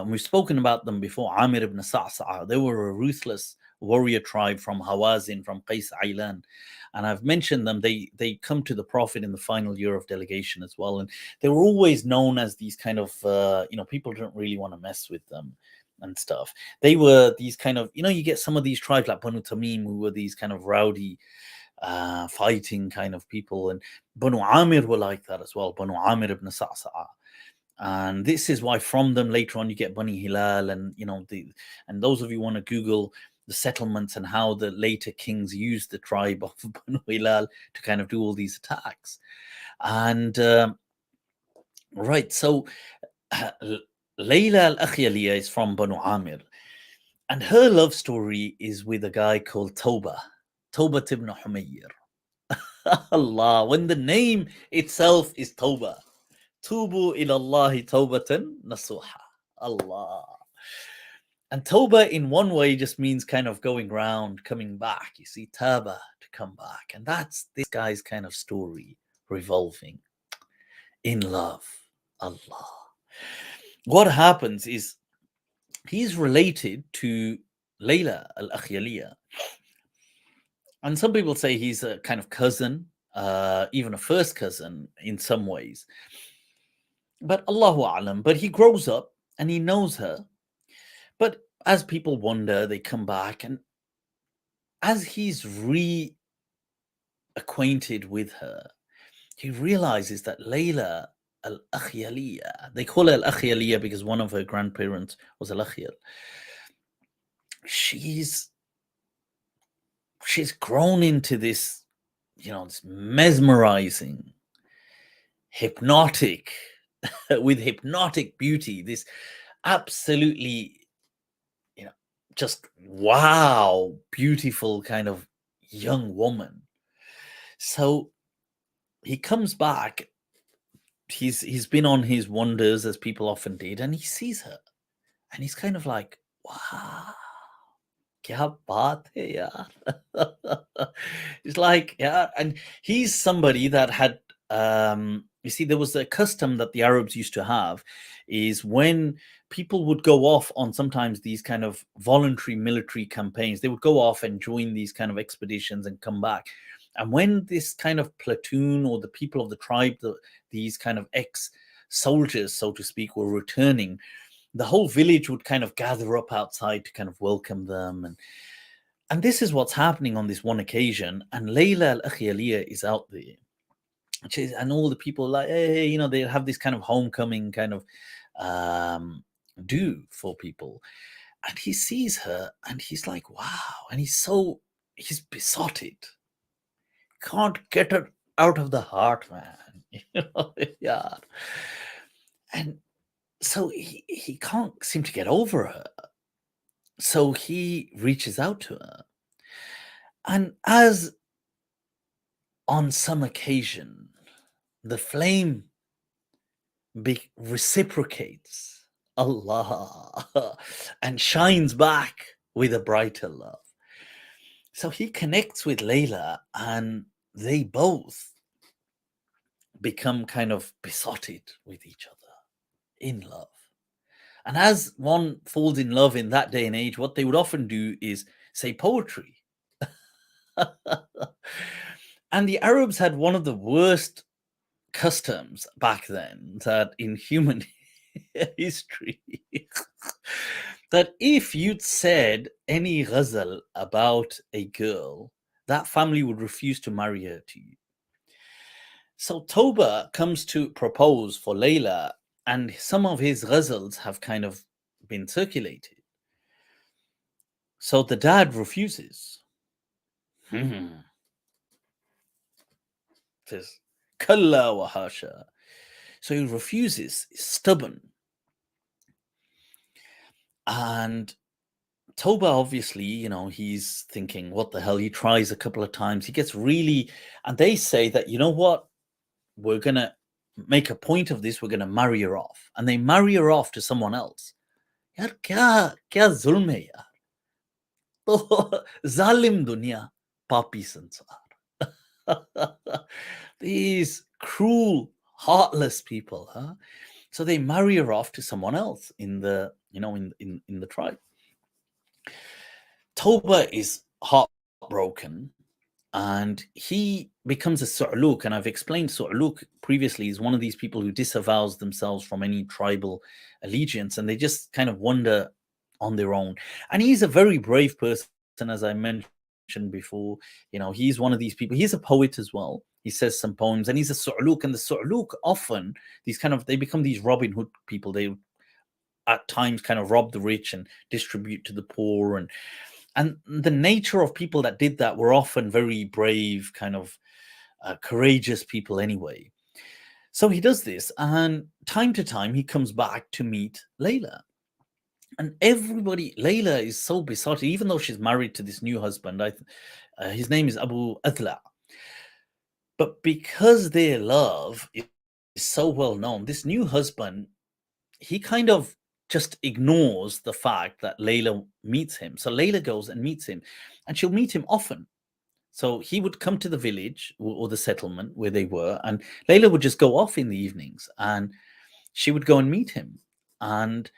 we've spoken about them before, Amir ibn Sa'sa'a. They were a ruthless warrior tribe from Hawazin, from Qais Ailan. And I've mentioned them. They come to the Prophet in the final year of delegation as well. And they were always known as these kind of, people don't really want to mess with them and stuff. They were these kind of, you get some of these tribes like Banu Tamim, who were these kind of rowdy, fighting kind of people. And Banu Amir were like that as well, Banu Amir ibn Sa'sa'a. And this is why from them later on you get Bani Hilal, and and those of you want to Google the settlements and how the later kings used the tribe of Banu Hilal to kind of do all these attacks. And right, so Layla al-Akhyaliyya is from Banu Amir, and her love story is with a guy called Tawba ibn Humayr. Allah, when the name itself is Tawba. Tubu ilallahi tawbatan nasuha. Allah. And Tawba in one way just means kind of going round, coming back. You see, Taba, to come back. And that's this guy's kind of story revolving in love. Allah. What happens is he's related to Layla al-Akhyaliyya. And some people say he's a kind of cousin, even a first cousin in some ways. But Allahu A'lam. But he grows up and he knows her. But as people wonder, they come back, and as he's reacquainted with her, he realizes that Layla al-Akhyaliyya, they call her al-Akhyaliyya because one of her grandparents was al-Akhyal. She's grown into this, this mesmerizing, hypnotic, with hypnotic beauty, this absolutely, just wow, beautiful kind of young woman. So he comes back. He's been on his wanders, as people often did, and he sees her, and he's kind of like, wow, kya baat hai yaar. It's like, yeah, and he's somebody that had you see, there was a custom that the Arabs used to have, is when people would go off on sometimes these kind of voluntary military campaigns, they would go off and join these kind of expeditions and come back. And when this kind of platoon or the people of the tribe, these kind of ex-soldiers, so to speak, were returning, the whole village would kind of gather up outside to kind of welcome them. And this is what's happening on this one occasion. And Layla Akhyaliyya is out there. And all the people like, hey, you know, they have this kind of homecoming kind of do for people. And he sees her and he's like, wow. And he's besotted. Can't get her out of the heart, man. You know, yeah. And so he can't seem to get over her. So he reaches out to her. And as on some occasion, the flame reciprocates, Allah, and shines back with a brighter love. So he connects with Layla, and they both become kind of besotted with each other in love. And as one falls in love in that day and age, what they would often do is say poetry. And the Arabs had one of the worst customs back then, that in human history, that if you'd said any ghazal about a girl, that family would refuse to marry her to you. So Tawba comes to propose for Layla, and some of his ghazals have kind of been circulated. So the dad refuses. Says, Kalla wa hasha. So he refuses, he's stubborn. And Tawba, obviously, you know, he's thinking, what the hell? He tries a couple of times. He gets really, and they say that, you know what? We're going to make a point of this. We're going to marry her off. And they marry her off to someone else. Yaar, kya zulm hai yaar? To zalim dunya, papi sansar. These cruel, heartless people, huh? So they marry her off to someone else in the, you know, in the tribe. Tawba is heartbroken, and he becomes a su'luk. And I've explained su'luk previously is one of these people who disavows themselves from any tribal allegiance, and they just kind of wander on their own. And he's a very brave person, as I mentioned before. You know, he's one of these people. He's a poet as well. He says some poems, and he's a su'luk. And the su'luk often, they become these Robin Hood people. They at times kind of rob the rich and distribute to the poor. And the nature of people that did that were often very brave, kind of courageous people anyway. So he does this, and time to time he comes back to meet Layla. And Layla is so besotted, even though she's married to this new husband. His name is Abu Hazem. But because their love is so well known, this new husband, he kind of just ignores the fact that Layla meets him. So Layla goes and meets him, and she'll meet him often. So he would come to the village or the settlement where they were, and Layla would just go off in the evenings, and she would go and meet him. And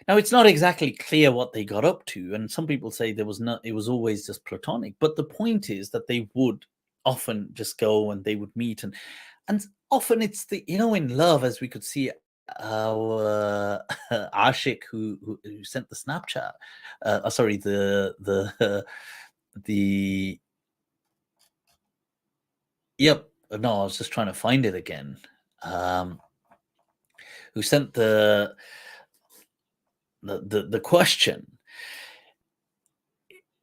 now it's not exactly clear what they got up to, and some people say it was always just platonic. But the point is that they would often just go and they would meet, and often it's in love, as we could see our Ashik who sent the Snapchat. Sorry, the yep. No, I was just trying to find it again. Who sent the question?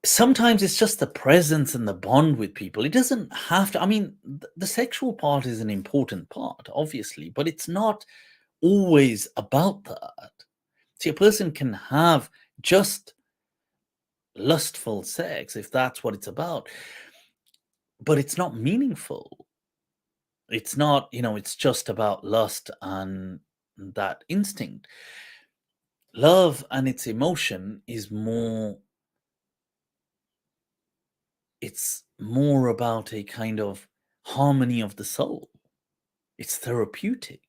Sometimes it's just the presence and the bond with people. It doesn't have to. I mean, the sexual part is an important part, obviously, but it's not always about that. See, a person can have just lustful sex if that's what it's about, but it's not meaningful. It's not, it's just about lust and that instinct. Love and its emotion is more, it's more about a kind of harmony of the soul. It's therapeutic.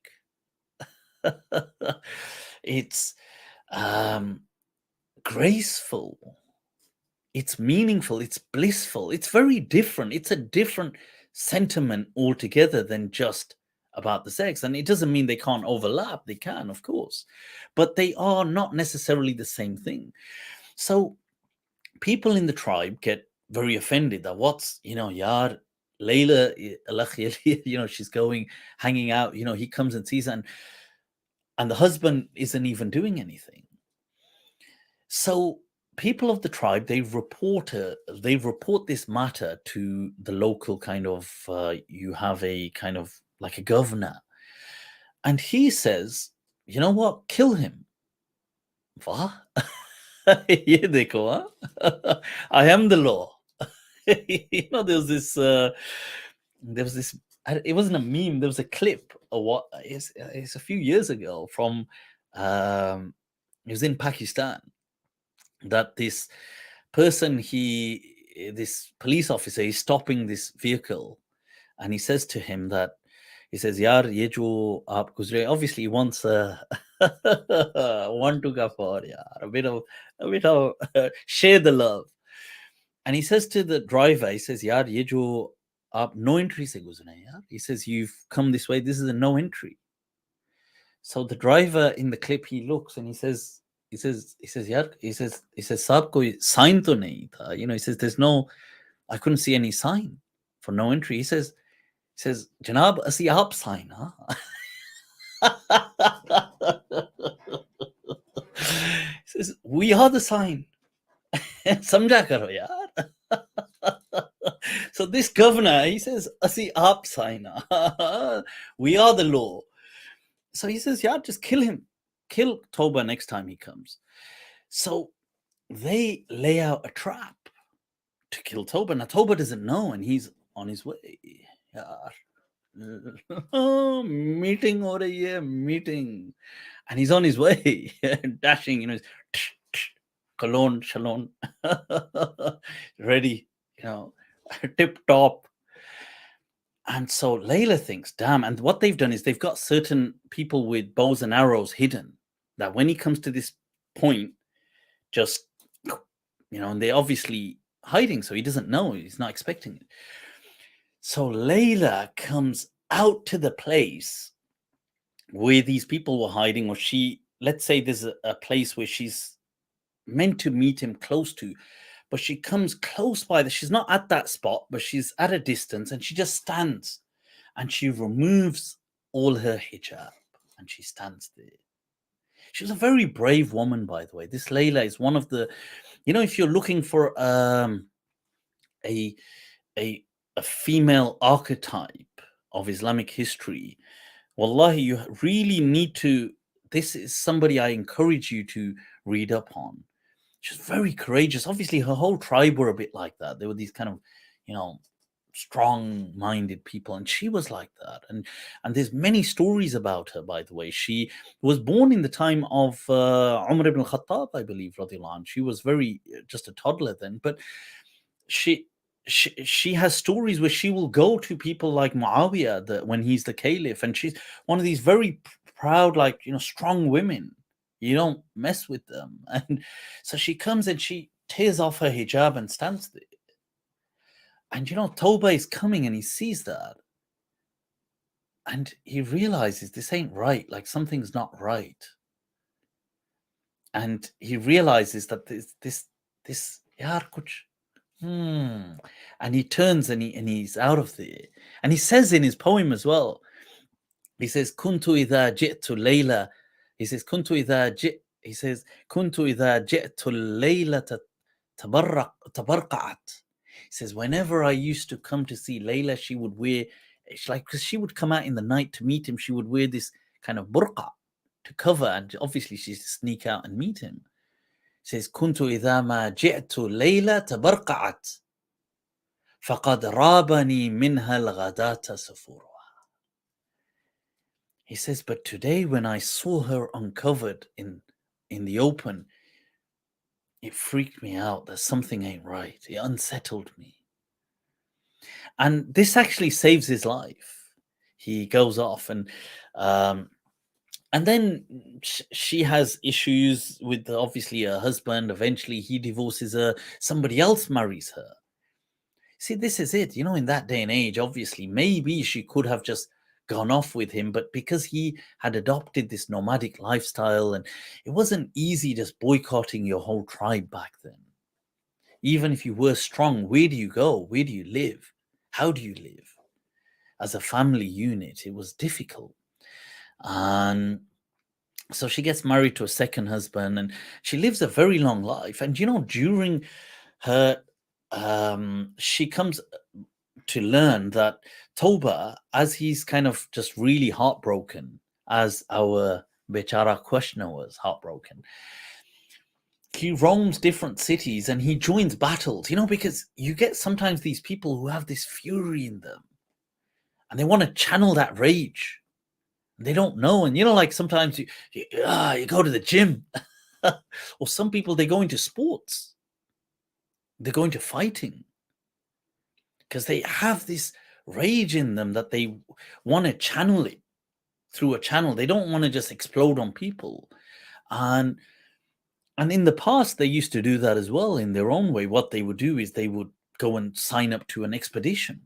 It's graceful. It's meaningful. It's blissful. It's very different. It's a different sentiment altogether than just about the sex. And it doesn't mean they can't overlap. They can, of course, but they are not necessarily the same thing. So people in the tribe get very offended that what's, Yar, Layla Akhyaliyya, she's going, hanging out, he comes and sees her, and the husband isn't even doing anything. So people of the tribe, they report this matter to the local kind of, you have a kind of like a governor, and he says, you know what, kill him. What? Ye dekho, huh? I am the law. There was this, it wasn't a meme, there was a clip of what, it's a few years ago from, it was in Pakistan, that this person, this police officer, he's stopping this vehicle, and he says to him that, he says, Yaar, ye jo aap guzre, obviously he wants one to go for, yaar, a bit of share the love. And he says to the driver, he says, Yaar, ye jo aap no entry se guzre, yaar. He says, you've come this way, this is a no entry. So the driver in the clip, he looks and he says, Yaar, he says, Saab koi sign to nahi tha. He says, I couldn't see any sign for no entry. He says, Janab, asi aap sign, huh? He says, we are the sign. Samjha karo, yaar. So this governor, he says, asi aap sign, we are the law. So he says, yeah, just kill him. Kill Tawba next time he comes. So they lay out a trap to kill Tawba. Now Tawba doesn't know, and he's on his way. Meeting over here, meeting. And he's on his way, dashing, cologne, shalom, ready, tip top. And so Layla thinks, damn. And what they've done is they've got certain people with bows and arrows hidden, that when he comes to this point, just, and they're obviously hiding, so he doesn't know. He's not expecting it. So Layla comes out to the place where these people were hiding, or let's say there's a place where she's meant to meet him close to, but she comes close by. She's not at that spot, but she's at a distance, and she just stands, and she removes all her hijab, and she stands there. She was a very brave woman, by the way. This Layla is one of the, if you're looking for a female archetype of Islamic history, wallahi, you really need to. This is somebody I encourage you to read up on. She's very courageous. Obviously, her whole tribe were a bit like that. They were these kind of, strong-minded people, and she was like that. And there's many stories about her, by the way. She was born in the time of Umar ibn Khattab, I believe, radiyallahu anh. She was just a toddler then, but she has stories where she will go to people like Muawiyah when he's the caliph, and she's one of these very proud, strong women. You don't mess with them. And so she comes and she tears off her hijab and stands there. And Tawba is coming, and he sees that. And he realizes this ain't right. Like, something's not right. And he realizes that this yaar kuch. And he turns and he's out of there. And he says in his poem as well, he says, Kuntu idha ji'tu Layla. He says, Kuntu idha ji'tu Layla tabarqa'at. He says, whenever I used to come to see Layla, she would wear, because she would come out in the night to meet him, she would wear this kind of burqa to cover, and obviously she'd sneak out and meet him. He says, Kuntu idha ma ji'tu Layla tabarqa'at faqad rabani minha al-ghadata safurwa. He says, but today when I saw her uncovered in the open, it freaked me out that something ain't right. It unsettled me. And this actually saves his life. He goes off and then she has issues with obviously her husband. Eventually he divorces her. Somebody else marries her. See, this is it. You know, in that day and age, obviously, maybe she could have just gone off with him, but because he had adopted this nomadic lifestyle, and it wasn't easy just boycotting your whole tribe back then. Even if you were strong, where do you go? Where do you live? How do you live? As a family unit, it was difficult. And so she gets married to a second husband, and she lives a very long life. And you know, during her she comes to learn that Tawba, as he's kind of just really heartbroken, as our Bichara questioner was heartbroken, he roams different cities and he joins battles, you know, because you get sometimes these people who have this fury in them and they want to channel that rage. They don't know. And, you know, like sometimes you go to the gym or some people, they go into sports. They're going to fighting because they have this rage in them that they want to channel it through a channel. They don't want to just explode on people. And in the past, they used to do that as well in their own way. What they would do is they would go and sign up to an expedition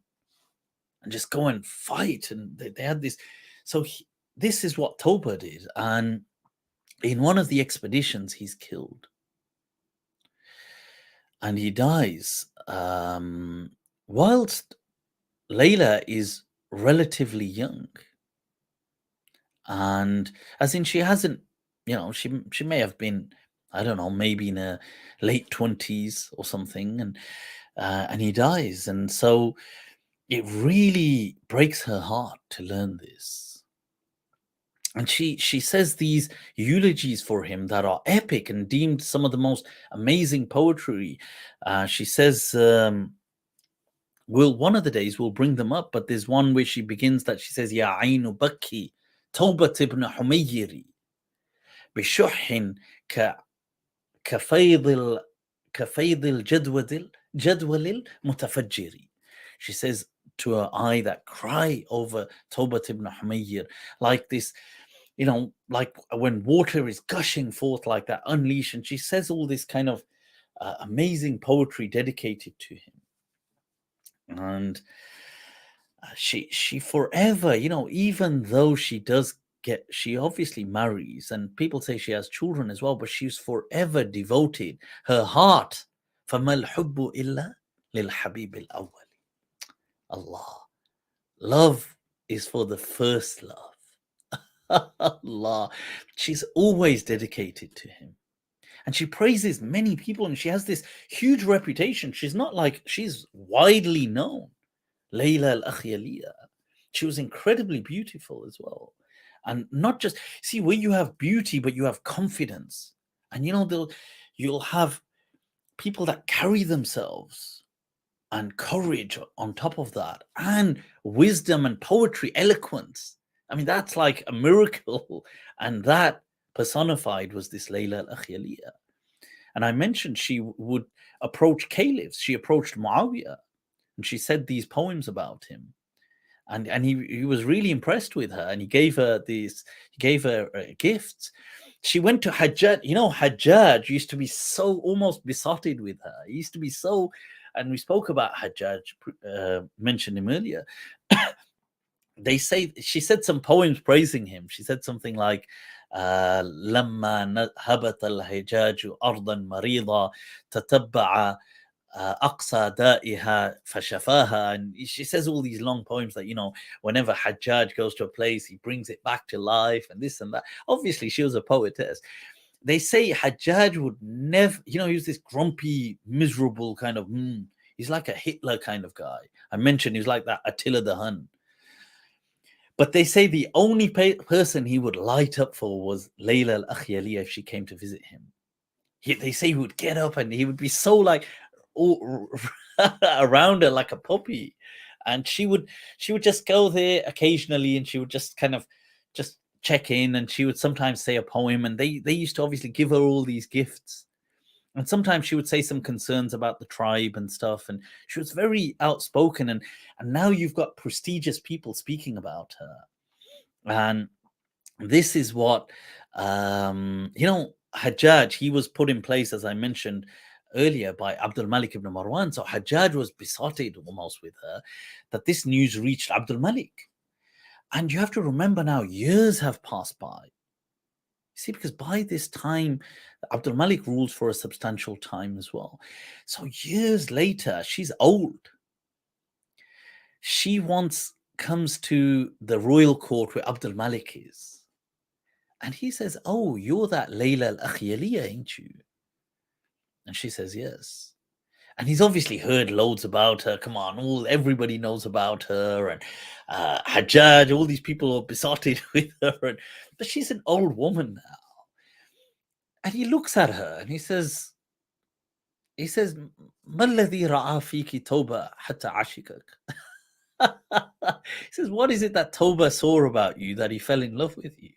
and just go and fight. And they had this. So this is what Tawba did. And in one of the expeditions, he's killed. And he dies whilst Layla is relatively young. And as in she hasn't, you know, she may have been, I don't know, maybe in her late 20s or something, and he dies. And so it really breaks her heart to learn this. And she says these eulogies for him that are epic and deemed some of the most amazing poetry. She says, one of the days we'll bring them up, but there's one where she begins that she says, Ya aynu bakki, Tawbat ibn Humayyiri, بشح كفيض الجدول المتفجر. She says to her eye that cry over Tawbat ibn Humayr, like this, you know, like when water is gushing forth like that, unleashed. And she says all this kind of amazing poetry dedicated to him. And she forever, you know, even though she obviously marries and people say she has children as well, but she's forever devoted her heart. فَمَا الْحُبُّ إِلَّا لِلْحَبِيبِ الْأَوَّلِ. Allah, love is for the first love. Allah, she's always dedicated to him. And she praises many people and she has this huge reputation. She's not like, she's widely known. Layla Akhyaliyya. She was incredibly beautiful as well. And not just, see, where you have beauty, but you have confidence. And you know, you'll have people that carry themselves and courage on top of that, and wisdom and poetry, eloquence. I mean, that's like a miracle. And that personified was this Layla Akhyaliyya. And I mentioned she would approach caliphs. She approached Muawiyah. And she said these poems about him, and he was really impressed with her, and he gave her gifts. She went to Hajjaj. You know, Hajjaj used to be so almost besotted with her. He used to be so, and we spoke about Hajjaj, mentioned him earlier. They say she said some poems praising him. She said something like, لما هبط الحجاج أرضا مريضة تتبع أقصى دائها فشفاها. And she says all these long poems that, you know, whenever Hajjaj goes to a place, he brings it back to life and this and that. Obviously, she was a poetess. They say Hajjaj would never, you know, he was this grumpy, miserable kind of, he's like a Hitler kind of guy. I mentioned he was like that Attila the Hun. But they say the only person he would light up for was Layla Akhyaliyya if she came to visit him. They say he would get up and he would be so like all around her like a puppy, and she would just go there occasionally and she would just kind of just check in, and she would sometimes say a poem, and they used to obviously give her all these gifts. And sometimes she would say some concerns about the tribe and stuff, and she was very outspoken. And now you've got prestigious people speaking about her. And this is what Hajjaj, he was put in place, as I mentioned earlier, by AbdulMalik ibn Marwan. So Hajjaj was besotted almost with her, that this news reached AbdulMalik. And you have to remember now, years have passed by. See, because by this time, AbdulMalik rules for a substantial time as well. So years later, she's old. She once comes to the royal court where AbdulMalik is. And he says, "Oh, you're that Layla Akhyaliyya, ain't you?" And she says, "Yes." And he's obviously heard loads about her. Come on, everybody knows about her. And Hajjaj, all these people are besotted with her. But she's an old woman now. And he looks at her and he says, "Ma alladhi ra'a fiki Tawba hatta ashikak?" He says, "What is it that Tawba saw about you that he fell in love with you?"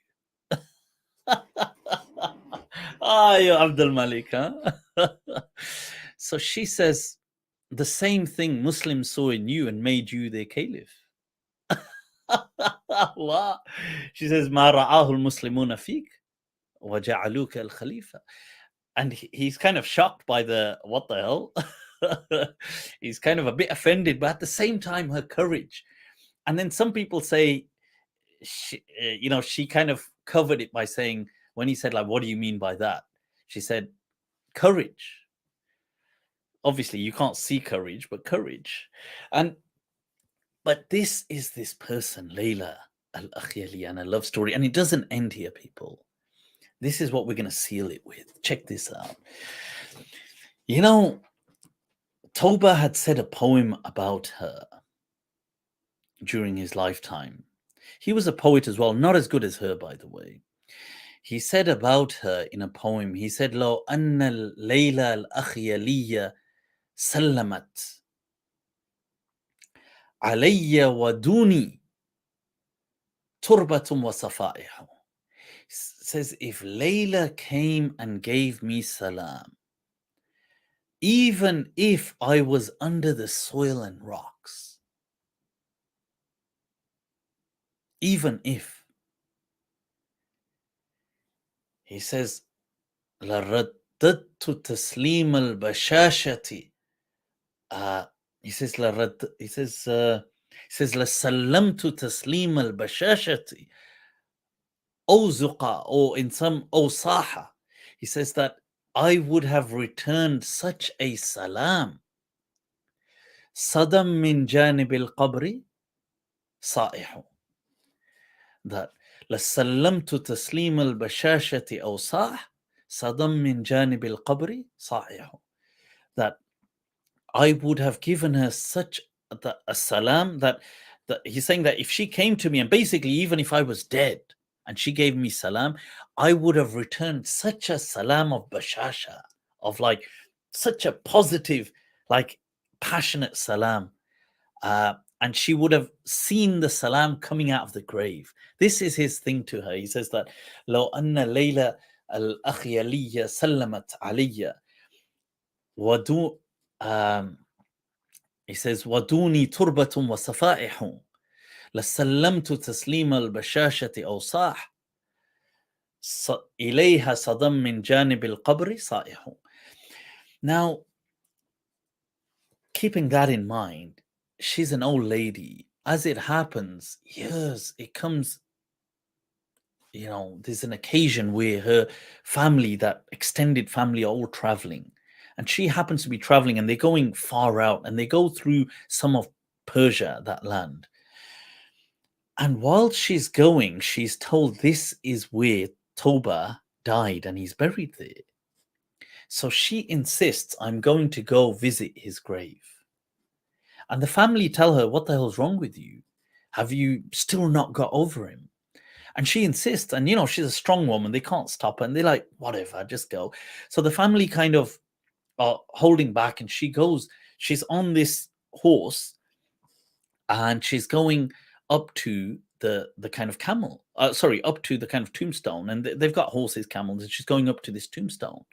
You AbdulMalik, huh? So she says, "The same thing Muslims saw in you and made you their caliph." Allah. She says, "Ma ra'ahu al-muslimuna fik wa ja'aluka al-khalifa." And he's kind of shocked by what the hell? He's kind of a bit offended, but at the same time, her courage. And then some people say, she kind of covered it by saying, when he said, like, "What do you mean by that?" She said, "Courage." Obviously, you can't see courage, but courage. But this is this person, Layla Akhyaliyya, and a love story. And it doesn't end here, people. This is what we're going to seal it with. Check this out. Tawba had said a poem about her during his lifetime. He was a poet as well, not as good as her, by the way. He said about her in a poem, he said, "Lo anna Layla al-Akhyaliyya sallamat alayya wa duni turbatum wa safaihu." Says, if Layla came and gave me salam, even if I was under the soil and rocks, even if, he says, لَرَدَّدْتُ تَسْلِيمَ الْبَشَاشَةِ. He says, لَسَلَّمْتُ تَسْلِيمَ الْبَشَاشَةِ. أَوْزُقَ, or in some, أَوْصَاحَ. He says that I would have returned such a salam. صَدَمْ مِنْ جَانِبِ الْقَبْرِ صَائِحُ. That لَسَلَّمْتُ تَسْلِيمَ الْبَشَاشَةِ أَوْصَاحَ صَدَمْ مِنْ جَانِبِ الْقَبْرِ صَائِحُ. That I would have given her such a salam that he's saying that if she came to me, and basically even if I was dead and she gave me salam, I would have returned such a salam of bashasha, of like such a positive, like passionate salam. And she would have seen the salam coming out of the grave. This is his thing to her. He says that, "Lo anna Layla al-Akhyaliyya sallamat alayya wadu." He says, "Waduni turbatum wa safaihu. لسلمت تسليم البشاشة أوصاح إليها صدم من جانب القبر صائح." Now, keeping that in mind, she's an old lady. As it happens, years, it comes, there's an occasion where her family, that extended family, are all traveling. And she happens to be traveling, and they're going far out, and they go through some of Persia, that land. And while she's going, she's told this is where Tawba died and he's buried there. So she insists, "I'm going to go visit his grave." And the family tell her, "What the hell's wrong with you? Have you still not got over him?" And she insists, and she's a strong woman, they can't stop her, and they're like, "Whatever, just go." So the family kind of are holding back, and she goes, she's on this horse, and she's going up to the kind of camel, up to the kind of tombstone, and they've got horses, camels, and she's going up to this tombstone.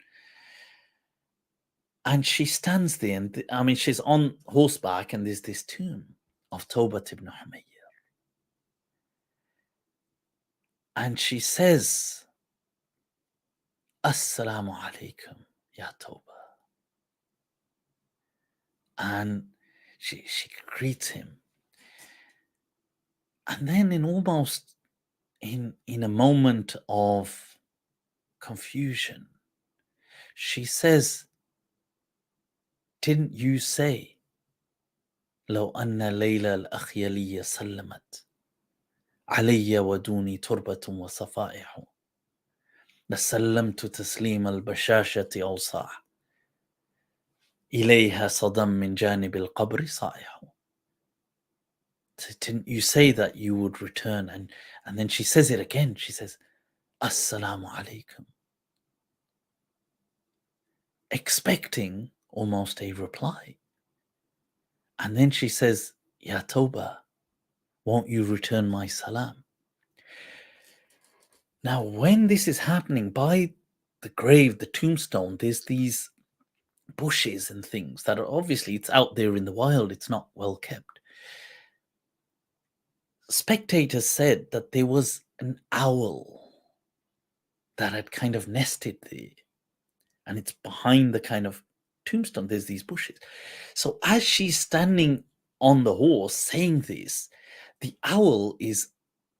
And she stands there, and she's on horseback, and there's this tomb of Tawba ibn Umayyad. And she says, Assalamu alaikum, ya Tawba. And she greets him. And then in a moment of confusion, she says, didn't you say, لو أن Layla Akhyaliyya sallamat علي ودوني تربة وصفائح لسلمت تسليم البشاشة أوصاح إليها صدم من جانب القبر صائح. Didn't you say that you would return? And then she says it again. She says, Assalamu alaikum, expecting almost a reply. And then she says, Ya Tawba, won't you return my salam? Now, when this is happening by the grave, the tombstone, there's these bushes and things that are obviously, it's out there in the wild, it's not well kept. Spectators said that there was an owl that had kind of nested there, and it's behind the kind of tombstone. There's these bushes. So as she's standing on the horse saying this, the owl is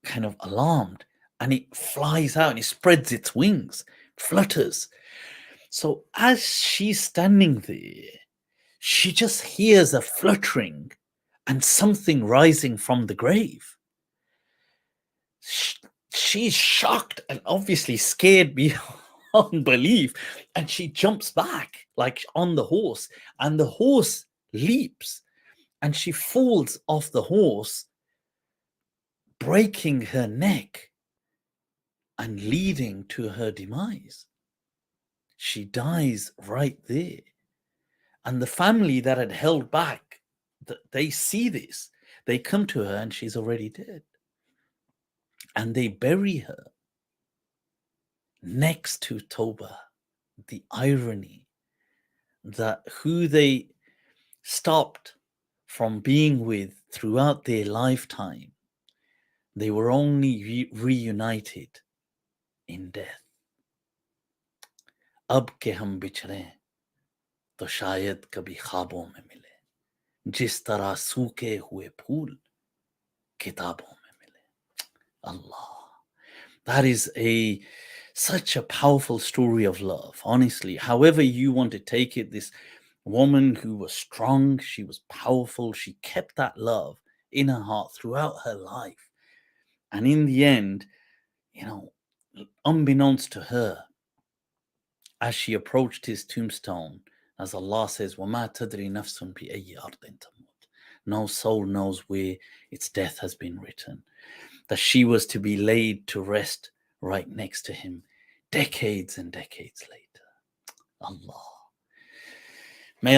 kind of alarmed, and it flies out and it spreads its wings, flutters. So as she's standing there, she just hears a fluttering and something rising from the grave. She's shocked and obviously scared beyond belief, and she jumps back like on the horse, and the horse leaps, and she falls off the horse, breaking her neck and leading to her demise. She dies right there. And the family that had held back, they see this. They come to her and she's already dead. And they bury her next to Tawba. The irony that who they stopped from being with throughout their lifetime, they were only reunited in death. अब के हम बिछड़े तो शायद कभी ख्वाबों में मिले, जिस तरह सूखे हुए फूल किताबों में मिले. Allah. That is such a powerful story of love, honestly. However you want to take it, this woman who was strong, she was powerful, she kept that love in her heart throughout her life. And in the end, unbeknownst to her, as she approached his tombstone, as Allah says, وَمَا تَدْرِي نَفْسٌ بِأَيِّ أَرْضٍ تَمُوتُ. No soul knows where its death has been written. That she was to be laid to rest right next to him decades and decades later. Allah. May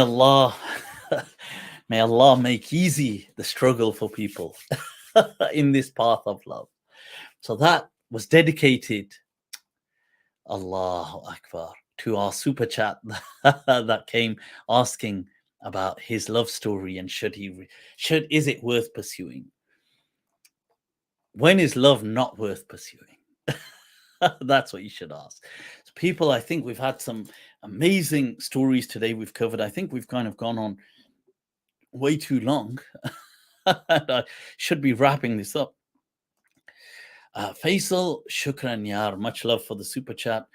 Allah make easy the struggle for people in this path of love. So that was dedicated, Allahu Akbar, to our super chat that came asking about his love story and is it worth pursuing? When is love not worth pursuing? That's what you should ask. So people, I think we've had some amazing stories today we've covered. I think we've kind of gone on way too long. I should be wrapping this up. Faisal, shukran yar. Much love for the super chat.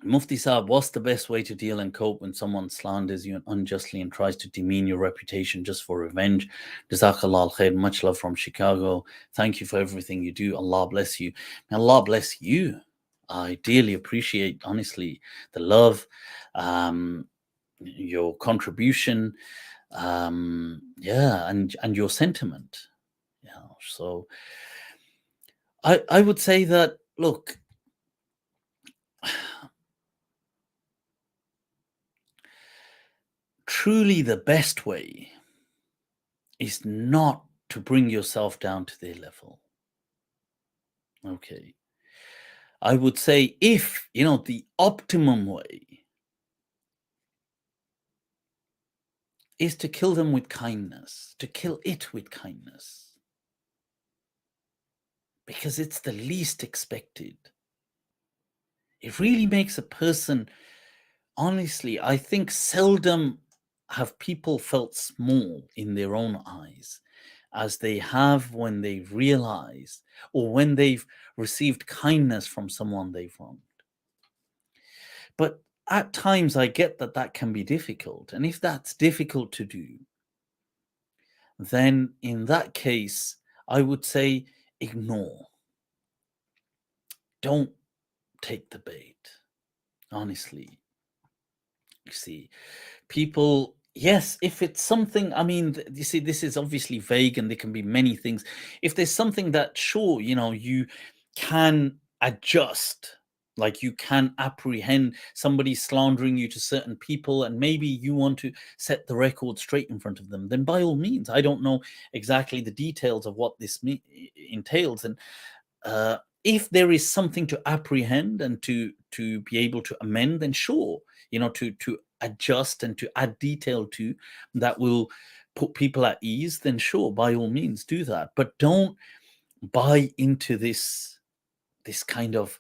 Mufti Saab, what's the best way to deal and cope when someone slanders you unjustly and tries to demean your reputation just for revenge? Jazakallah al-khair. Much love from Chicago. Thank you for everything you do. Allah bless you. May Allah bless you. I dearly appreciate, honestly, the love, your contribution, and your sentiment. So I would say that, look, truly the best way is not to bring yourself down to their level. Okay. I would say if, the optimum way is to kill them with kindness, to kill it with kindness, because it's the least expected. It really makes a person, honestly, I think seldom have people felt small in their own eyes as they have when they've realized or when they've received kindness from someone they've wronged. But at times I get that that can be difficult. And if that's difficult to do, then in that case, I would say ignore. Don't take the bait. Honestly. You see, people, yes, if it's something, I mean, you see, this is obviously vague and there can be many things. If there's something that, sure, you can adjust, like you can apprehend somebody slandering you to certain people, and maybe you want to set the record straight in front of them, then by all means. I don't know exactly the details of what this entails. And if there is something to apprehend and to be able to amend, then sure, to adjust and to add detail to that will put people at ease, then sure, by all means do that. But don't buy into this kind of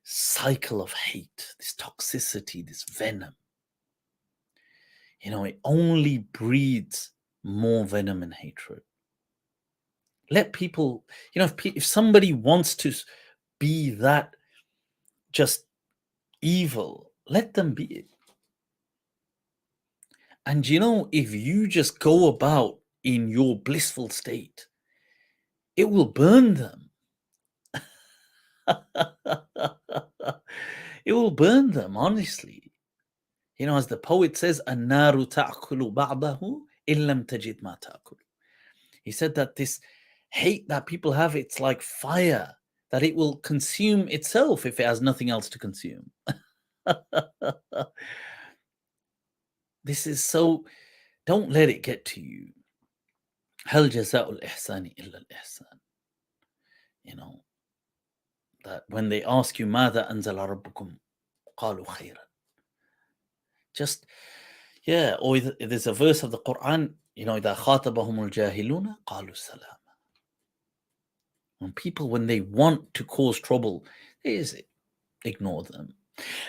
cycle of hate, this toxicity, this venom. It only breeds more venom and hatred. Let people, if somebody wants to be that just evil, let them be it. And if you just go about in your blissful state, it will burn them. It will burn them, honestly. As the poet says, النار تأكل بعضه إن لم تجد ما تأكل. He said that this hate that people have, it's like fire, that it will consume itself if it has nothing else to consume. This is so, don't let it get to you. هل جزاء الإحسان إلا الإحسان. That when they ask you ماذا أنزل ربكم قالوا خيرا. Just, yeah, or there's a verse of the Quran, إذا خاطبهم الجاهلون قالوا سلاما. When they want to cause trouble, ignore them.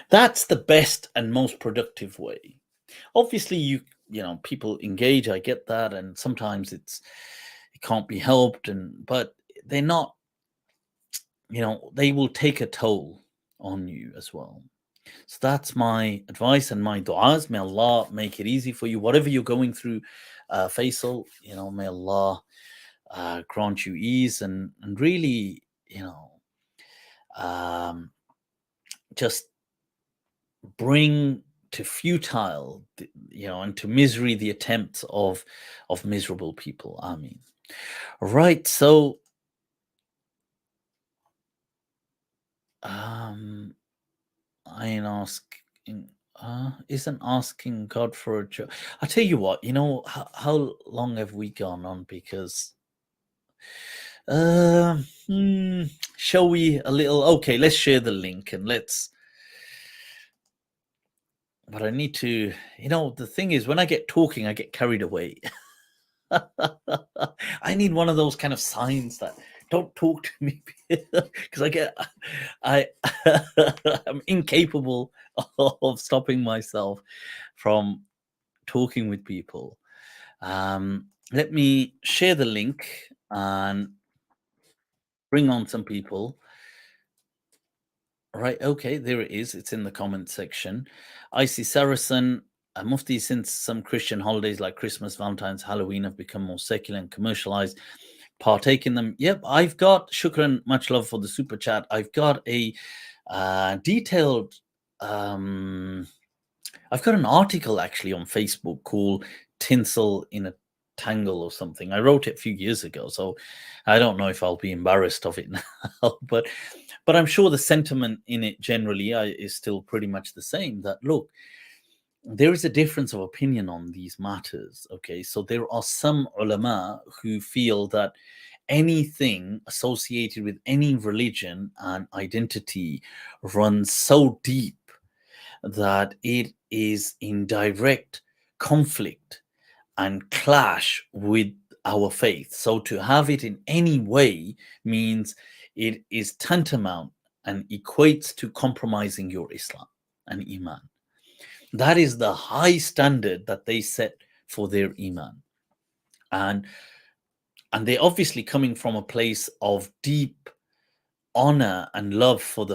That's the best and most productive way. Obviously, people engage, I get that, and sometimes it can't be helped, but they're not, they will take a toll on you as well. So that's my advice and my du'as. May Allah make it easy for you, whatever you're going through, Faisal. May Allah grant you ease and really, just bring to futile, and to misery the attempts of miserable people. Ameen. Right. So, I ain't asking. Isn't asking God for a job. I tell you what. How long have we gone on? Because shall we a little? Okay, let's share the link and let's. But I need to, the thing is, when I get talking, I get carried away. I need one of those kind of signs that don't talk to me, because I'm incapable of stopping myself from talking with people. Let me share the link and bring on some people. Right, okay, there it is. It's in the comment section. I see Saracen, Mufti, since some Christian holidays like Christmas, Valentine's, Halloween have become more secular and commercialized, partake in them. Yep, I've got, shukran, much love for the super chat. I've got a detailed, I've got an article actually on Facebook called Tinsel in a Tangle or something. I wrote it a few years ago, so I don't know if I'll be embarrassed of it now, but I'm sure the sentiment in it generally is still pretty much the same, that look, there is a difference of opinion on these matters. Okay, so there are some ulama who feel that anything associated with any religion and identity runs so deep that it is in direct conflict and clash with our faith. So to have it in any way means it is tantamount and equates to compromising your Islam and Iman. That is the high standard that they set for their Iman. And they're obviously coming from a place of deep honor and love for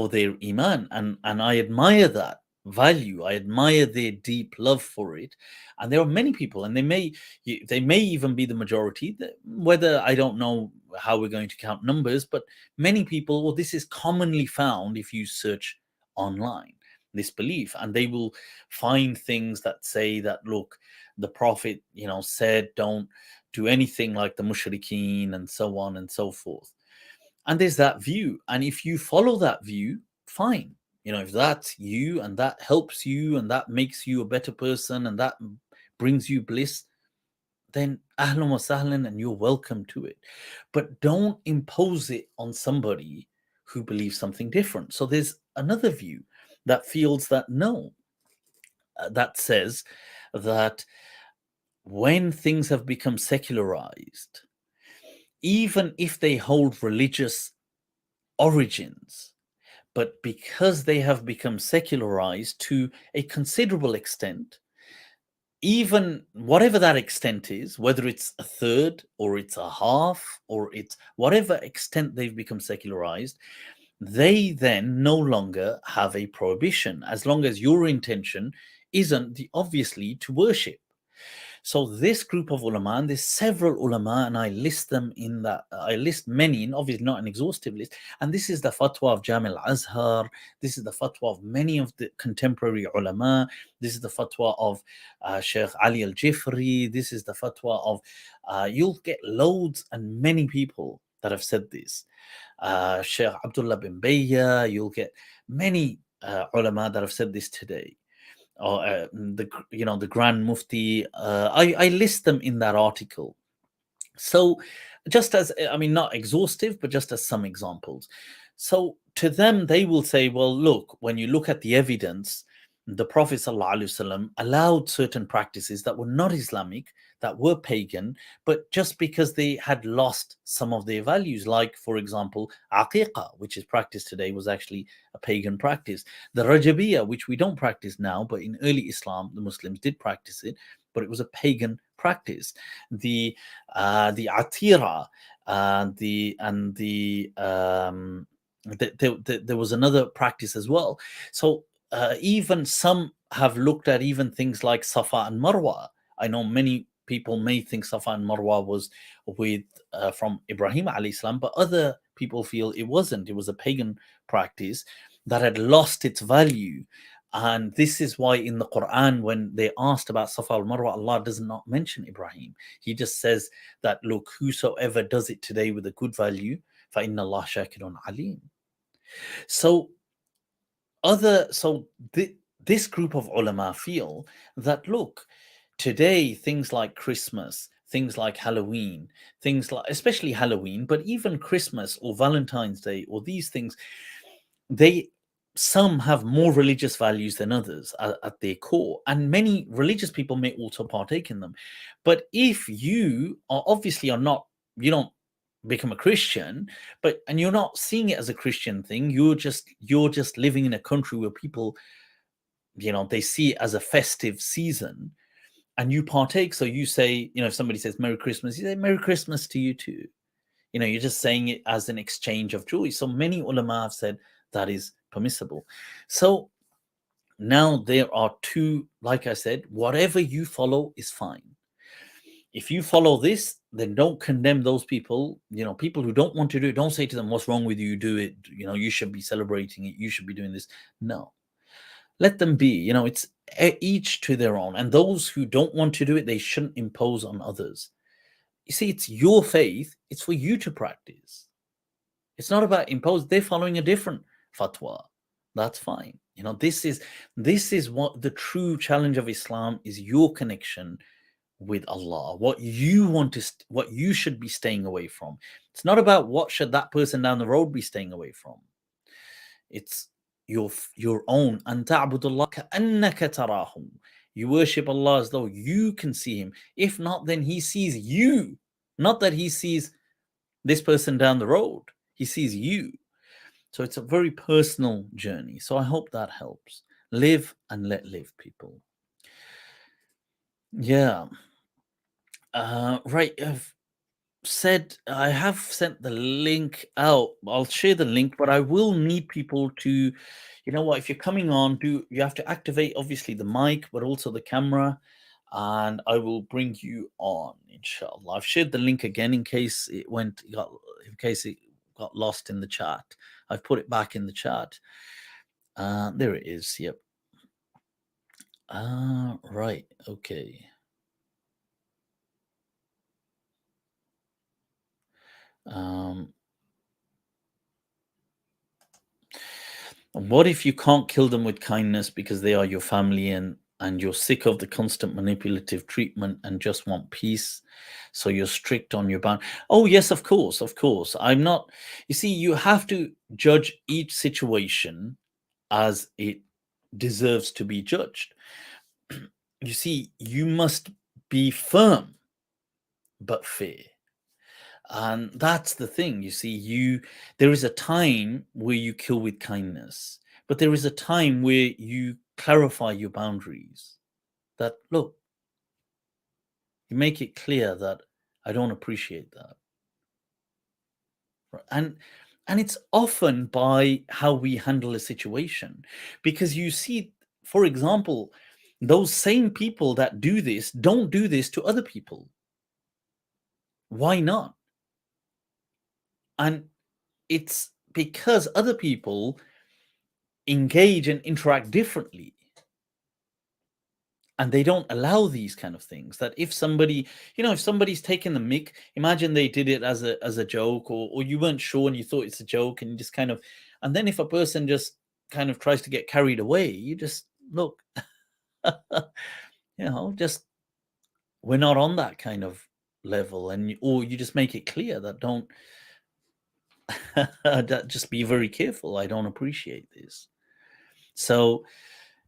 their Iman. And I admire that value. I admire their deep love for it. And there are many people, and they may even be the majority, whether, I don't know how we're going to count numbers, but many people, well, this is commonly found if you search online, this belief, and they will find things that say that, look, the Prophet, said, don't do anything like the mushrikeen, and so on and so forth. And there's that view. And if you follow that view, fine. If that's you and that helps you and that makes you a better person and that brings you bliss, then ahlan wa sahlan, and you're welcome to it. But don't impose it on somebody who believes something different. So there's another view that feels that no, that says that when things have become secularized, even if they hold religious origins, but because they have become secularized to a considerable extent, even whatever that extent is, whether it's a third or it's a half or it's whatever extent they've become secularized, they then no longer have a prohibition, as long as your intention isn't obviously to worship. So this group of ulama, and there's several ulama, and I list them in that. I list many, and obviously not an exhaustive list. And this is the fatwa of Jami al-Azhar. This is the fatwa of many of the contemporary ulama. This is the fatwa of Sheikh Ali al-Jifri. This is the fatwa of, you'll get loads and many people that have said this. Sheikh Abdullah bin Bayya, you'll get many ulama that have said this today. Or the Grand Mufti. I list them in that article. So just as, I mean, not exhaustive, but just as some examples. So to them, they will say, well, look, when you look at the evidence, the Prophet ﷺ allowed certain practices that were not Islamic, that were pagan, but just because they had lost some of their values, like, for example, aqiqah, which is practiced today, was actually a pagan practice. The Rajabiyah, which we don't practice now, but in early Islam, the Muslims did practice it, but it was a pagan practice. The Atira, there was another practice as well. So even some have looked at even things like Safa and Marwa. I know many people may think Safa and Marwa was with from Ibrahim alayhi salam, but other people feel it wasn't. It was a pagan practice that had lost its value. And this is why in the Quran, when they asked about Safa al Marwa, Allah does not mention Ibrahim. He just says that, look, whosoever does it today with a good value, فَإِنَّ اللَّهَ شَاكِرٌ عَلِيمٌ. So this group of ulama feel that, look, today things like Christmas, things like Halloween, things like, especially Halloween, but even Christmas or Valentine's Day or these things, some have more religious values than others at their core, and many religious people may also partake in them. But if you are obviously not, you don't become a Christian, and you're not seeing it as a Christian thing, you're just living in a country where people, they see it as a festive season, and you partake. So you say, if somebody says Merry Christmas, you say Merry Christmas to you too. You're just saying it as an exchange of joy. So many ulama have said that is permissible. So now there are two, like I said, whatever you follow is fine. If you follow this, then don't condemn those people. People who don't want to do it, don't say to them, what's wrong with you? Do it. You should be celebrating it. You should be doing this. No. Let them be. It's each to their own. And those who don't want to do it, they shouldn't impose on others. You see, it's your faith. It's for you to practice. It's not about impose. They're following a different fatwa That's fine. This is what the true challenge of Islam is: your connection with Allah, what you want to what you should be staying away from. It's not about what should that person down the road be staying away from. It's your own. An ta'budullah ka'annaka tarahu. You worship Allah as though you can see him. If not, then he sees you. Not that he sees this person down the road. He sees you. So it's a very personal journey. So I hope that helps. Live and let live, people. Yeah. Right. I have sent the link out. I'll share the link, but I will need people to, if you're coming on, you have to activate obviously the mic, but also the camera, and I will bring you on, inshallah. I've shared the link again in case it got lost in the chat. I've put it back in the chat. There it is. Yep. Right. Okay. What if you can't kill them with kindness because they are your family and you're sick of the constant manipulative treatment and just want peace? So you're strict on your bound. Oh, yes, of course, of course. I'm not. You see, you have to judge each situation as it deserves to be judged. You see, you must be firm but fair. And that's the thing. You see, there is a time where you kill with kindness, but there is a time where you clarify your boundaries. That, look, you make it clear that I don't appreciate that. And it's often by how we handle a situation. Because you see, for example, those same people that do this don't do this to other people. Why not? And it's because other people engage and interact differently, and they don't allow these kind of things. That if somebody's taking the mick, imagine they did it as a joke, or you weren't sure and you thought it's a joke, and you just kind of, and then if a person just kind of tries to get carried away, you just look, just, we're not on that kind of level, or you just make it clear that don't that just be very careful. I don't appreciate this. So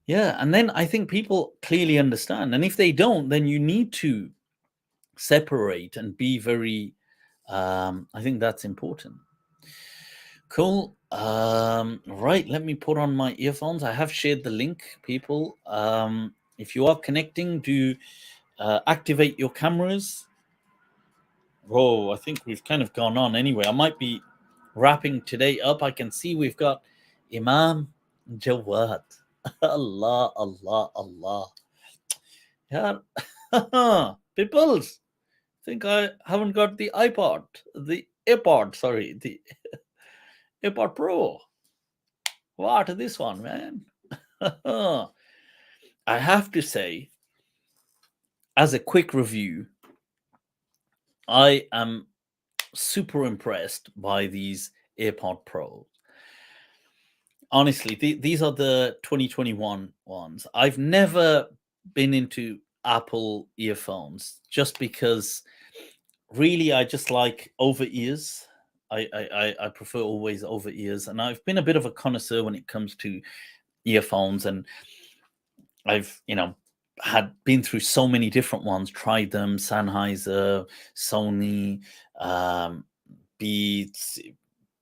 yeah, and then I think people clearly understand. And if they don't, then you need to separate and be very, I think that's important. Cool. Right, let me put on my earphones. I have shared the link, people. If you are connecting, do activate your cameras. Whoa, I think we've kind of gone on anyway. I might be wrapping today up. I can see we've got Imam Jawad. Allah, Allah, Allah. Yeah. Peoples, think I haven't got the AirPod, the AirPod Pro. What this one, man? I have to say, as a quick review, I am super impressed by these AirPod Pros. Honestly, these are the 2021 ones. I've never been into Apple earphones just because really I just like over ears. I prefer always over ears, and I've been a bit of a connoisseur when it comes to earphones, and I've had been through so many different ones, tried them: Sennheiser, Sony, Beats,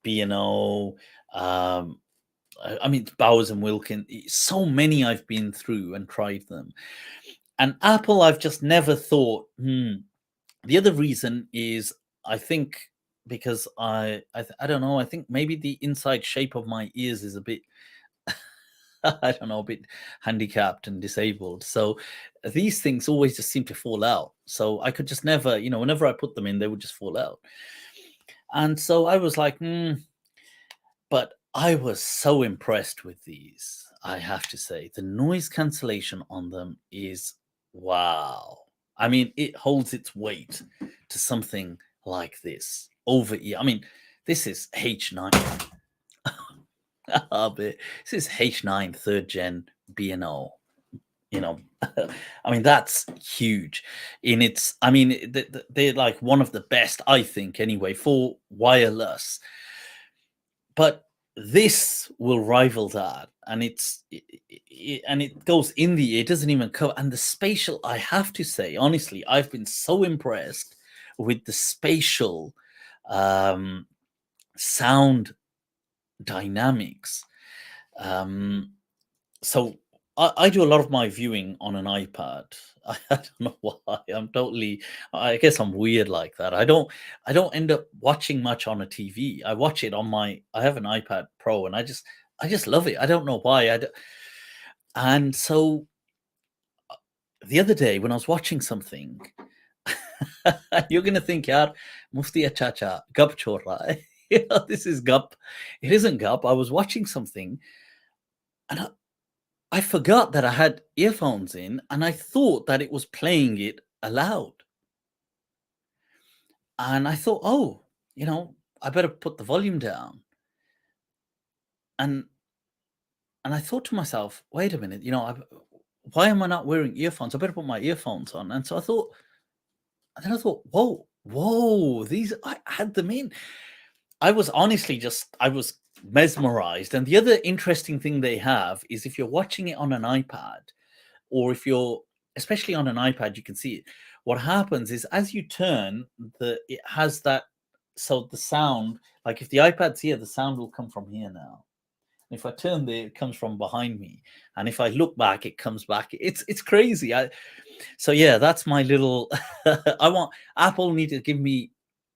B&O, I mean Bowers and Wilkins. So many I've been through and tried them. And Apple, I've just never thought. The other reason is, I think, because I don't know. I think maybe the inside shape of my ears is a bit, I don't know, a bit handicapped and disabled. So these things always just seem to fall out. So I could just never, whenever I put them in, they would just fall out. And so I was like, but I was so impressed with these. I have to say, the noise cancellation on them is wow. I mean, it holds its weight to something like this over ear. I mean, this is H9. This is H9 third gen BNO. You know, I mean, that's huge in its, I mean, they're like one of the best, I think, anyway, for wireless. But this will rival that, and and it goes in the ear. It doesn't even cover. And the spatial, I have to say, honestly, I've been so impressed with the spatial sound dynamics. So I do a lot of my viewing on an iPad. I don't know why. I guess I'm weird like that. I don't end up watching much on a TV. I watch it on I have an iPad Pro, and I just love it. I don't know why. And so the other day when I was watching something, you're gonna think, yaar, Mufti Achacha, gup chor raha hai. This is gup. It isn't gup. I was watching something, and I forgot that I had earphones in, and I thought that it was playing it aloud. And I thought, oh, I better put the volume down. And I thought to myself, wait a minute, why am I not wearing earphones? I better put my earphones on. And so then I thought, whoa, I had them in. I was honestly I was mesmerized. And the other interesting thing they have is if you're watching it on an iPad, or if you're, especially on an iPad, you can see it. What happens is as you turn, it has that, so the sound, like if the iPad's here, the sound will come from here now. And if I turn there, it comes from behind me. And if I look back, it comes back. It's crazy. So yeah, that's my little Apple need to give me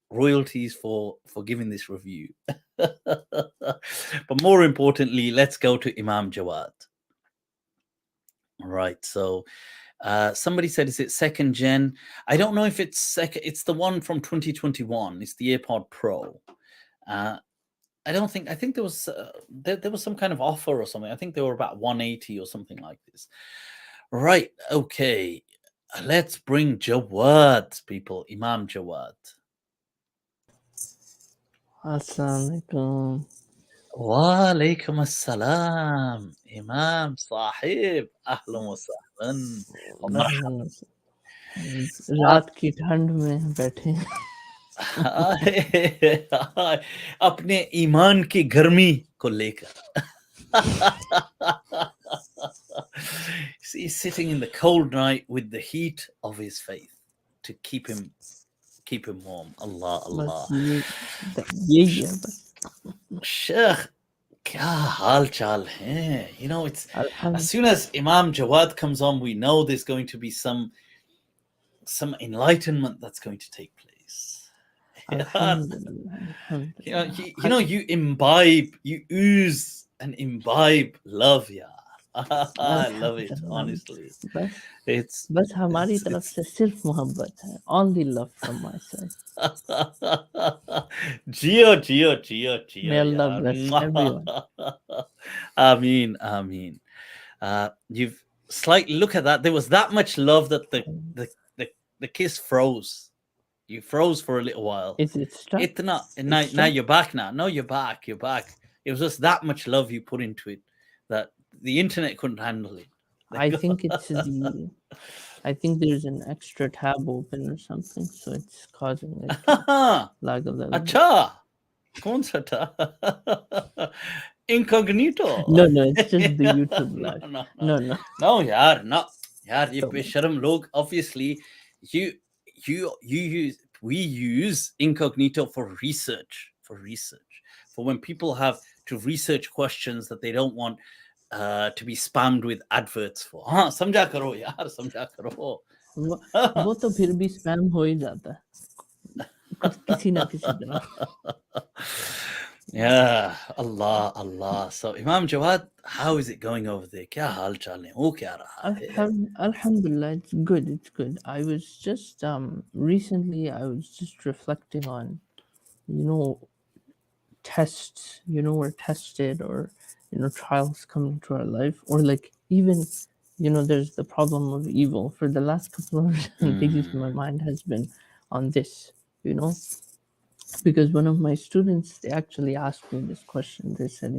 royalties for giving this review. But more importantly, let's go to Imam Jawad. Right. So somebody said, is it second gen? I don't know if it's second. It's the one from 2021. It's the AirPod Pro. I think there was there was some kind of offer or something. I think they were about 180 or something like this. Right. Okay. Let's bring Jawad, people. Imam Jawad. Assalamualaikum. Walaikum assalam. Imam Sahib. Ahlan wa sahlan. रात की ठंड में बैठे अपने ईमान की गर्मी को लेकर. He's sitting in the cold night with the heat of his faith to keep him warm. Allah. Sheikh, kya hal chal hai? It's as soon as Imam Jawad comes on, we know there's going to be some enlightenment that's going to take place. You imbibe, you ooze and imbibe love, yeah. I love it, honestly. It's हमारी तरफ से सिर्फ मोहब्बत है. Only love from my side. Gio. May Allah bless everyone. Ameen. You've slightly look at that. There was that much love that the kiss froze. You froze for a little while. Is it stuck? Now you're back now. No, you're back. It was just that much love you put into it that the internet couldn't handle it. I think there's an extra tab open or something, so it's causing it to lag a little. Acha! Kaun sa tha? Incognito. No, it's just the YouTube lag. No. No, yaar, no. Yaar, ye besharam log, obviously, we use incognito for research. For when people have to research questions that they don't want to be spammed with adverts for. समझा करो यार, समझा करो. वो तो फिर भी spam हो ही जाता है किसी ना किसी तरह. Yeah, Allah. So Imam Jawad, how is it going over there? क्या हाल चाल है? हो क्या रहा है? Alhamdulillah, it's good. I was just recently I was just reflecting on tests, we're tested, or trials come into our life, or like even there's the problem of evil. For the last couple of days my mind has been on this, because one of my students, they actually asked me this question. They said,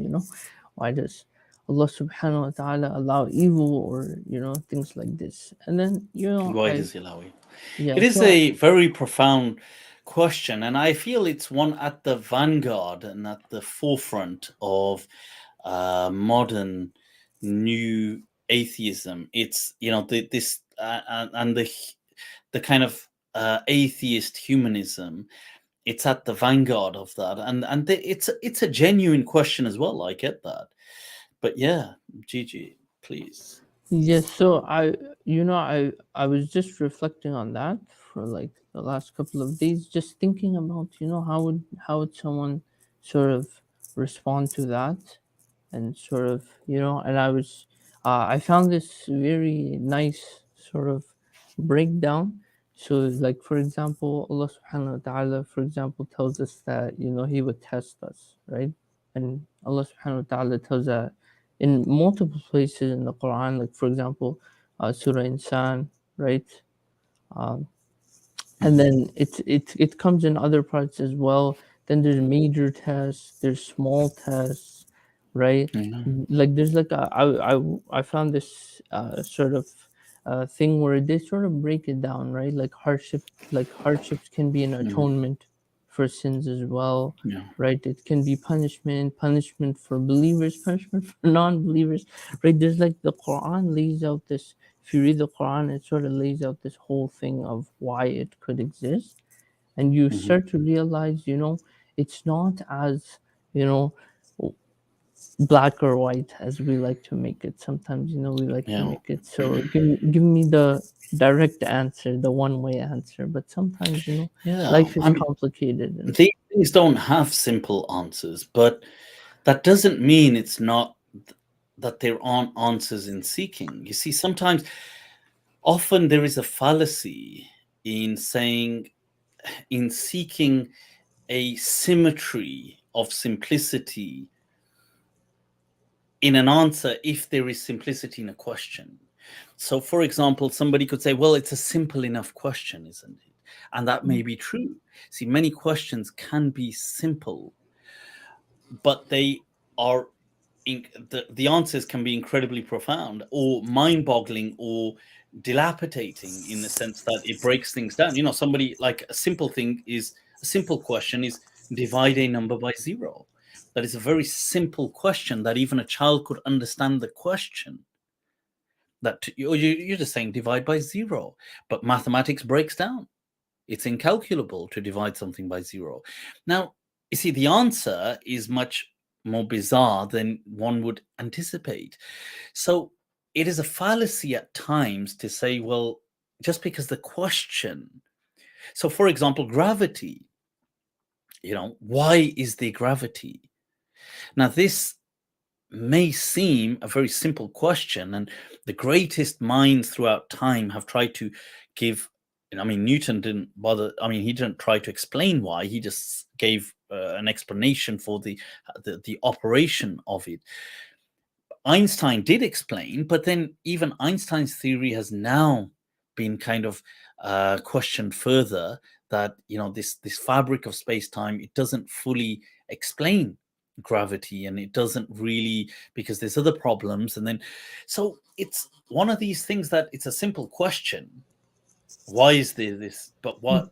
Why does Allah subhanahu wa ta'ala allow evil, or things like this? And then Why I does he allow it? yeah It is so a very profound question, and I feel it's one at the vanguard and at the forefront of modern new atheism. It's this and the kind of atheist humanism. It's at the vanguard of that, and it's a genuine question as well. I get that, but yeah, Gigi, please. yes, so I was just reflecting on that for like the last couple of days, just thinking about how would someone sort of respond to that, and sort of and I found this very nice sort of breakdown. So, like, for example, Allah subhanahu wa ta'ala, for example, tells us that he would test us, right? And Allah subhanahu wa ta'ala tells that in multiple places in the Quran, like, for example, Surah Insan, right? um, and then it comes in other parts as well. Then there's major tests, there's small tests, right? Mhm. Like, there's like I found this sort of thing where they sort of break it down, right? Like hardships can be an Mhm. atonement for sins as well, Yeah. right? It can be punishment for believers, punishment for non-believers, right? There's like the Quran lays out this. If you read the Quran, it sort of lays out this whole thing of why it could exist, and you Mhm. start to realize, it's not as you know black or white as we like to make it. Sometimes, we like to Yeah. make it so give me the direct answer, the one way answer. But sometimes, Yeah. life is I mean, complicated, and these things don't have simple answers, but that doesn't mean it's not that there aren't answers in seeking. You see, often there is a fallacy in saying, in seeking a symmetry of simplicity in an answer if there is simplicity in a question. So, for example, somebody could say, well, it's a simple enough question, isn't it? And that may be true. See, many questions can be simple, but they are the answers can be incredibly profound or mind-boggling or dilapidating, in the sense that it breaks things down. Somebody, like, a simple question is, divide a number by zero. That is a very simple question that even a child could understand the question. That you're just saying divide by zero, but mathematics breaks down. It's incalculable to divide something by zero. Now, you see, the answer is much more bizarre than one would anticipate. So it is a fallacy at times to say, well, just because the question. So, for example, gravity, why is there gravity? Now, this may seem a very simple question, and the greatest minds throughout time have tried to give. I mean, Newton didn't bother. I mean, he didn't try to explain why. He just gave an explanation for the operation of it. Einstein did explain, but then even Einstein's theory has now been kind of questioned further. That this fabric of space time, it doesn't fully explain gravity, and it doesn't really, because there's other problems. And then, so it's one of these things that it's a simple question. Why is there this? But what?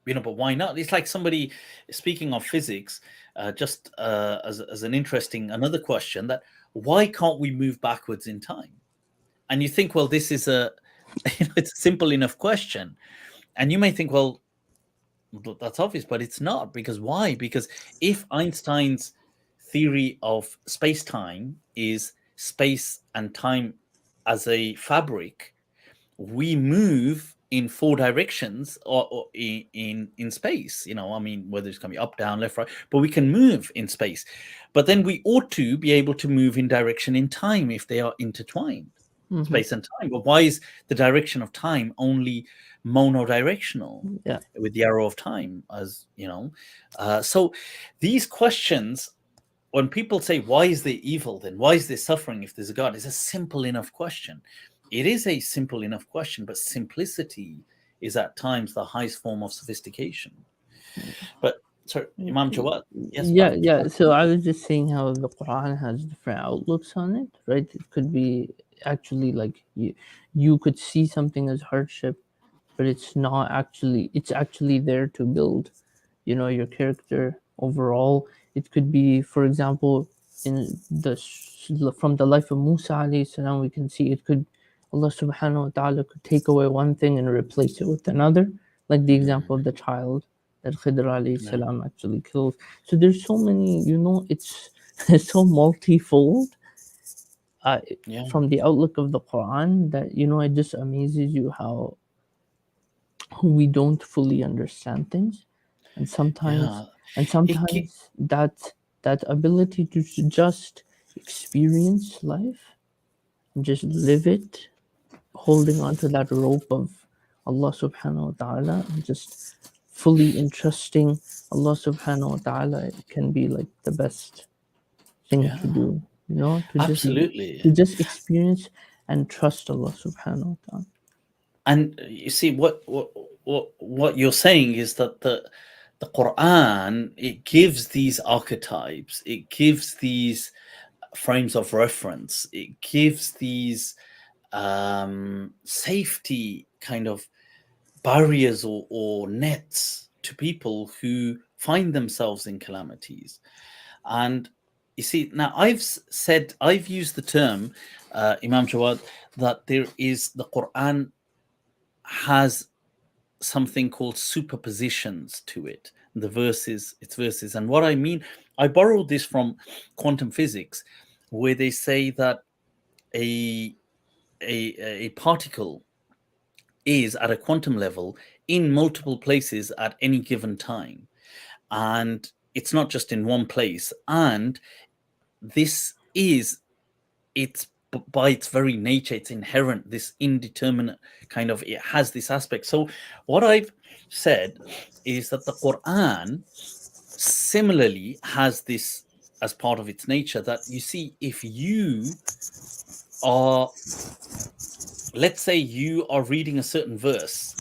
But why not? It's like somebody speaking of physics, just as an interesting another question, that why can't we move backwards in time? And you think, well, this is it's a simple enough question, and you may think, well, that's obvious, but it's not. Because why? Because if Einstein's theory of space time is space and time as a fabric, we move in four directions, or in space. I mean, whether it's going to be up, down, left, right, but we can move in space. But then we ought to be able to move in direction in time if they are intertwined, Mhm. space and time. But why is the direction of time only monodirectional Yeah. with the arrow of time? So these questions, when people say, why is there evil, then why is there suffering if there's a God, is a simple enough question. It is a simple enough question, but simplicity is at times the highest form of sophistication. But Sorry, Imam Jawad. Yes, Yeah, Barakallah. yeah. So I was just saying how the Quran has different outlooks on it, right? It could be actually like you could see something as hardship, but it's not actually. It's actually there to build, your character overall. It could be, for example, in from the life of Musa alayhi salam, we can see it could Allah subhanahu wa ta'ala could take away one thing and replace it with another, like the example of the child that Khidr alayhi Yeah, salam actually kills. So there's so many, it's it's so multifold uh, yeah, from the outlook of the Quran that it just amazes you how we don't fully understand things, and sometimes yeah. It, gi- that ability to just experience life and just live it, holding on to that rope of Allah subhanahu wa ta'ala and just fully entrusting Allah subhanahu wa ta'ala can be like the best thing to yeah, do, absolutely. to just experience and trust Allah subhanahu wa ta'ala. And you see, what you're saying is that the Quran, it gives these archetypes, it gives these frames of reference, it gives these safety kind of barriers or nets to people who find themselves in calamities. And you see, now I've used the term, Imam Jawad, that there is the Quran has something called superpositions to it. Its verses. And what I mean, I borrowed this from quantum physics, where they say that a a particle is at a quantum level in multiple places at any given time, and it's not just in one place. And this is it's by its very nature, it's inherent, this indeterminate kind of, it has this aspect. So what I've said is that the Quran similarly has this as part of its nature, that you see, if you are, let's say you are reading a certain verse,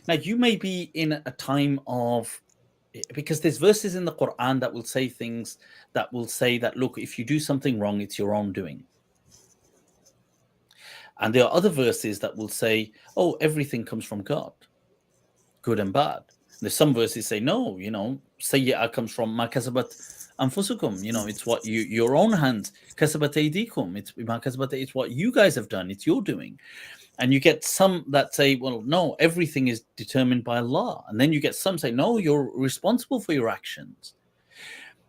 now you may be in a time of, because there's verses in the Quran that will say things that will say that, look, if you do something wrong, it's your own doing. And there are other verses that will say, oh, everything comes from God, good and bad. There's some verses say, no, sayyah comes from ma kasabat anfusukum, it's what your own hands, kasabat aydikum, it's ma kasabat, it's what you guys have done, it's your doing. And you get some that say, well, no, everything is determined by Allah. And then you get some say, no, you're responsible for your actions.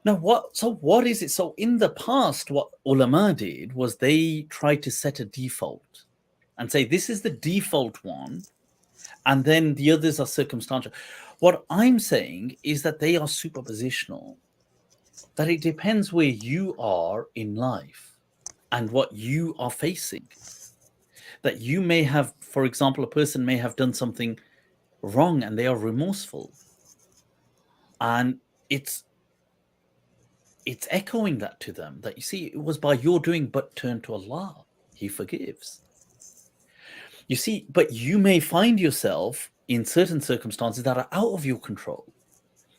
Now, what is it? So in the past, what ulama did was they tried to set a default and say, this is the default one, and then the others are circumstantial. What I'm saying is that they are superpositional, that it depends where you are in life and what you are facing. That you may have, for example, a person may have done something wrong and they are remorseful. And it's echoing that to them, that you see, it was by your doing, but turn to Allah, He forgives. You see, but you may find yourself in certain circumstances that are out of your control.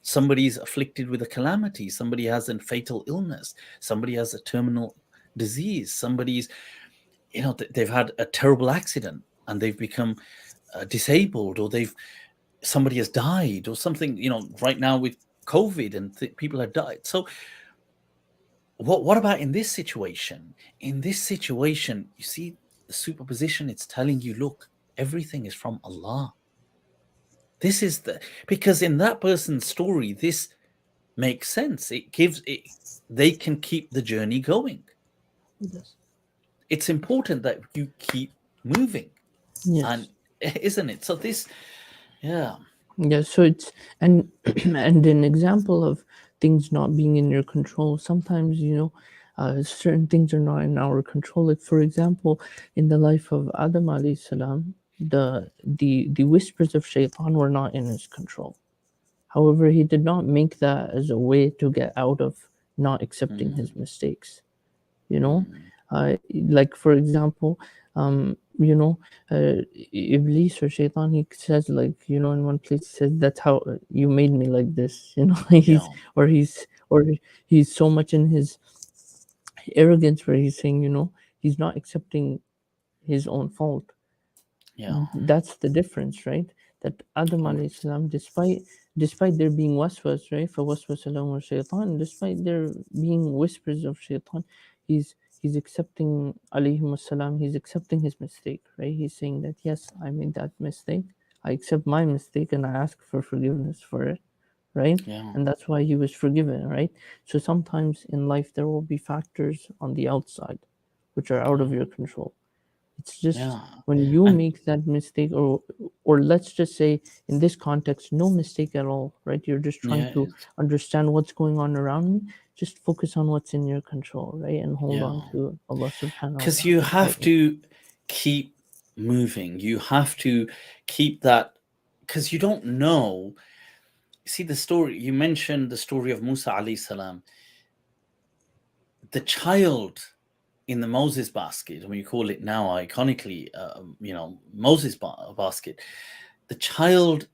Somebody's afflicted with a calamity, somebody has a fatal illness, somebody has a terminal disease, somebody's, they've had a terrible accident and they've become disabled, or somebody has died or something, right now with COVID, and people have died. So what about in this situation? In this situation, you see the superposition, it's telling you, look, everything is from Allah. This is because in that person's story, this makes sense. It gives it, they can keep the journey going. Yes. It's important that you keep moving, and Yes. isn't it? So this, yeah, Yeah, so it's and and an example of things not being in your control. Sometimes certain things are not in our control. Like for example, in the life of Adam alayhi salam, the whispers of Shaitan were not in his control. However, he did not make that as a way to get out of not accepting his mm, mistakes. You know, mm, like for example, you know, Iblis or Shaitan, he says, like, you know, in one place he says, that's how you made me like this, you know. yeah, He's so much in his arrogance where he's saying, you know, he's not accepting his own fault. yeah, That's the difference, right? That Adam alayhi 100%. salam, despite there being waswas, right? For waswas lahum shaitan, despite there being whispers of shaitan, he's accepting alayhi salam, he's accepting his mistake, right? He's saying that yes, I made that mistake. I accept my mistake and I ask for forgiveness for it, right? Yeah, And that's why he was forgiven, right? So sometimes in life there will be factors on the outside which are out yeah, of your control. It's just yeah, when you and make that mistake, or let's just say in this context, no mistake at all, right? You're just trying yeah, to understand what's going on around me. Just focus on what's in your control, right? And hold yeah, on to Allah subhanahu wa because you ta'ala's have guidance. to keep moving. You have to keep that, because you don't know. See the story you mentioned, the story of Musa alayhi salam, the child in the Moses basket, we call it now iconically, Moses basket, the child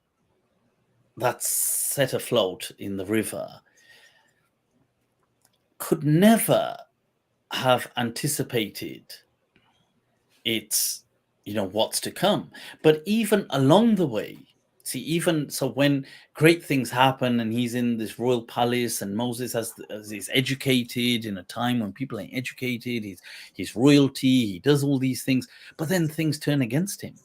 that's set afloat in the river could never have anticipated its, what's to come. But even along the way, see, even so, when great things happen and he's in this royal palace and Moses as is educated in a time when people ain't educated, he's royalty, he does all these things, but then things turn against him.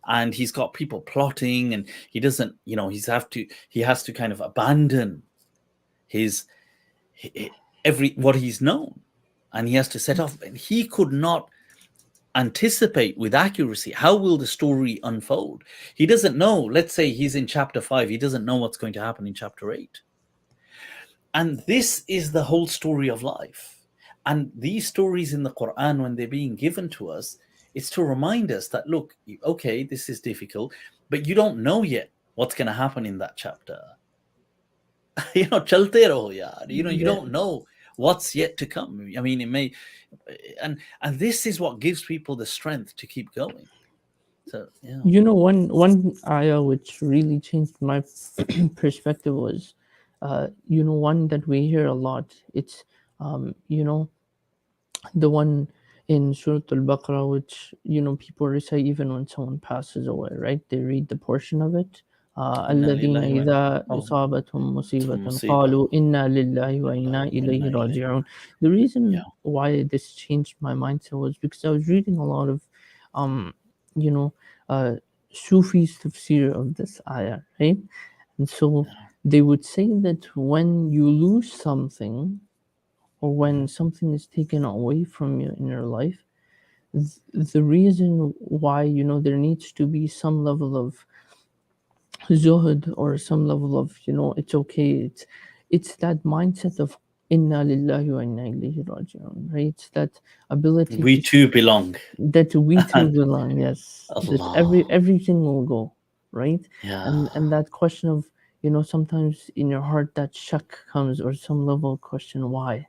And he's got people plotting, and he doesn't, he has to kind of abandon his every what he's known, and he has to set off, and he could not anticipate with accuracy how will the story unfold. He doesn't know. Let's say he's in chapter 5, he doesn't know what's going to happen in chapter 8. And this is the whole story of life. And these stories in the Quran, when they're being given to us, it's to remind us that, look, okay, this is difficult, but you don't know yet what's going to happen in that chapter. Chalte raho yaar. You Yeah, don't know what's yet to come. I mean, it may, and this is what gives people the strength to keep going. So yeah, you know, one ayah which really changed my perspective was, you know, one that we hear a lot. It's, you know, the one in Surah Al-Baqarah, which, you know, people recite even when someone passes away, right? They read the portion of it. inna الذين lillahi wa إذا oh, أصابتهم to مصيبة musiba. قالوا إنا لله وإنا Lillahi wa إليه inna ilayhi. راجعون. The reason Yeah, why this changed my mindset was because I was reading a lot of, um, you know, uh, Sufi's tafsir of this ayah, right? And so yeah. they would say that when you lose something, or when Mhm. something is taken away from you in your life, the reason why, you know, there needs to be some level of zuhud, or some level of, you know, it's okay, it's that mindset of inna lillahi wa inna ilayhi raji'un, right? It's that ability We to too belong. that we too And belong, yes, that Allah, everything will go, right? yeah, And that question of, you know, sometimes in your heart that shak comes, or some level of question, why,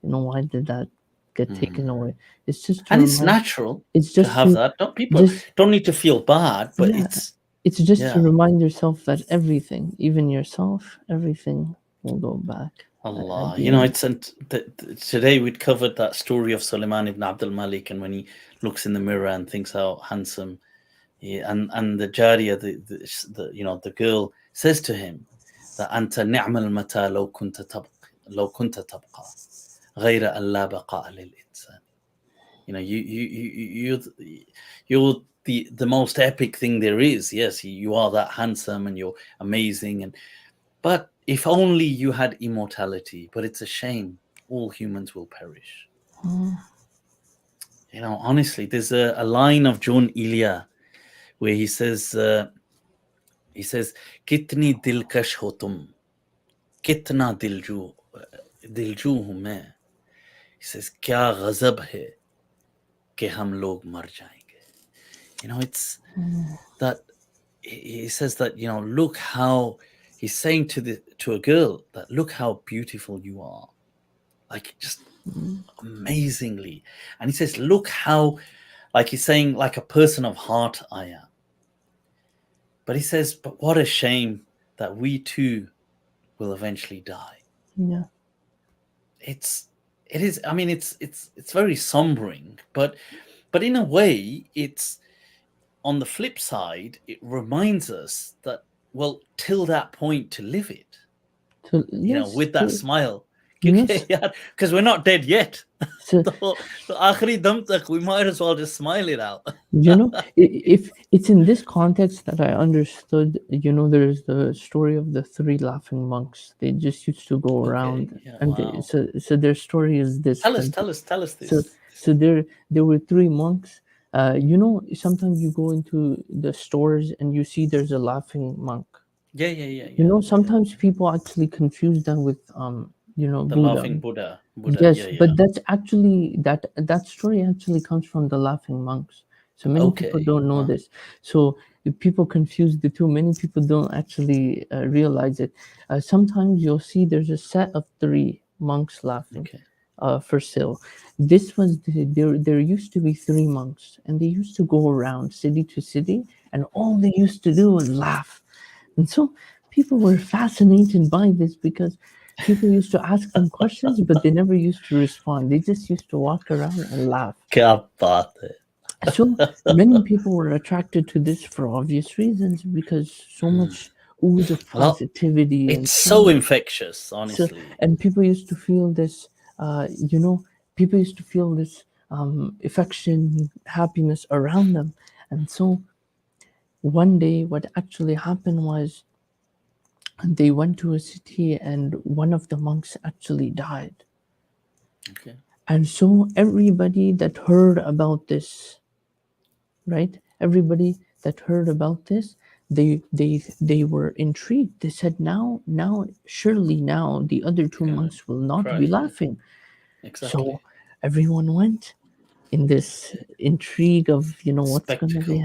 you know, why did that get mm. taken away? It's just to And it's remind, natural it's to just have to that. Don't people just don't need to feel bad, but yeah, it's just to yeah, remind yourself that everything, even yourself, everything will go back at Allah. the end. It's and today we'd covered that story of Sulaiman ibn AbdulMalik, and when he looks in the mirror and thinks how handsome, and the Jariya, the girl says to him that anta ni'mal mata law kunta tabqa غير أن لا بقاء للإنسان. You're the most epic thing there is. Yes, you are that handsome and you're amazing, but if only you had immortality. But it's a shame all humans will perish. Honestly, there's a line of Jaun Elia where he says kitni dilkash ho tum, kitna दिलजू हूं मैं. He says क्या गजब है कि हम लोग मर जाएंगे. It's that he says that, look how he's saying to a girl that, look how beautiful you are. Like, just amazingly. And he says, look how, like he's saying, like a person of heart I am. But he says, but what a shame that we too will eventually die. Yeah. It is, I mean, it's very sombering, but in a way, it's, on the flip side, it reminds us that, well, till that point, to live it, So with that smile. yes. Because we're not dead yet. So So aakhri dam tak, we might as well just smile it out. if it's in this context that I understood, there's the story of the three laughing monks. They just used to go around, Yeah, and wow. so their story is this. Tell us this. So there were three monks. Sometimes you go into the stores and you see there's a laughing monk. Yeah. Sometimes people actually confuse them with The Buddha. laughing Buddha. Yes, Yeah. but that's actually that story actually comes from the laughing monks. So many people don't know this. So if people confuse the two. Many people don't actually realize it. Sometimes you'll see there's a set of three monks laughing for sale. This was there used to be three monks, and they used to go around city to city, and all they used to do was laugh. And so people were fascinated by this because people used to ask them questions, but they never used to respond. They just used to walk around and laugh. Kya baat hai. So many people were attracted to this for obvious reasons, because so much ooze of positivity. It's so infectious, honestly. So, and people used to feel this, people used to feel this affection, happiness around them. And so one day, what actually happened was, they went to a city and one of the monks actually died. And so everybody that heard about this, right? Everybody that heard about this, they were intrigued. They said, now surely now the other two monks will not be laughing. So everyone went in this intrigue of what's going to be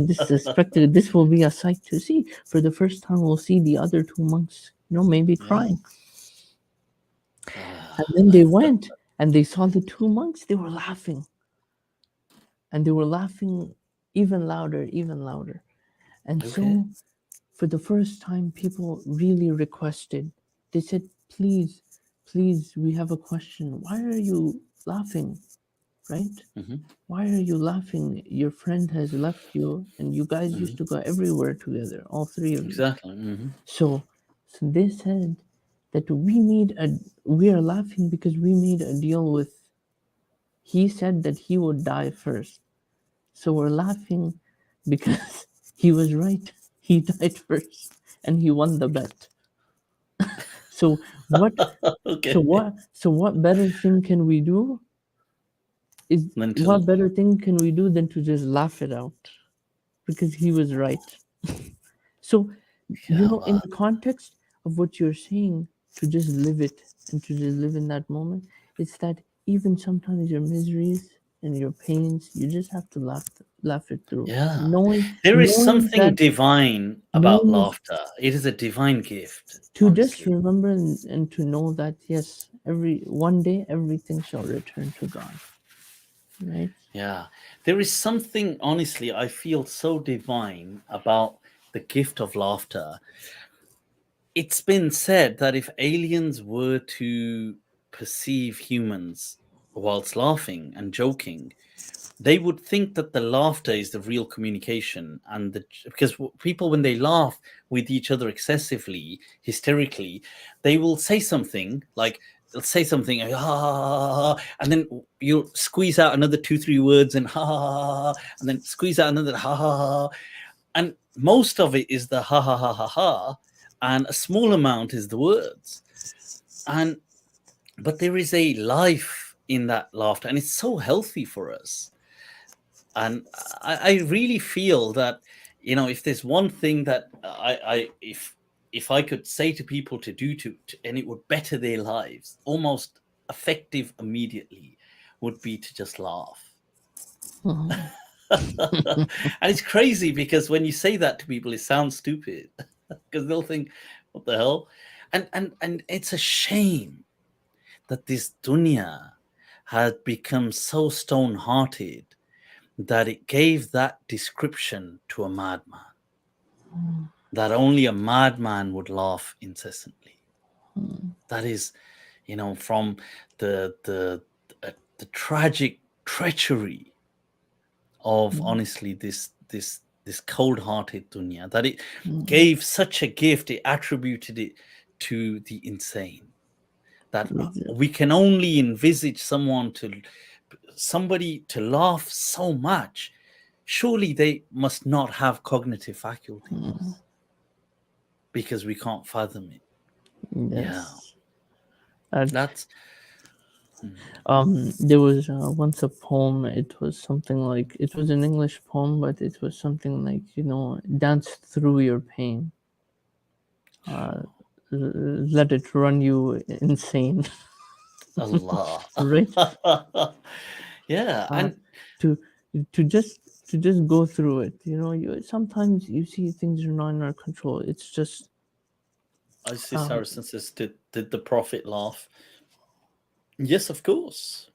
this is spectacle. This will be a sight to see. For the first time we'll see the other two monks maybe crying. And then they went and they saw the two monks. They were laughing, and they were laughing even louder. And so for the first time, people really requested. They said, please, we have a question. Why are you laughing? Right? Why are you laughing? Your friend has left you, and you guys used to go everywhere together, all three of you. So they said that we are laughing because we made a deal with. He said that he would die first, so we're laughing because he was right. He died first, and he won the bet. So what? So what better thing can we do? What better thing can we do than to just laugh it out, because he was right. So in the context of what you're saying, to just live it and to just live in that moment, it's that even sometimes your miseries and your pains, you just have to laugh it through. There is something divine about laughter. It is a divine gift. To just remember and to know that, yes, one day everything shall return to God. Right? Yeah. There is something, honestly, I feel so divine about the gift of laughter. It's been said that if aliens were to perceive humans whilst laughing and joking, they would think that the laughter is the real communication, and because people, when they laugh with each other excessively, hysterically, they will say something like, they'll say something, and then you squeeze out another 2-3 words, and and then squeeze out another and most of it is the ha, and a small amount is the words, but there is a life in that laughter, and it's so healthy for us. And I really feel that, if there's one thing that if I could say to people to do and it would better their lives, almost effective immediately, would be to just laugh. And it's crazy because when you say that to people, it sounds stupid because they'll think, what the hell? And it's a shame that this dunya had become so stone-hearted that it gave that description to a madman, that only a madman would laugh incessantly. That is, from the tragic treachery of, honestly, this cold-hearted dunya, that it gave such a gift, it attributed it to the insane, that we can only envisage somebody to laugh so much. Surely they must not have cognitive faculties, because we can't fathom it. Yes. Yeah, that's There was once a poem. It was something like, it was an English poem, but it was something like, dance through your pain. Let it run you insane. Allah. Right? Yeah, and To to just to just go through it. You sometimes you see things are not in our control. It's just I see Saracen says, did the Prophet laugh? Yes, of course.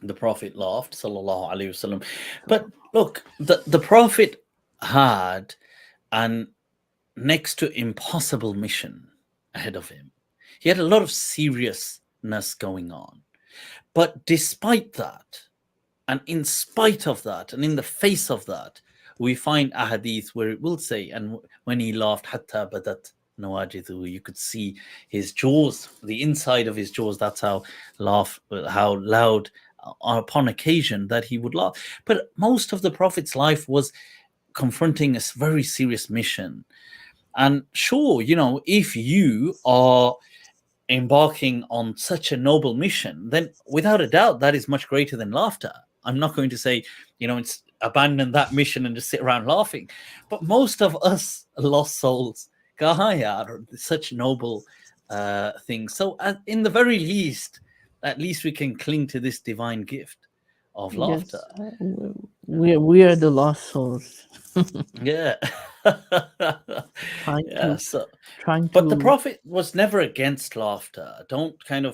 The Prophet laughed, sallallahu alaihi wasallam. But look, the Prophet had an next to impossible mission ahead of him. He had a lot of seriousness going on. But despite that, and in spite of that, and in the face of that, we find a hadith where it will say, and when he laughed, hatta badat nawajidhu, you could see his jaws, the inside of his jaws. That's how loud upon occasion that he would laugh. But most of the Prophet's life was confronting a very serious mission. And sure, if you are embarking on such a noble mission, then without a doubt, that is much greater than laughter. I'm not going to say, it's abandon that mission and just sit around laughing. But most of us lost souls, are such noble things. So in the very least, at least we can cling to this divine gift of laughter. yes, we are the lost souls. Yeah. trying Yeah. to But the Prophet was never against laughter. Don't and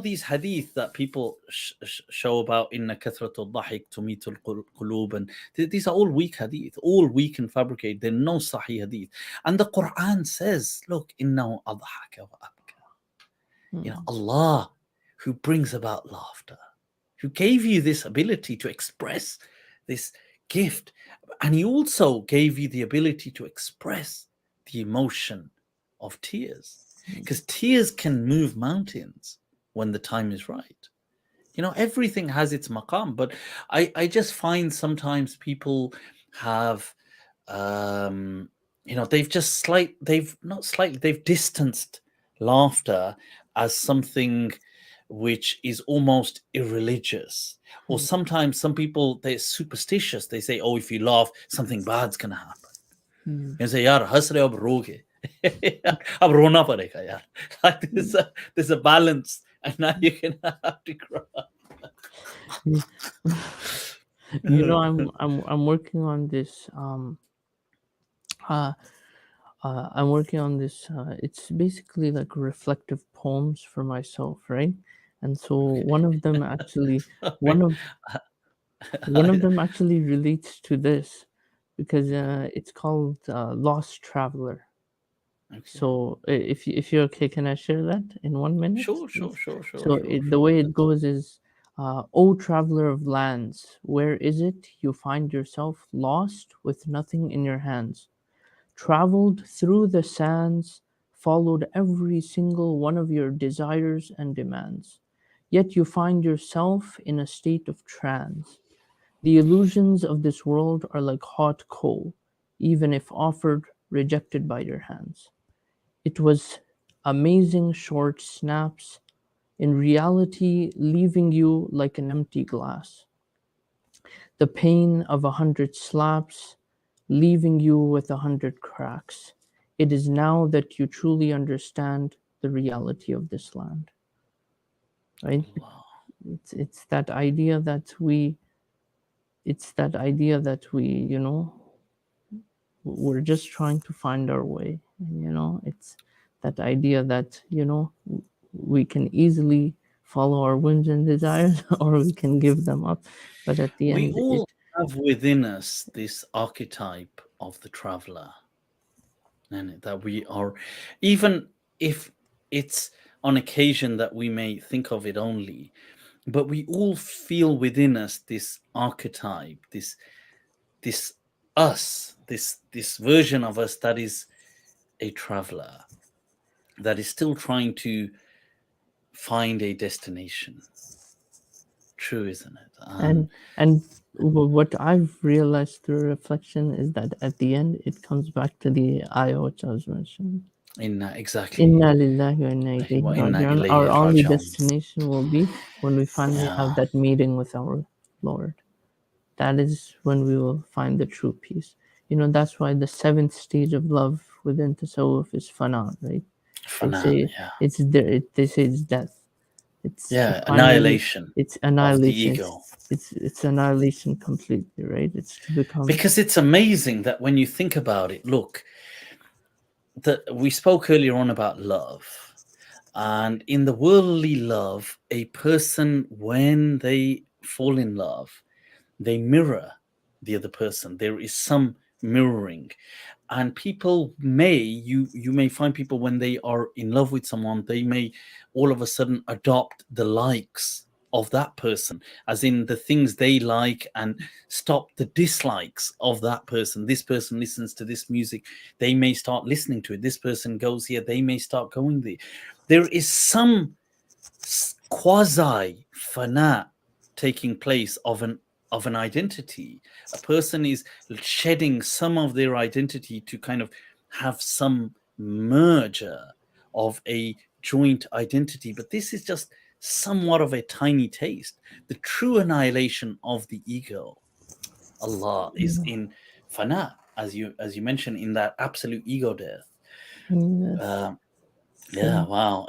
these hadith that people show about, inna kathratul dhahik tumitul qulub, and these are all weak hadith, all weak and fabricated. They're no sahih hadith. And the Quran says, look, innahu adhaka wa abka. Allah, who brings about laughter, who gave you this ability to express this gift, and he also gave you the ability to express the emotion of tears, because tears can move mountains when the time is right. Everything has its maqam, but I just find sometimes people have they've distanced laughter as something which is almost irreligious. Or sometimes some people, they're superstitious. They say, oh, if you laugh, something bad's gonna happen. You say, yaar, has rahe ho, ab roge. Ab rona padega, yaar. Like there's a balance, and now you can have to cry. I'm working on this. I'm working on this. It's basically like reflective poems for myself, right? And so one of them actually, one of them actually relates to this, because it's called Lost Traveler. Okay. So if you're okay, can I share that in 1 minute? Sure. So the way it goes is, O traveler of lands, where is it you find yourself lost with nothing in your hands? Traveled through the sands, followed every single one of your desires and demands. Yet you find yourself in a state of trance. The illusions of this world are like hot coal, even if offered, rejected by your hands. It was amazing short snaps, in reality leaving you like an empty glass. The pain of 100 slaps, leaving you with 100 cracks. It is now that you truly understand the reality of this land. Right? Wow. It's that idea that we we're just trying to find our way. It's that idea that we can easily follow our whims and desires, or we can give them up. But at the We end, all have within us this archetype of the traveler, and that we are, even if it's on occasion that we may think of it only, but we all feel within us this archetype, this us, this version of us that is a traveler, that is still trying to find a destination. True, isn't it? and what I've realized through reflection is that at the end it comes back to the ayah which I was mentioning. Exactly. Inna lillahi wa inna ilayhi Wa inna raji'un. ilayhi Our only raji'un. destination will be when we finally have that meeting with our Lord. That is when we will find the true peace. That's why the seventh stage of love within Tasawwuf is fana, right? They say it's there. They say it's death. It's annihilation. It's annihilation. Of the ego. It's annihilation completely, right? It's to become, because it's amazing that when you think about it, look, that we spoke earlier on about love, and in the worldly love, a person, when they fall in love, they mirror the other person. There is some mirroring, and people you may find people, when they are in love with someone, they may all of a sudden adopt the likes of that person, as in the things they like, and stop the dislikes of that person. This person listens to this music, they may start listening to it. This person goes here, they may start going there. There is some quasi fana taking place of an identity. A person is shedding some of their identity to kind of have some merger of a joint identity. But this is just somewhat of a tiny taste. The true annihilation of the ego, Allah, is in fana, as you mentioned, in that absolute ego death. Wow.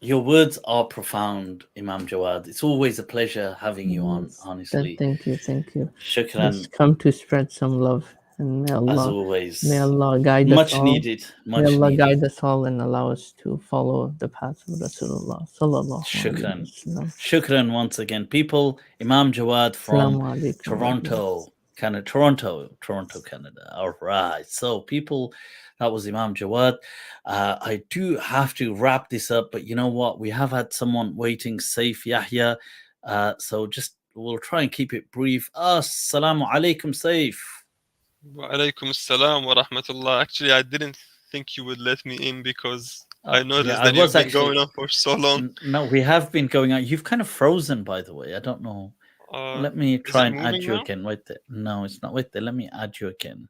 Your words are profound, Imam Jawad. It's always a pleasure having you on, honestly. Thank you. Shukran. Let's come to spread some love, and may Allah, as always, may Allah guide us all. Needed. May Allah guide us all and allow us to follow the path of Rasulullah sallallahu alaihi wasallam. Shukran once again, people. Imam Jawad from Toronto, Canada. All right. So, people, that was Imam Jawad. I do have to wrap this up, but you know what? We have had someone waiting, Saif Yahya. So we'll try and keep it brief. Assalamu alaikum, Saif. Wa alaikum assalam wa rahmatullah. Actually, I didn't think you would let me in because I noticed that you've been going on for so long. No, we have been going on. You've kind of frozen, by the way. I don't know. Let me try and add you again. Wait there. No, it's not. Wait there. Let me add you again.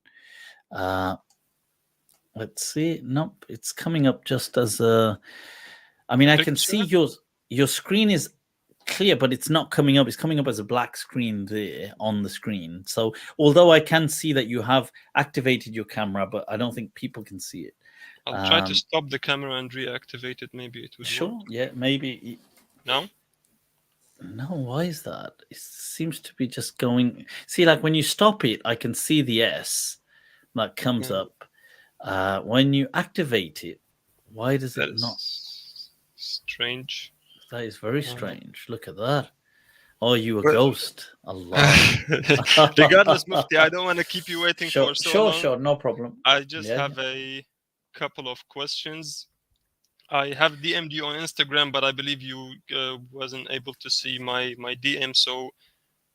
Let's see. Nope, it's coming up just as a. I mean, I can see your screen is clear, but it's not coming up. It's coming up as a black screen there on the screen. So, although I can see that you have activated your camera, but I don't think people can see it. I'll try to stop the camera and reactivate it. Maybe it would work. Yeah, maybe. No? No, why is that? It seems to be just going. See, like when you stop it, I can see the S that comes up. When you activate it, why does it not? Strange. That is very strange. Look at that. Oh, you a ghost. Allah. Regardless, Mufti, I don't want to keep you waiting for so long. Sure, no problem. I just have a couple of questions. I have DM'd you on Instagram, but I believe you wasn't able to see my DM. So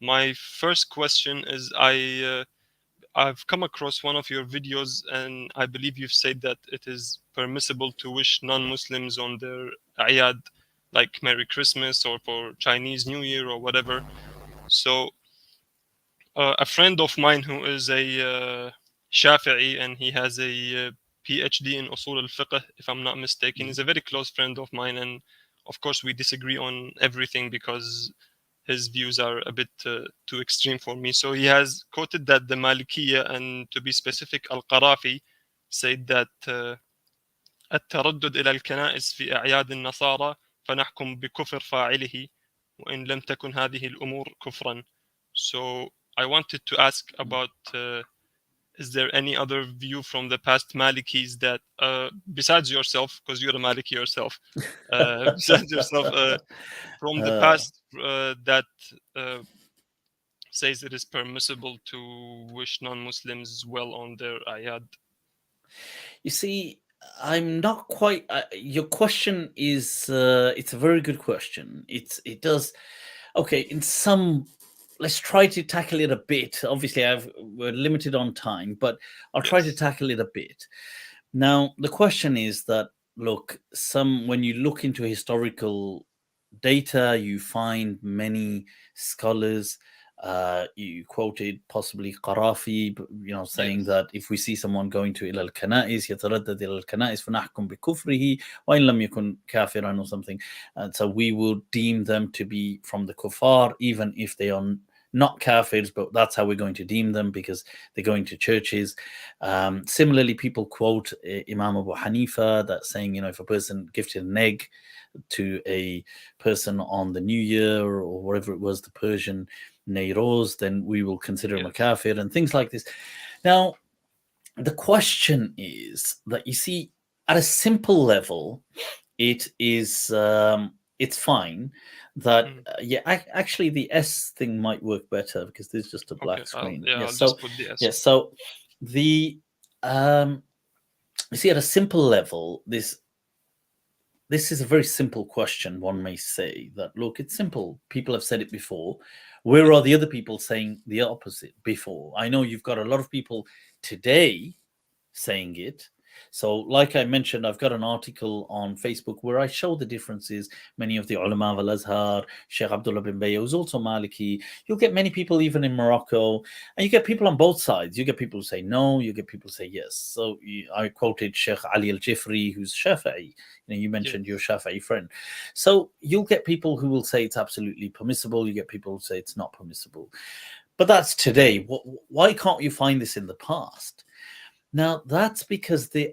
my first question is, I've come across one of your videos, and I believe you've said that it is permissible to wish non-Muslims on their Ayad, like Merry Christmas or for Chinese New Year or whatever. So a friend of mine who is a Shafi'i, and he has a PhD in Usul al-Fiqh, if I'm not mistaken, is a very close friend of mine, and of course we disagree on everything because his views are a bit too extreme for me. So he has quoted that the Malikiyya, and to be specific, Al-Qarafi, said that التردد إلى الكنائس في أعياد النصارى فنحكم بكفر فاعله وإن لم تكن هذه الأمور كفرا. So I wanted to ask about is there any other view from the past Malikis that, besides yourself, because you're a Maliki yourself, besides yourself, from the past, that says it is permissible to wish non-Muslims well on their ayad? You see, I'm not quite. Your question is. It's a very good question. It does. Okay, in some. Let's try to tackle it a bit. Obviously, we're limited on time, but I'll try to Yes. tackle it a bit. Now, the question is that, look, when you look into historical data, you find many scholars. You quoted possibly Qarafi, saying Yes. that if we see someone going to إلى الكنائس يتردد إلى الكنائس فنحكم بكفره وإن لم يكن كافرا or something. And so we will deem them to be from the kuffar, even if they are not kafirs, but that's how we're going to deem them because they're going to churches. Similarly, people quote Imam Abu Hanifa that saying, if a person gifted an egg to a person on the New Year or whatever it was, the Persian Neiroz, then we will consider him a kafir and things like this. Now, the question is that, you see, at a simple level, it is it's fine that actually the S thing might work better because there's just a black screen. I'll just put the S. Yes, so the you see, at a simple level, this is a very simple question. One may say that, look, it's simple. People have said it before. Where are the other people saying the opposite before? I know you've got a lot of people today saying it. So, like I mentioned, I've got an article on Facebook where I show the differences. Many of the ulama of Al-Azhar, Sheikh Abdullah bin Bayyah, who's also Maliki. You'll get many people even in Morocco, and you get people on both sides. You get people who say no, you get people who say yes. So I quoted Sheikh Ali al-Jifri, who's Shafi'i. You mentioned your Shafi'i friend. So you'll get people who will say it's absolutely permissible. You get people who say it's not permissible. But that's today. Why can't you find this in the past? Now, that's because they're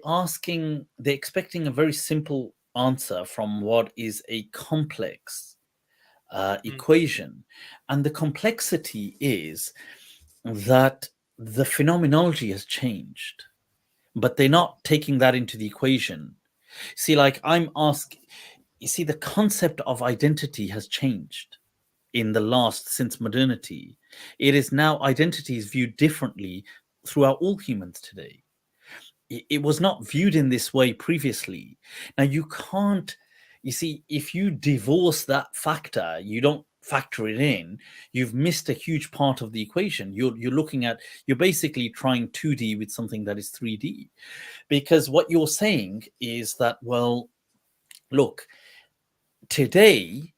expecting a very simple answer from what is a complex equation. And the complexity is that the phenomenology has changed, but they're not taking that into the equation. See, like the concept of identity has changed since modernity. It is now, identity is viewed differently throughout all humans today. It was not viewed in this way previously. Now, you can't, if you divorce that factor, you don't factor it in, you've missed a huge part of the equation. You're basically trying 2D with something that is 3D. Because what you're saying is that, well, look, today,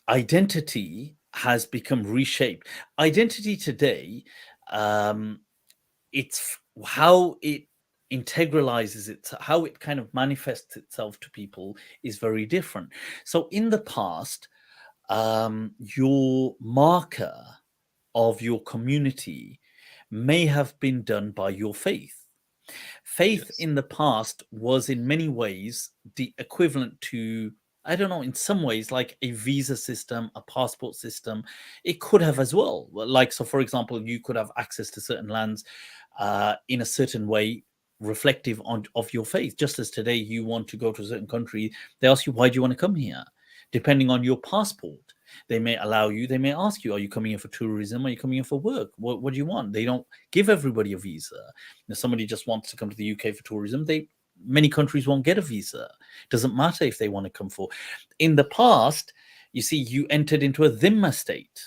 identity has become reshaped. Identity today, it's how it integralizes it, how it kind of manifests itself to people is very different. So in the past, your marker of your community may have been done by your faith. Faith in the past was in many ways the equivalent to, I don't know, in some ways, like a visa system, a passport system. It could have as well. Like, so for example, you could have access to certain lands in a certain way reflective of your faith. Just as today you want to go to a certain country, they ask you, why do you want to come here? Depending on your passport, they may allow you, they may ask you, are you coming here for tourism? Are you coming here for work? What do you want? They don't give everybody a visa. If somebody just wants to come to the UK for tourism, many countries won't get a visa. Doesn't matter if they want to come for. In the past, you see, you entered into a dhimma state.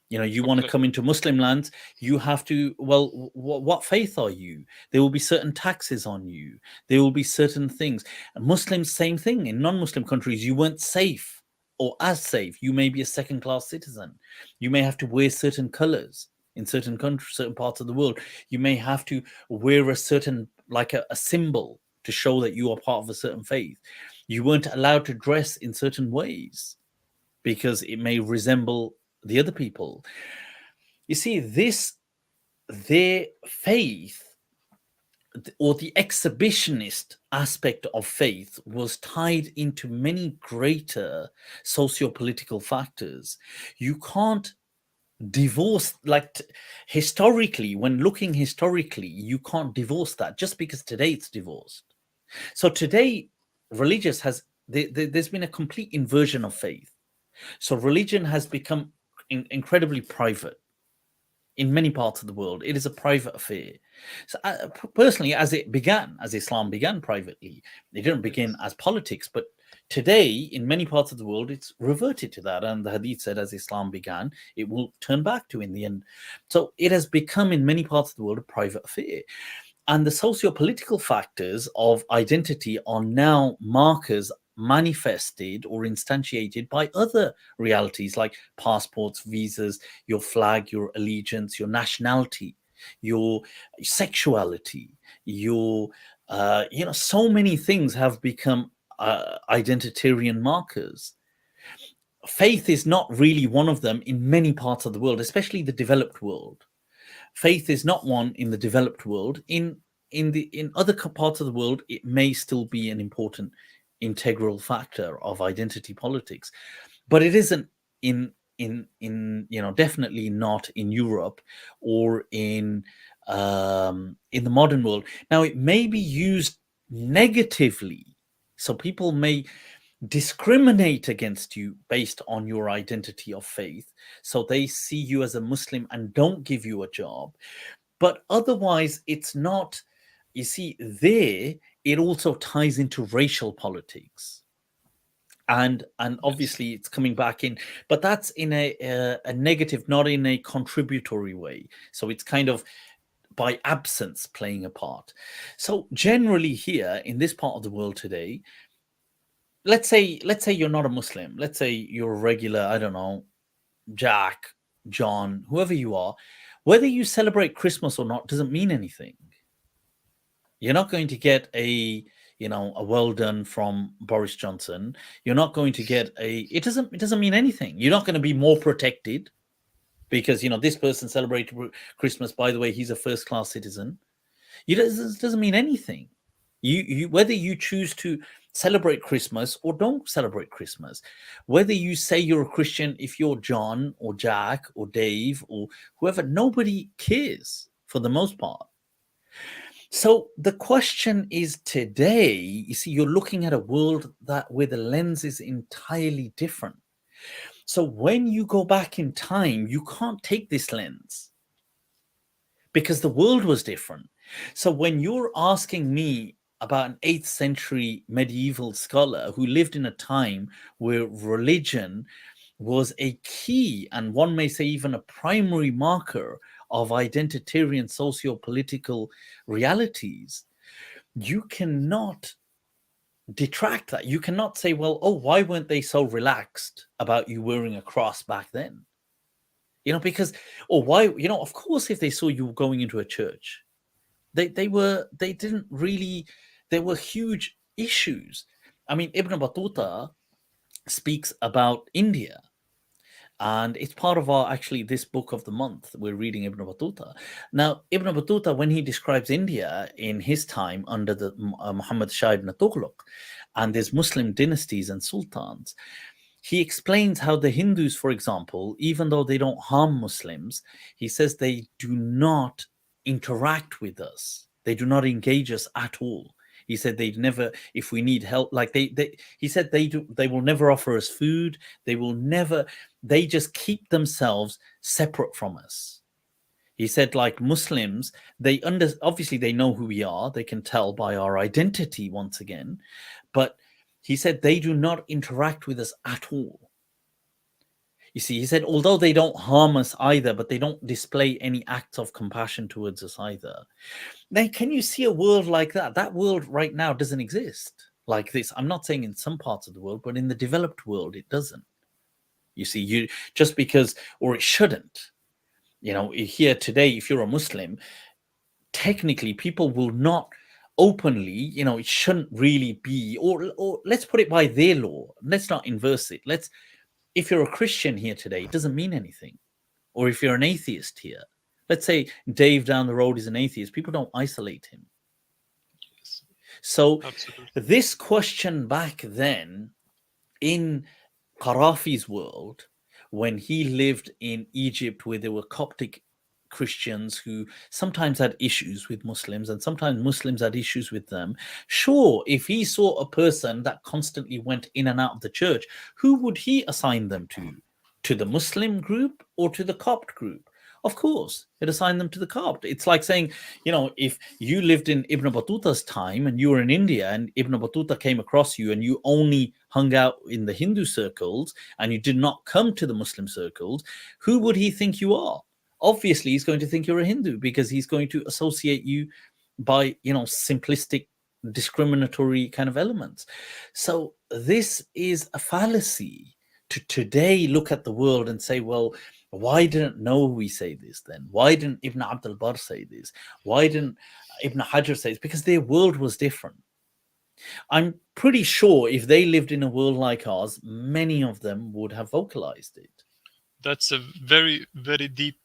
You want to come into Muslim lands, you have to, well, what faith are you? There will be certain taxes on you. There will be certain things. And Muslims, same thing. In non-Muslim countries, you weren't safe or as safe. You may be a second-class citizen. You may have to wear certain colors in certain countries, certain parts of the world. You may have to wear a certain, like a symbol to show that you are part of a certain faith. You weren't allowed to dress in certain ways because it may resemble the other people. You see, their faith or the exhibitionist aspect of faith was tied into many greater socio-political factors. You can't divorce, like historically, when looking historically, you can't divorce that just because today it's divorced. So today, religious has there's been a complete inversion of faith. So religion has become incredibly private in many parts of the world. It is a private affair. So personally, as Islam began privately, it didn't begin as politics, but today in many parts of the world it's reverted to that, and the hadith said as Islam began it will turn back to in the end. So it has become in many parts of the world a private affair, and the socio-political factors of identity are now markers manifested or instantiated by other realities like passports, visas, your flag, your allegiance, your nationality, your sexuality, your so many things have become identitarian markers. Faith is not really one of them in many parts of the world, especially the developed world. Faith is not one in the developed world. In other parts of the world, it may still be an important integral factor of identity politics, but it isn't in definitely not in Europe or in the modern world. Now, it may be used negatively, so people may discriminate against you based on your identity of faith. So they see you as a Muslim and don't give you a job. But otherwise, it's not, you see, there, it also ties into racial politics. And obviously it's coming back in, but that's in a negative, not in a contributory way. So it's kind of by absence playing a part. So generally here in this part of the world today, let's say you're not a Muslim. Let's say you're a regular, I don't know, Jack, John, whoever you are. Whether you celebrate Christmas or not doesn't mean anything. You're not going to get a well done from Boris Johnson. You're not going to get it doesn't mean anything. You're not going to be more protected because this person celebrated Christmas. By the way, he's a first-class citizen. It doesn't mean anything. You whether you choose to celebrate Christmas or don't celebrate Christmas, whether you say you're a Christian, if you're John or Jack or Dave or whoever, nobody cares for the most part. So the question is today, you see, you're looking at a world where the lens is entirely different. So when you go back in time, you can't take this lens because the world was different. So when you're asking me about an 8th century medieval scholar who lived in a time where religion was a key and one may say even a primary marker of identitarian socio-political realities, you cannot detract that. You cannot say, well, why weren't they so relaxed about you wearing a cross back then? Because, or why, of course, if they saw you going into a church, there were huge issues. I mean, Ibn Battuta speaks about India, and it's part of this book of the month. We're reading Ibn Battuta. Now, Ibn Battuta, when he describes India in his time under the Muhammad Shah ibn Tughlaq, and there's Muslim dynasties and sultans, he explains how the Hindus, for example, even though they don't harm Muslims, he says they do not interact with us. They do not engage us at all. He said they'd never, if we need help, like he said they will never offer us food. They just keep themselves separate from us. He said, like Muslims, obviously they know who we are. They can tell by our identity once again, but he said they do not interact with us at all. You see, he said, although they don't harm us either, but they don't display any acts of compassion towards us either. Then can you see a world like that? That world right now doesn't exist like this. I'm not saying in some parts of the world, but in the developed world, it doesn't. You see, just because, or it shouldn't. Here today, if you're a Muslim, technically people will not openly, it shouldn't really be, or let's put it by their law. Let's not inverse it. If you're a Christian here today, it doesn't mean anything. Or if you're an atheist here, let's say Dave down the road is an atheist, people don't isolate him. Yes. So Absolutely. this question back then in Qarafi's world when he lived in Egypt, where there were Coptic Christians who sometimes had issues with Muslims and sometimes Muslims had issues with them. Sure, if he saw a person that constantly went in and out of the church, who would he assign them to? To the Muslim group or to the Copt group? Of course, he'd assign them to the Copt. It's like saying, if you lived in Ibn Battuta's time and you were in India and Ibn Battuta came across you and you only hung out in the Hindu circles and you did not come to the Muslim circles, who would he think you are? Obviously, he's going to think you're a Hindu because he's going to associate you by, simplistic, discriminatory kind of elements. So this is a fallacy to today look at the world and say, well, why didn't Nawawi say this then? Why didn't Ibn Abdul Barr say this? Why didn't Ibn Hajar say this? Because their world was different. I'm pretty sure if they lived in a world like ours, many of them would have vocalized it. That's a very, very deep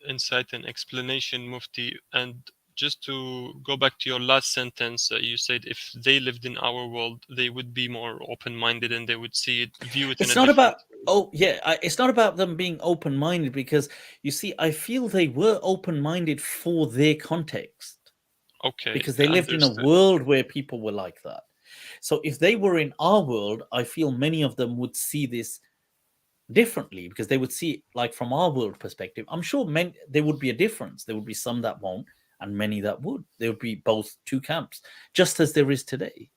insight and explanation, Mufti. And just to go back to your last sentence, you said if they lived in our world, they would be more open-minded and they would view it. It's not about it's not about them being open-minded, because you see, I feel they were open-minded for their context. Okay. Because they lived in a world where people were like that. So if they were in our world, I feel many of them would see this differently, because they would see it like from our world perspective. I'm sure there would be a difference. There would be some that won't and many that would. There would be both two camps, just as there is today.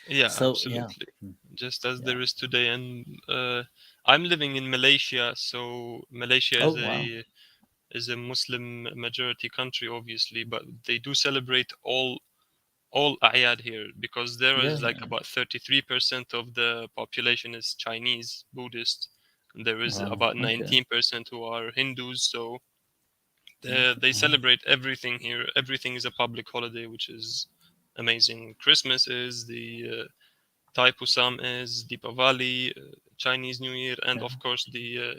Yeah, so, absolutely. Yeah. Just as there is today. And I'm living in Malaysia, so Malaysia is a Muslim majority country, obviously, but they do celebrate all Ayad here, because there is about 33% of the population is Chinese Buddhist. And there is about 19% who are Hindus, so they celebrate everything here. Everything is a public holiday, which is amazing. Christmas is, the Thai Pusam is, Deepavali, Chinese New Year, and of course the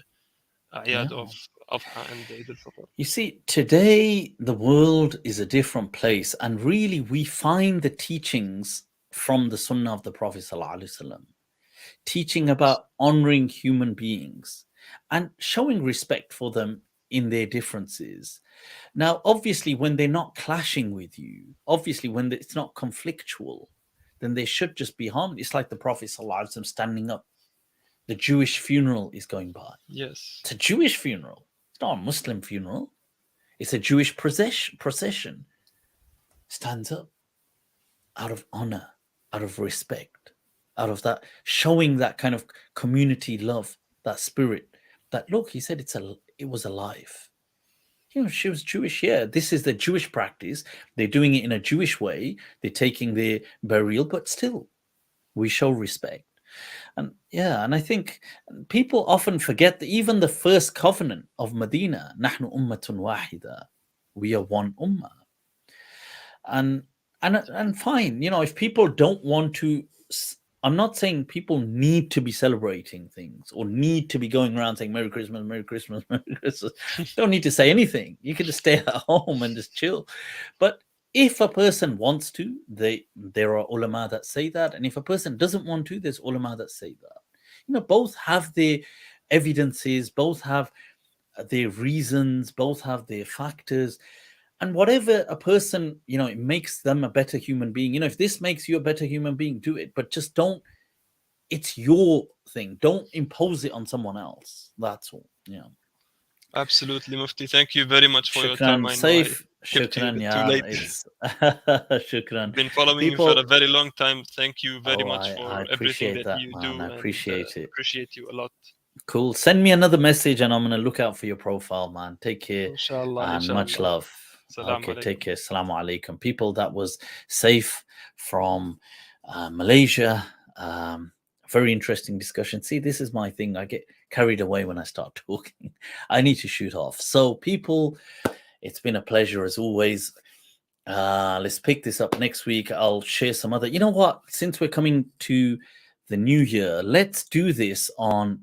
Ayad of Adha and Eid al-Fitr. You see, today the world is a different place, and really we find the teachings from the Sunnah of the Prophet ﷺ, teaching about honoring human beings and showing respect for them in their differences. Now, obviously, when they're not clashing with you, obviously when it's not conflictual, then they should just be harmony. It's like the Prophet ﷺ standing up. The Jewish funeral is going by. Yes. It's a Jewish funeral. It's not a Muslim funeral. It's a Jewish procession. Stands up out of honor, out of respect, out of that, showing that kind of community love, that spirit, that look, he said it was alive. She was Jewish. Yeah, this is the Jewish practice. They're doing it in a Jewish way. They're taking their burial, but still, we show respect. And I think people often forget that even the first covenant of Medina, Nahnu ummatun wahida, we are one ummah. And fine, if people don't want to, I'm not saying people need to be celebrating things or need to be going around saying Merry Christmas, Merry Christmas, Merry Christmas. Don't need to say anything. You can just stay at home and just chill. But if a person wants to, there are ulama that say that. And if a person doesn't want to, there's ulama that say that. Both have their evidences, both have their reasons, both have their factors. And whatever a person, it makes them a better human being. If this makes you a better human being, do it. But just don't, it's your thing. Don't impose it on someone else. That's all. Yeah. Absolutely, Mufti. Thank you very much for your time. Safe. Shukran, Shukran. Been following you for a very long time. Thank you very much for everything that you do. I appreciate it. Appreciate you a lot. Cool. Send me another message and I'm going to look out for your profile, man. Take care. Inshallah. And much love. Okay, take care. Assalamu alaikum. People, that was Safe from Malaysia. Very interesting discussion. See, this is my thing. I get carried away when I start talking. I need to shoot off. So people, it's been a pleasure as always. Let's pick this up next week. I'll share some other, you know what? Since we're coming to the new year, let's do this on,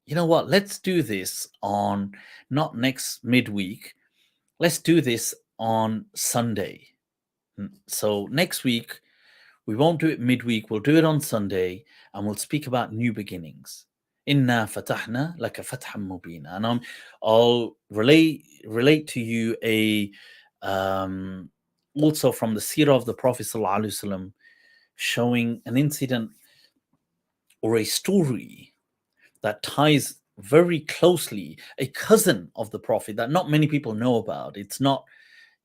let's do this on not next midweek. Let's do this on Sunday. So next week, we won't do it midweek. We'll do it on Sunday and we'll speak about new beginnings. Inna fatahna laka fatham mubina. And I'll relate to you a also from the seerah of the Prophet sallallahu alaihi wasallam, showing an incident or a story that ties very closely a cousin of the Prophet that not many people know about. It's not,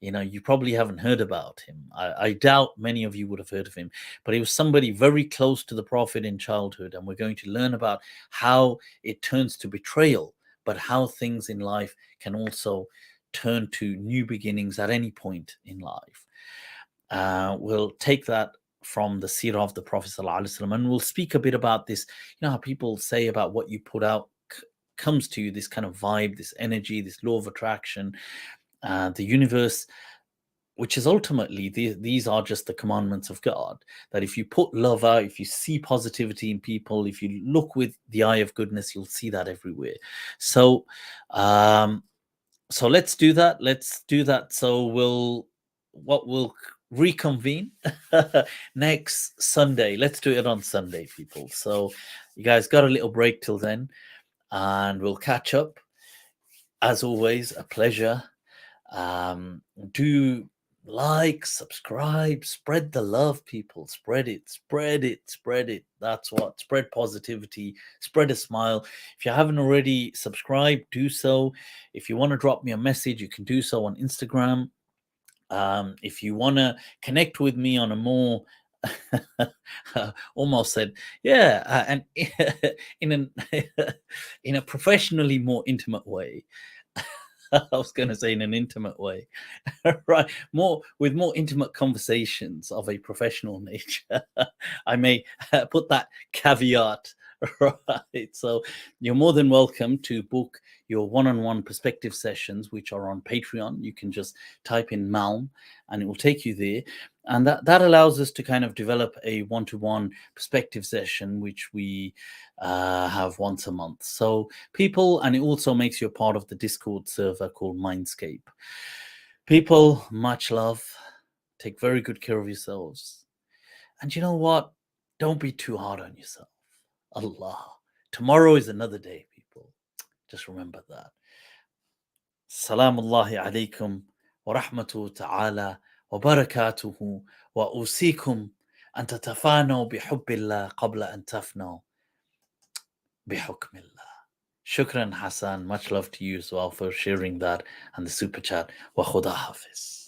you probably haven't heard about him. I doubt many of you would have heard of him, but he was somebody very close to the Prophet in childhood. And we're going to learn about how it turns to betrayal, but how things in life can also turn to new beginnings at any point in life. We'll take that from the seerah of the Prophet ﷺ, and we'll speak a bit about this. How people say about what you put out comes to you, this kind of vibe, this energy, this law of attraction, the universe, which is ultimately, these are just the commandments of God, that if you put love out, if you see positivity in people, if you look with the eye of goodness, you'll see that everywhere. So let's do that. So we'll reconvene next Sunday. Let's do it on Sunday, people. So you guys got a little break till then, and we'll catch up. As always, a pleasure. Do like, subscribe, spread the love, people. Spread it. That's what. Spread positivity, spread a smile. If you haven't already subscribed, do so. If you want to drop me a message, you can do so on Instagram. If you want to connect with me on a more almost said, and in a professionally more intimate way. I was going to say in an intimate way, right? With more intimate conversations of a professional nature. I may put that caveat, right? So you're more than welcome to book your one-on-one perspective sessions, which are on Patreon. You can just type in MALM and it will take you there. And that allows us to kind of develop a one-to-one perspective session, which we have once a month. So people, and it also makes you a part of the Discord server called Mindscape. People, much love. Take very good care of yourselves. And you know what? Don't be too hard on yourself. Allah. Tomorrow is another day, people. Just remember that. Salamullahi alaikum wa rahmatuhu ta'ala wa barakatuhu wa usikum an tatafanaw bihubbillah qabla an tafnaw bihukmillah. Shukran Hassan, much love to you as well for sharing that and the super chat. Wa khuda hafiz.